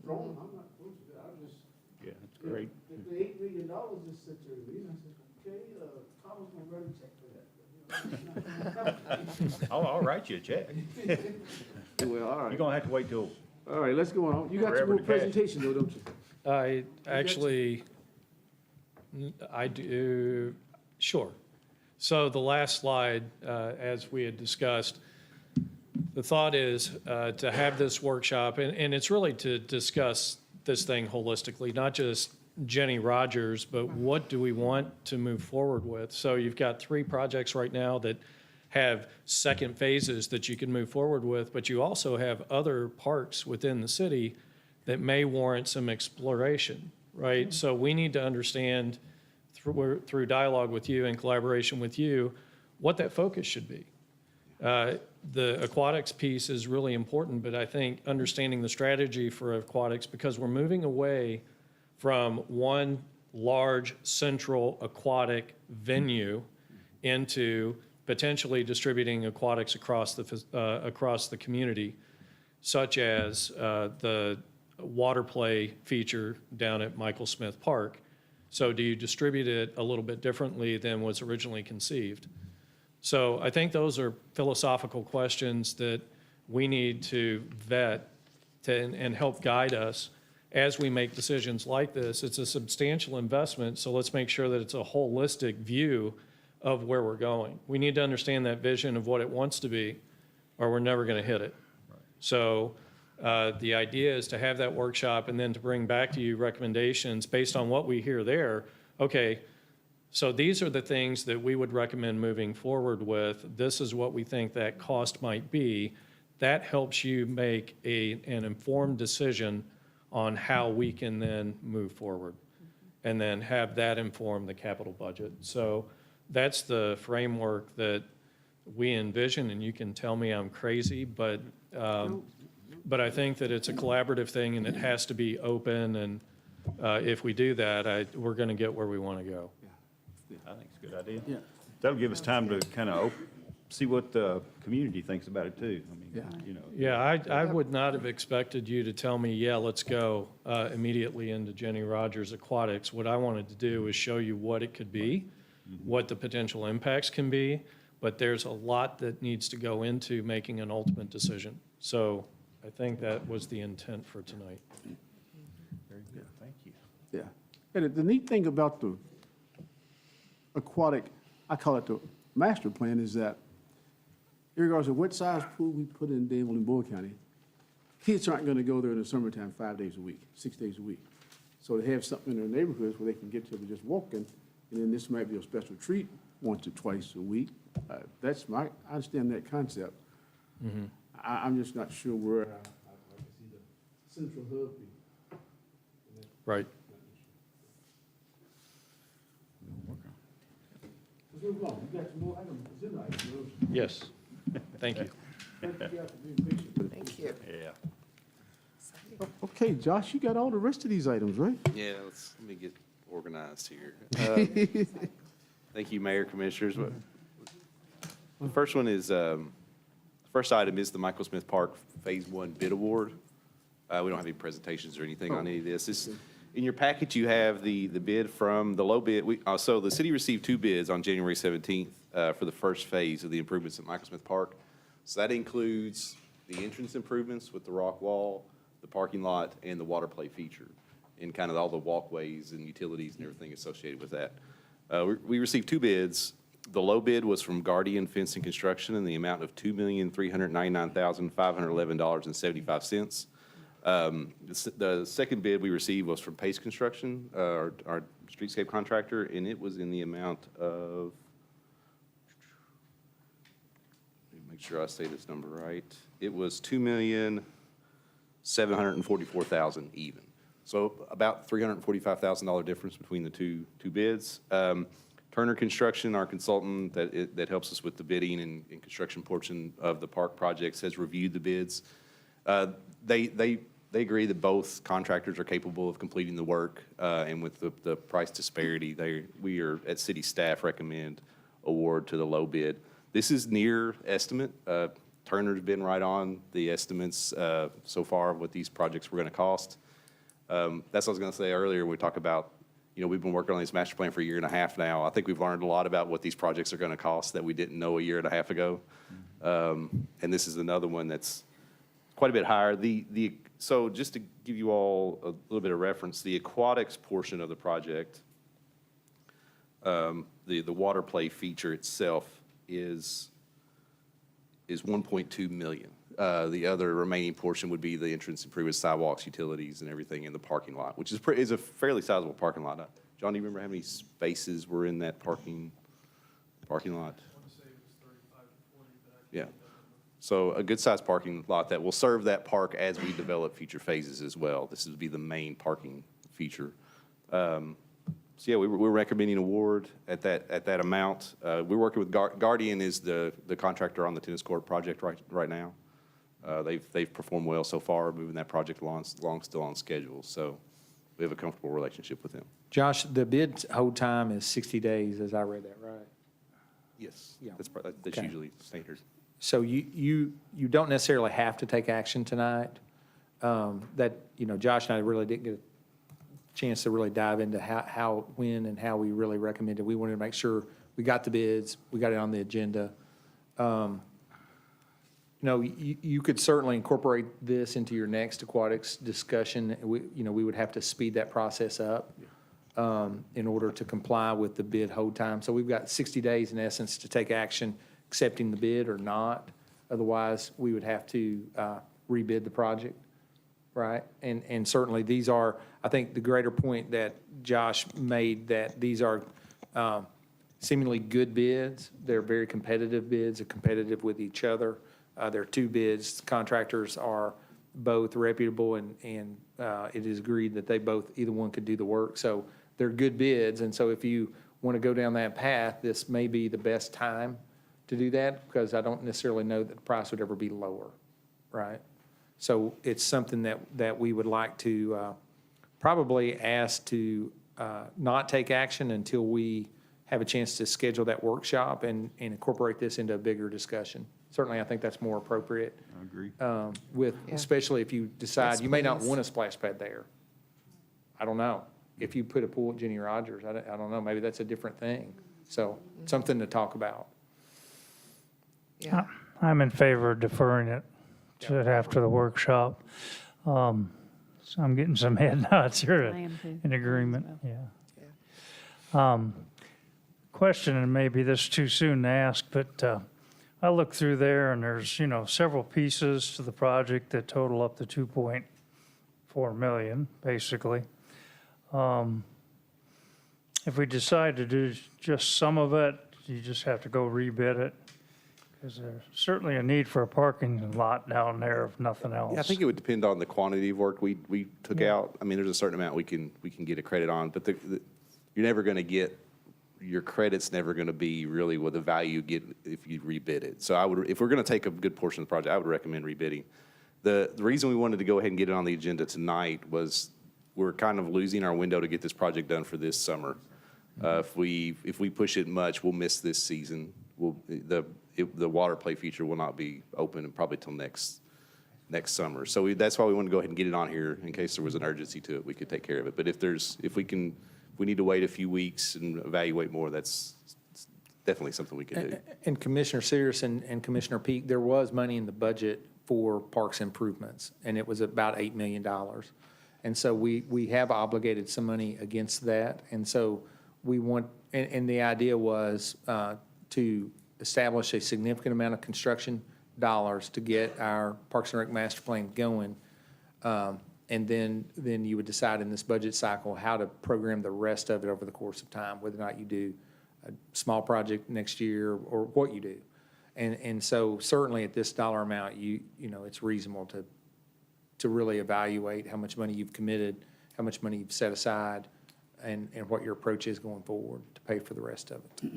drawing. I'm not opposed to it. I just. Yeah, that's great. If the $8 million just sits there, and I said, okay, Thomas gonna write a check for that. I'll write you a check. Well, all right. You're gonna have to wait till. All right, let's go on. You got some Forever more to cash. presentation though, don't you? I actually, I do, sure. So the last slide, as we had discussed, the thought is to have this workshop, and it's really to discuss this thing holistically, not just Jenny Rogers, but what do we want to move forward with? So you've got 3 projects right now that have second phases that you can move forward with, but you also have other parks within the city that may warrant some exploration, right? So we need to understand through dialogue with you and collaboration with you, what that focus should be. The aquatics piece is really important, but I think understanding the strategy for aquatics, because we're moving away from one large central aquatic venue into potentially distributing aquatics across the community, such as the water play feature down at Michael Smith Park. So do you distribute it a little bit differently than was originally conceived? So I think those are philosophical questions that we need to vet and help guide us as we make decisions like this. It's a substantial investment, so let's make sure that it's a holistic view of where we're going. We need to understand that vision of what it wants to be, or we're never going to hit it. So the idea is to have that workshop and then to bring back to you recommendations based on what we hear there. Okay, so these are the things that we would recommend moving forward with. This is what we think that cost might be. That helps you make an informed decision on how we can then move forward and then have that inform the capital budget. So that's the framework that we envision, and you can tell me I'm crazy, but I think that it's a collaborative thing and it has to be open, and if we do that, we're going to get where we want to go. I think it's a good idea. Yeah. That'll give us time to kind of see what the community thinks about it too. I mean, you know. Yeah, I would not have expected you to tell me, yeah, let's go immediately into Jenny Rogers Aquatics. What I wanted to do is show you what it could be, what the potential impacts can be, but there's a lot that needs to go into making an ultimate decision. So I think that was the intent for tonight. Very good, thank you. Yeah. And the neat thing about the aquatic, I call it the master plan, is that regardless of what size pool we put in Danville and Boyle County, kids aren't going to go there in the summertime 5 days a week, 6 days a week. So they have something in their neighborhoods where they can get to just walking, and then this might be a special treat once or twice a week. I understand that concept. Mm-hmm. I'm just not sure where I can see the central hub be. Right. Let's move along. You got some more items, agenda items. Yes, thank you. Thank you. Yeah. Okay, Josh, you got all the rest of these items, right? Yeah, let me get organized here. Thank you, Mayor, Commissioners. The first one is, first item is the Michael Smith Park Phase 1 bid award. We don't have any presentations or anything on any of this. In your package, you have the bid from the low bid. So the city received 2 bids on January 17th for the first phase of the improvements at Michael Smith Park. So that includes the entrance improvements with the rock wall, the parking lot, and the water play feature, and kind of all the walkways and utilities and everything associated with that. We received 2 bids. The low bid was from Guardian Fence and Construction in the amount of $2,399,511.75. The second bid we received was from Pace Construction, our streetscape contractor, and it was in the amount of, let me make sure I say this number right. It was $2,744,000 even. So about $345,000 difference between the two bids. Turner Construction, our consultant that helps us with the bidding and construction portion of the park projects, has reviewed the bids. They agree that both contractors are capable of completing the work, and with the price disparity, we are, at city staff, recommend award to the low bid. This is near estimate. Turner's been right on the estimates so far of what these projects were going to cost. That's what I was going to say earlier. We talk about, we've been working on this master plan for a year and a half now. I think we've learned a lot about what these projects are going to cost that we didn't know a year and a half ago. And this is another one that's quite a bit higher. So just to give you all a little bit of reference, the aquatics portion of the project, the water play feature itself is $1.2 million. The other remaining portion would be the entrance improvements, sidewalks, utilities, and everything in the parking lot, which is a fairly sizable parking lot. John, do you remember how many spaces were in that parking lot? I want to say it was 35 to 40, but yeah. So a good-sized parking lot that will serve that park as we develop future phases as well. This would be the main parking feature. So yeah, we're recommending award at that amount. We're working with Guardian is the contractor on the tennis court project right now. They've performed well so far, moving that project along still on schedule. So we have a comfortable relationship with them. Josh, the bid hold time is 60 days, as I read that, right? Yes, Yeah. that's Okay. usually standard. So you don't necessarily have to take action tonight. Josh and I really didn't get a chance to really dive into how, when, and how we really recommended. We wanted to make sure we got the bids, we got it on the agenda. You could certainly incorporate this into your next aquatics discussion. We would have to speed that process up in order to comply with the bid hold time. So we've got 60 days in essence to take action, accepting the bid or not. Otherwise, we would have to rebid the project, right? And certainly these are, I think the greater point that Josh made, that these are seemingly good bids. They're very competitive bids, they're competitive with each other. There are two bids. Contractors are both reputable, and it is agreed that they both, either one could do the work. So they're good bids, and so if you want to go down that path, this may be the best time to do that, because I don't necessarily know that the price would ever be lower, right? So it's something that we would like to probably ask to not take action until we have a chance to schedule that workshop and incorporate this into a bigger discussion. Certainly, I think that's more appropriate. I agree. Especially if you decide, Yes, you may not please. want a splash pad there. I don't know. If you put a pool at Jenny Rogers, I don't know, maybe that's a different thing. So, something to talk about. Yeah. I'm in favor of deferring it to after the workshop. So I'm getting some head nods here I am too. in agreement, yeah. Question, and maybe this is too soon to ask, but I looked through there and there's, several pieces to the project that total up to 2.4 million, basically. If we decide to do just some of it, you just have to go rebid it. Because there's certainly a need for a parking lot down there, if nothing else. Yeah, I think it would depend on the quantity of work we took out. I mean, there's a certain amount we can get a credit on, but you're never going to get, your credit's never going to be really what the value you get if you rebid it. So if we're going to take a good portion of the project, I would recommend rebidding. The reason we wanted to go ahead and get it on the agenda tonight was we're kind of losing our window to get this project done for this summer. If we push it much, we'll miss this season. The water play feature will not be open probably till next summer. So that's why we wanted to go ahead and get it on here in case there was an urgency to it. We could take care of it. But if we need to wait a few weeks and evaluate more, that's definitely something we could do. And Commissioner Sears and Commissioner Peak, there was money in the budget for parks improvements, and it was about $8 million. And so we have obligated some money against that. And so we want, and the idea was to establish a significant amount of construction dollars to get our Parks and Rec master plan going. And then you would decide in this budget cycle how to program the rest of it over the course of time, whether or not you do a small project next year or what you do. And so certainly at this dollar amount, it's reasonable to really evaluate how much money you've committed, how much money you've set aside, and what your approach is going forward to pay for the rest of it.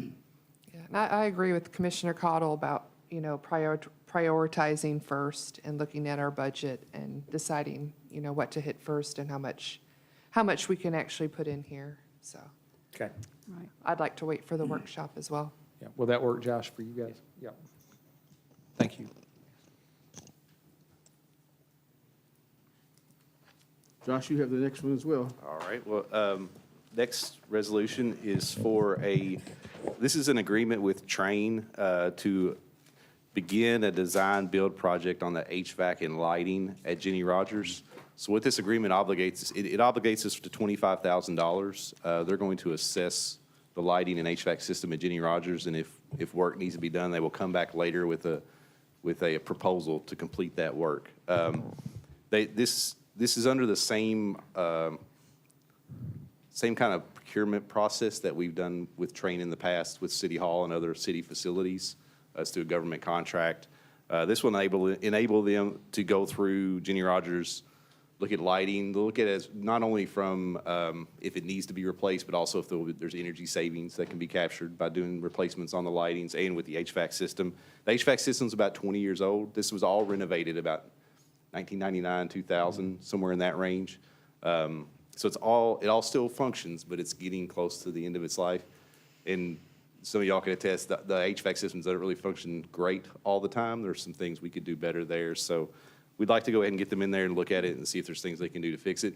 Yeah, and I agree with Commissioner Cottle about, prioritizing first and looking at our budget and deciding, what to hit first and how much we can actually put in here. So Okay. Right. I'd like to wait for the workshop as well. Yeah. Will that work, Josh, for you guys? Yeah. Thank you. Josh, you have the next one as well. All right, well, next resolution is this is an agreement with Train to begin a design-build project on the HVAC and lighting at Jenny Rogers. So what this agreement obligates, it obligates us to $25,000. They're going to assess the lighting and HVAC system at Jenny Rogers, and if work needs to be done, they will come back later with a proposal to complete that work. This is under the same kind of procurement process that we've done with Train in the past with City Hall and other city facilities. It's through a government contract. This will enable them to go through Jenny Rogers, look at lighting, look at it as not only from if it needs to be replaced, but also if there's energy savings that can be captured by doing replacements on the lightings and with the HVAC system. The HVAC system's about 20 years old. This was all renovated about 1999, 2000, somewhere in that range. So it all still functions, but it's getting close to the end of its life. And some of y'all can attest that the HVAC systems don't really function great all the time. There's some things we could do better there. So we'd like to go ahead and get them in there and look at it and see if there's things they can do to fix it.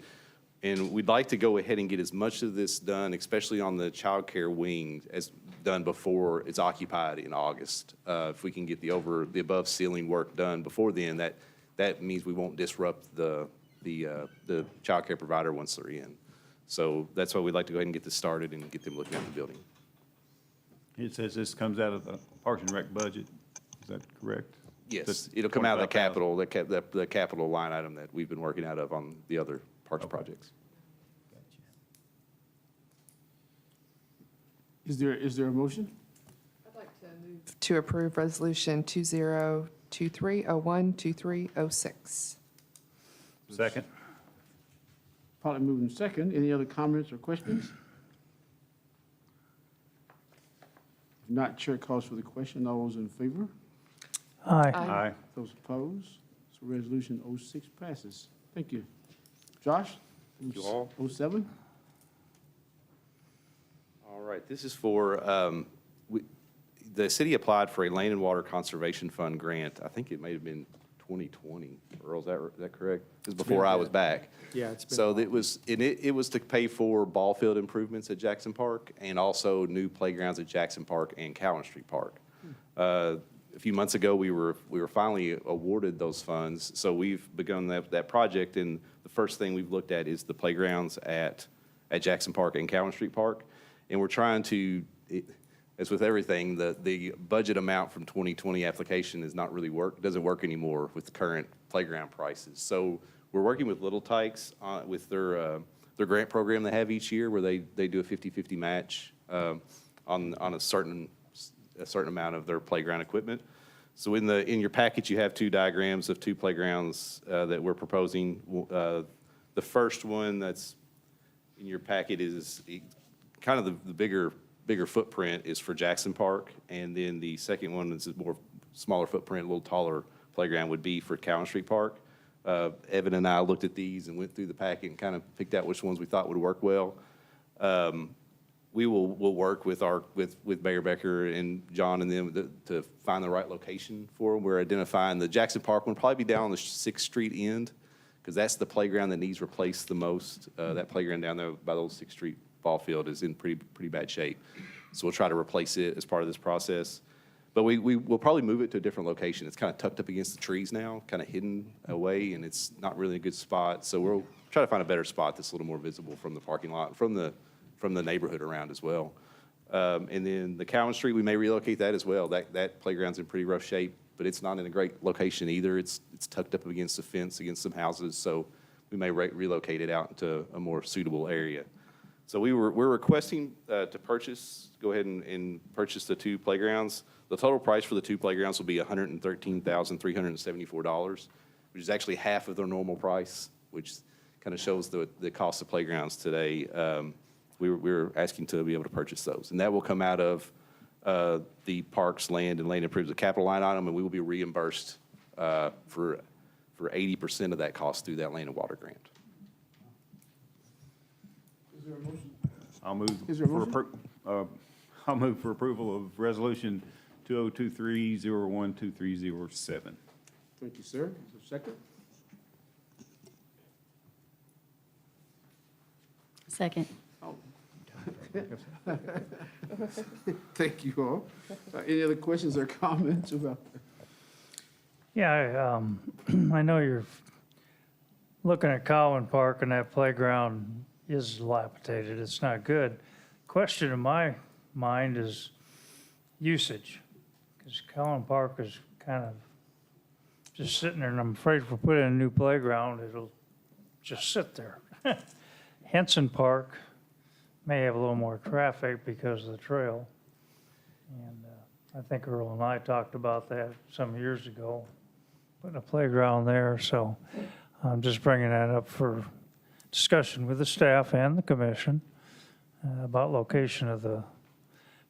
And we'd like to go ahead and get as much of this done, especially on the child care wing, as done before it's occupied in August. If we can get the above ceiling work done before then, that means we won't disrupt the child care provider once they're in. So that's why we'd like to go ahead and get this started and get them looking at the building. It says this comes out of the Parks and Rec budget. Is that correct? Yes, it'll come out of the capital line item that we've been working out of on the other parks projects. Is there a motion? I'd like to move to approve Resolution 2023-01-2306. Second. Probably moving second. Any other comments or questions? If not, Chair calls for the question. All those in favor? Aye. Aye. Those opposed? So Resolution 06 passes. Thank you. Josh? Thank you all. 07? All right, this is for, the city applied for a Land and Water Conservation Fund grant. I think it may have been 2020. Earl, is that correct? It was before I was back. Yeah, it's been. So it was to pay for ball field improvements at Jackson Park and also new playgrounds at Jackson Park and Cowan Street Park. A few months ago, we were finally awarded those funds. So we've begun that project, and the first thing we've looked at is the playgrounds at Jackson Park and Cowan Street Park. And we're trying to, as with everything, the budget amount from 2020 application doesn't work anymore with the current playground prices. So we're working with Little Tykes with their grant program they have each year, where they do a 50-50 match on a certain amount of their playground equipment. So in your package, you have two diagrams of two playgrounds that we're proposing. The first one that's in your packet is kind of the bigger footprint is for Jackson Park, and then the second one is more smaller footprint, a little taller playground would be for Cowan Street Park. Evan and I looked at these and went through the packet and kind of picked out which ones we thought would work well. We'll work with Mayor Becker and John and them to find the right location for them. We're identifying the Jackson Park one, probably be down on the 6th Street end, because that's the playground that needs replaced the most. That playground down there by the old 6th Street ball field is in pretty bad shape. So we'll try to replace it as part of this process. But we'll probably move it to a different location. It's kind of tucked up against the trees now, kind of hidden away, and it's not really a good spot. So we'll try to find a better spot that's a little more visible from the parking lot, from the neighborhood around as well. And then the Cowan Street, we may relocate that as well. That playground's in pretty rough shape, but it's not in a great location either. It's tucked up against the fence, against some houses, so we may relocate it out into a more suitable area. So we're requesting to go ahead and purchase the two playgrounds. The total price for the two playgrounds will be $113,374, which is actually half of their normal price, which kind of shows the cost of playgrounds today. We're asking to be able to purchase those, and that will come out of the Parks Land and Land Improvements capital line item, and we will be reimbursed for 80% of that cost through that Land and Water grant. Is there a motion? I'll move for approval of Resolution 2023-01-2307. Thank you, sir. Is there a second? Second. Oh. Thank you all. Any other questions or comments about that? Yeah, I know you're looking at Cowan Park, and that playground is dilapidated. It's not good. Question in my mind is usage, because Cowan Park is kind of just sitting there, and I'm afraid if we put in a new playground, it'll just sit there. Henson Park may have a little more traffic because of the trail. And I think Earl and I talked about that some years ago, putting a playground there. So I'm just bringing that up for discussion with the staff and the commission about location of the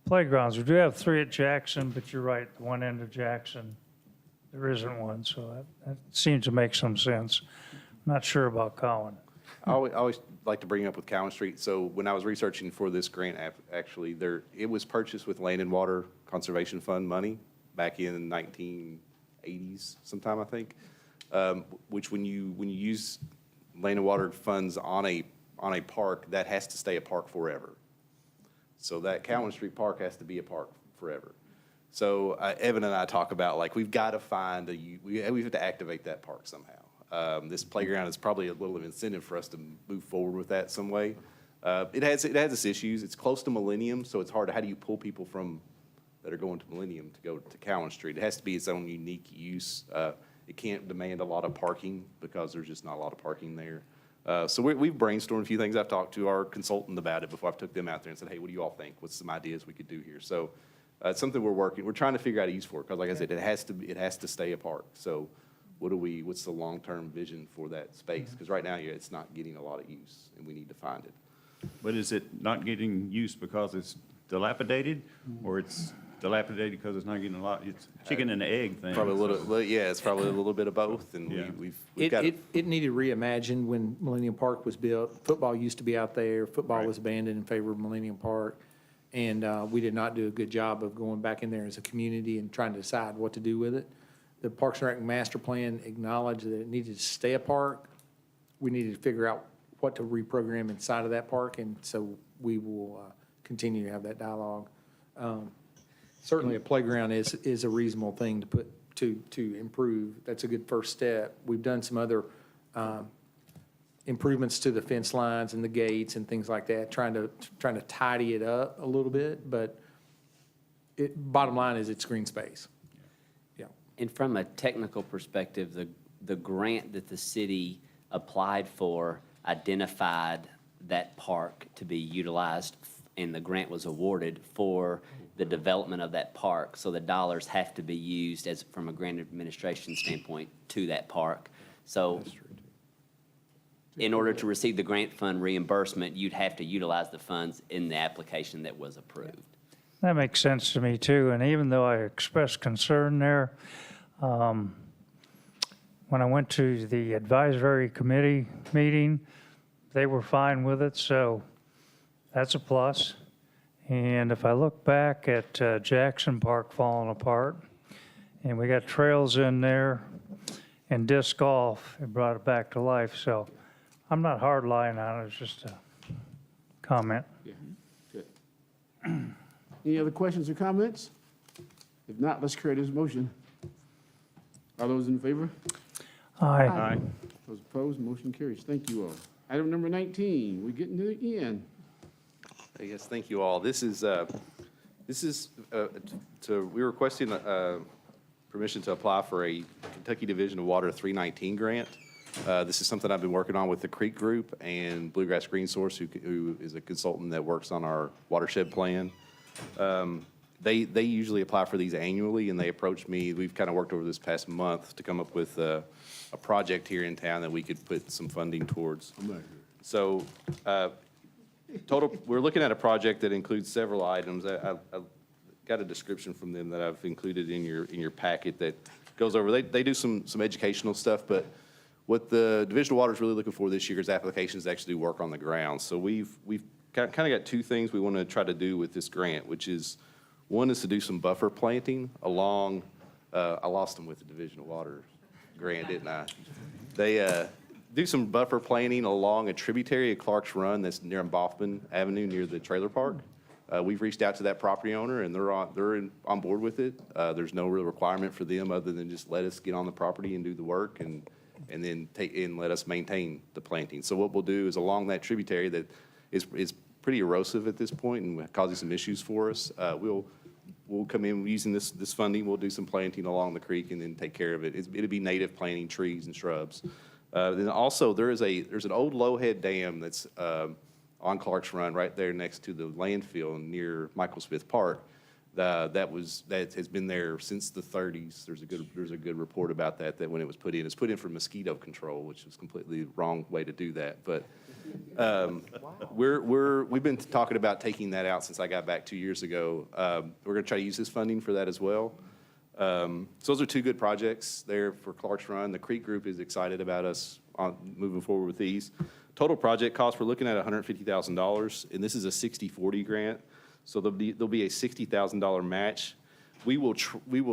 playgrounds. We do have 3 at Jackson, but you're right, the one end of Jackson, there isn't one. So that seems to make some sense. I'm not sure about Cowan. I always like to bring up with Cowan Street. So when I was researching for this grant, actually, it was purchased with Land and Water Conservation Fund money back in 1980s sometime, I think, which when you use Land and Water funds on a park, that has to stay a park forever. So that Cowan Street Park has to be a park forever. So Evan and I talk about, like, we've got to find we have to activate that park somehow. This playground is probably a little incentive for us to move forward with that some way. It has its issues. It's close to Millennium, so it's hard. How do you pull people from that are going to Millennium to go to Cowan Street? It has to be its own unique use. It can't demand a lot of parking because there's just not a lot of parking there. So we've brainstormed a few things. I've talked to our consultant about it before I took them out there and said, hey, what do you all think? What's some ideas we could do here? So it's something we're trying to figure out a use for it, because like I said, it has to stay a park. So what's the long-term vision for that space? Because right now, it's not getting a lot of use, and we need to find it. But is it not getting use because it's dilapidated, or it's dilapidated because it's not getting a lot, it's chicken and egg thing? Probably a little, yeah, it's probably a little bit of both, and Yeah. we've got. It needed reimagined when Millennium Park was built. Football used to be out there. Football Right. was abandoned in favor of Millennium Park. And we did not do a good job of going back in there as a community and trying to decide what to do with it. The Parks and Rec master plan acknowledged that it needed to stay a park. We needed to figure out what to reprogram inside of that park, and so we will continue to have that dialogue. Certainly, a playground is a reasonable thing to put to improve. That's a good first step. We've done some other improvements to the fence lines and the gates and things like that, trying to tidy it up a little bit. But bottom line is it's green space. Yeah. And from a technical perspective, the grant that the city applied for identified that park to be utilized, and the grant was awarded for the development of that park. So the dollars have to be used from a grant administration standpoint to that park. So in order to receive the grant fund reimbursement, you'd have to utilize the funds in the application that was approved. That makes sense to me too, and even though I expressed concern there, when I went to the advisory committee meeting, they were fine with it, so that's a plus. And if I look back at Jackson Park falling apart, and we got trails in there and disc golf, it brought it back to life, so I'm not hard-lining on it, it's just a comment. Yeah, good. Any other questions or comments? If not, let's carry this motion. All those in favor? Aye. Aye. Those opposed, motion carries. Thank you all. Item number 19, we're getting to the end. Yes, thank you all. We're requesting permission to apply for a Kentucky Division of Water 319 grant. This is something I've been working on with the Creek Group and Bluegrass Green Source, who is a consultant that works on our watershed plan. They usually apply for these annually, and they approached me. We've kind of worked over this past month to come up with a project here in town that we could put some funding towards. So total, we're looking at a project that includes several items. I've got a description from them that I've included in your packet that goes over. They do some educational stuff, but what the Division of Water is really looking for this year is applications that actually work on the ground. So we've kind of got two things we want to try to do with this grant, which is, one is to do some buffer planting along, I lost them with the Division of Water grant, didn't I? They do some buffer planting along a tributary of Clark's Run that's near Boffman Avenue near the trailer park. We've reached out to that property owner, and they're on board with it. There's no real requirement for them other than just let us get on the property and do the work, and then let us maintain the planting. So what we'll do is along that tributary that is pretty erosive at this point and causing some issues for us, we'll come in using this funding. We'll do some planting along the creek and then take care of it. It'll be native planting, trees and shrubs. Then also there's an old Lowhead Dam that's on Clark's Run right there next to the landfill near Michael Smith Park. That has been there since the 30s. There's a good report about that when it was put in. It's put in for mosquito control, which was completely the wrong way to do that. But we've been talking about taking that out since I got back 2 years ago. We're going to try to use this funding for that as well. So those are two good projects there for Clark's Run. The Creek Group is excited about us moving forward with these. Total project cost, we're looking at $150,000, and this is a 60/40 grant. So there'll be a $60,000 match. We will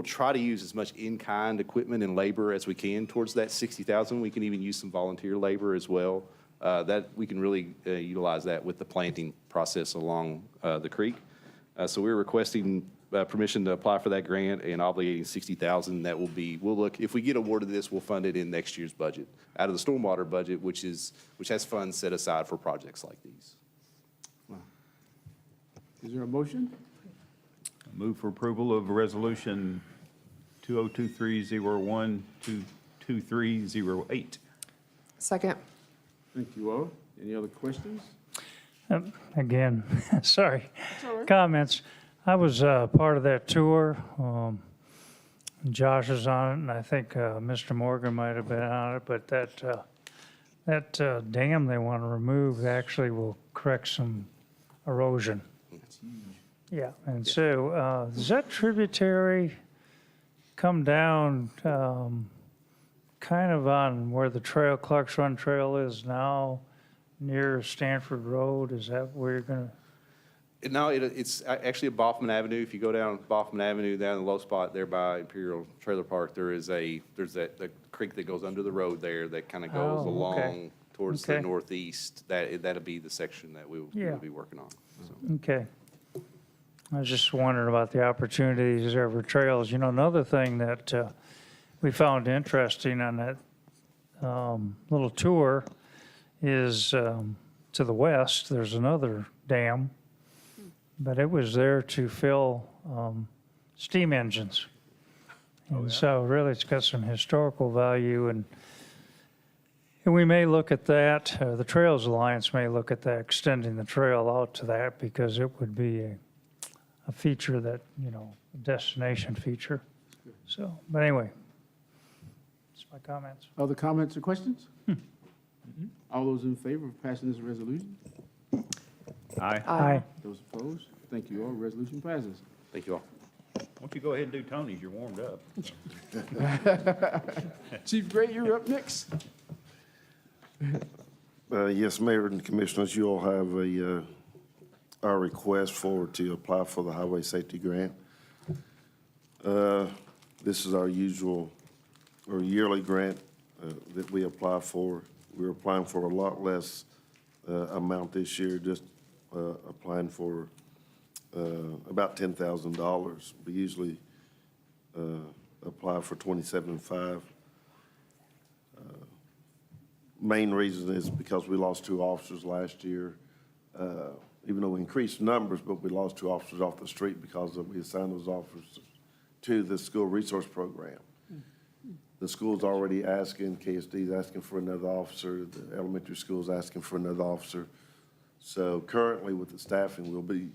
try to use as much in-kind equipment and labor as we can towards that 60,000. We can even use some volunteer labor as well. That we can really utilize that with the planting process along the creek. So we're requesting permission to apply for that grant and obligating 60,000. That will be, we'll look, if we get awarded this, we'll fund it in next year's budget out of the stormwater budget, which has funds set aside for projects like these. Is there a motion? Move for approval of resolution 2023-01 to 2308. Second. Thank you all. Any other questions? Again, sorry, all right. comments. I was part of that tour. Josh is on it, and I think Mr. Morgan might have been on it, but that dam they want to remove actually will correct some erosion. Yeah, and so does that tributary come down kind of on where the trail, Clark's Run Trail is now, near Stanford Road? Is that where you're going to? No, it's actually at Boffman Avenue. If you go down Boffman Avenue, down in the low spot there by Imperial Trailer Park, there's that creek that goes under the road there that kind of goes along towards the northeast. That'll be the section that we'll be working on. So. Okay. I was just wondering about the opportunities there for trails. You know, another thing that we found interesting on that little tour is to the west, there's another dam, but it was there to fill steam engines. And so really it's got some historical value, and we may look at that, the Trails Alliance may look at that, extending the trail out to that, because it would be a feature that, you know, a destination feature. So, but anyway, that's my comments. Other comments or questions? All those in favor of passing this resolution? Aye. Aye. Those opposed? Thank you all. Resolution passes. Thank you all. Why don't you go ahead and do Tony's? You're warmed up. Chief Gray, you're up next. Yes, Mayor and Commissioners, you all have our request to apply for the Highway Safety Grant. This is our usual or yearly grant that we apply for. We're applying for a lot less amount this year, just applying for about $10,000. We usually apply for $27,500. Main reason is because we lost 2 officers last year. Even though we increased numbers, but we lost 2 officers off the street because we assigned those officers to the school resource program. The school's already asking, KSD's asking for another officer, the elementary school's asking for another officer. So currently with the staffing, we'll be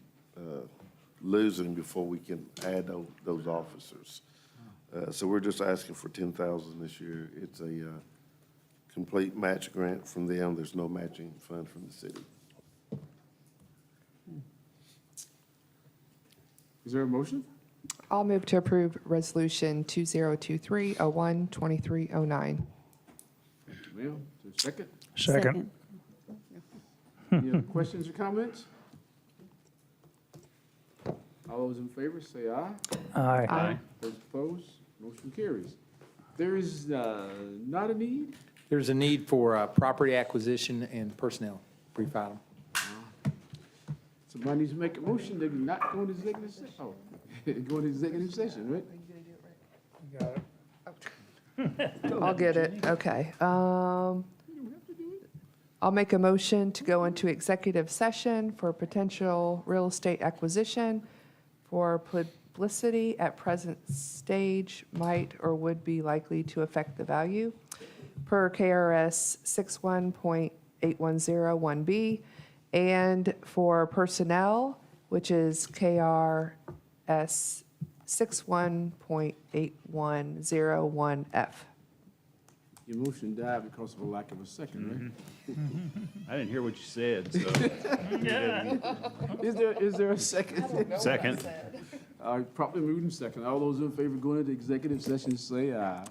losing before we can add those officers. So we're just asking for $10,000 this year. It's a complete match grant from them. There's no matching fund from the city. Is there a motion? I'll move to approve Resolution 2023-01-2309. Thank you, ma'am. Is there a second? Second. Any other questions or comments? All those in favor, say aye. Aye. Aye. Those opposed, motion carries. There is not a need? There's a need for property acquisition and personnel, brief item. Somebody needs to make a motion to not go into executive session. Oh, go into executive session, right? You got it. I'll get it, okay. I'll make a motion to go into executive session for potential real estate acquisition for publicity at present stage might or would be likely to affect the value per KRS 61.8101B, and for personnel, which is KRS 61.8101F. Your motion died because of a lack of a second, I didn't hear what you said, so. right? Is there a second? Second. All right, properly moved and second. All those in favor of going into executive session, say aye.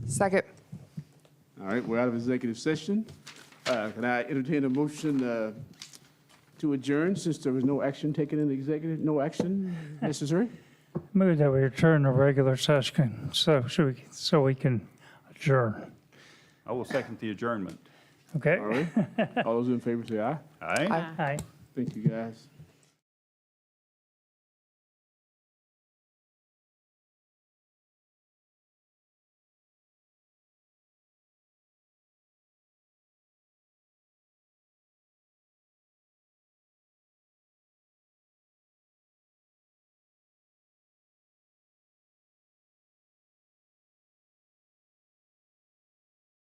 Second. All right, we're out of executive session. Can I entertain a motion to adjourn since there was no action taken in the executive, no action necessary? Move that we return to regular session, so we can adjourn. I will second the adjournment. Okay? All right, all those in favor say aye. Aye? Aye. Thank you, guys.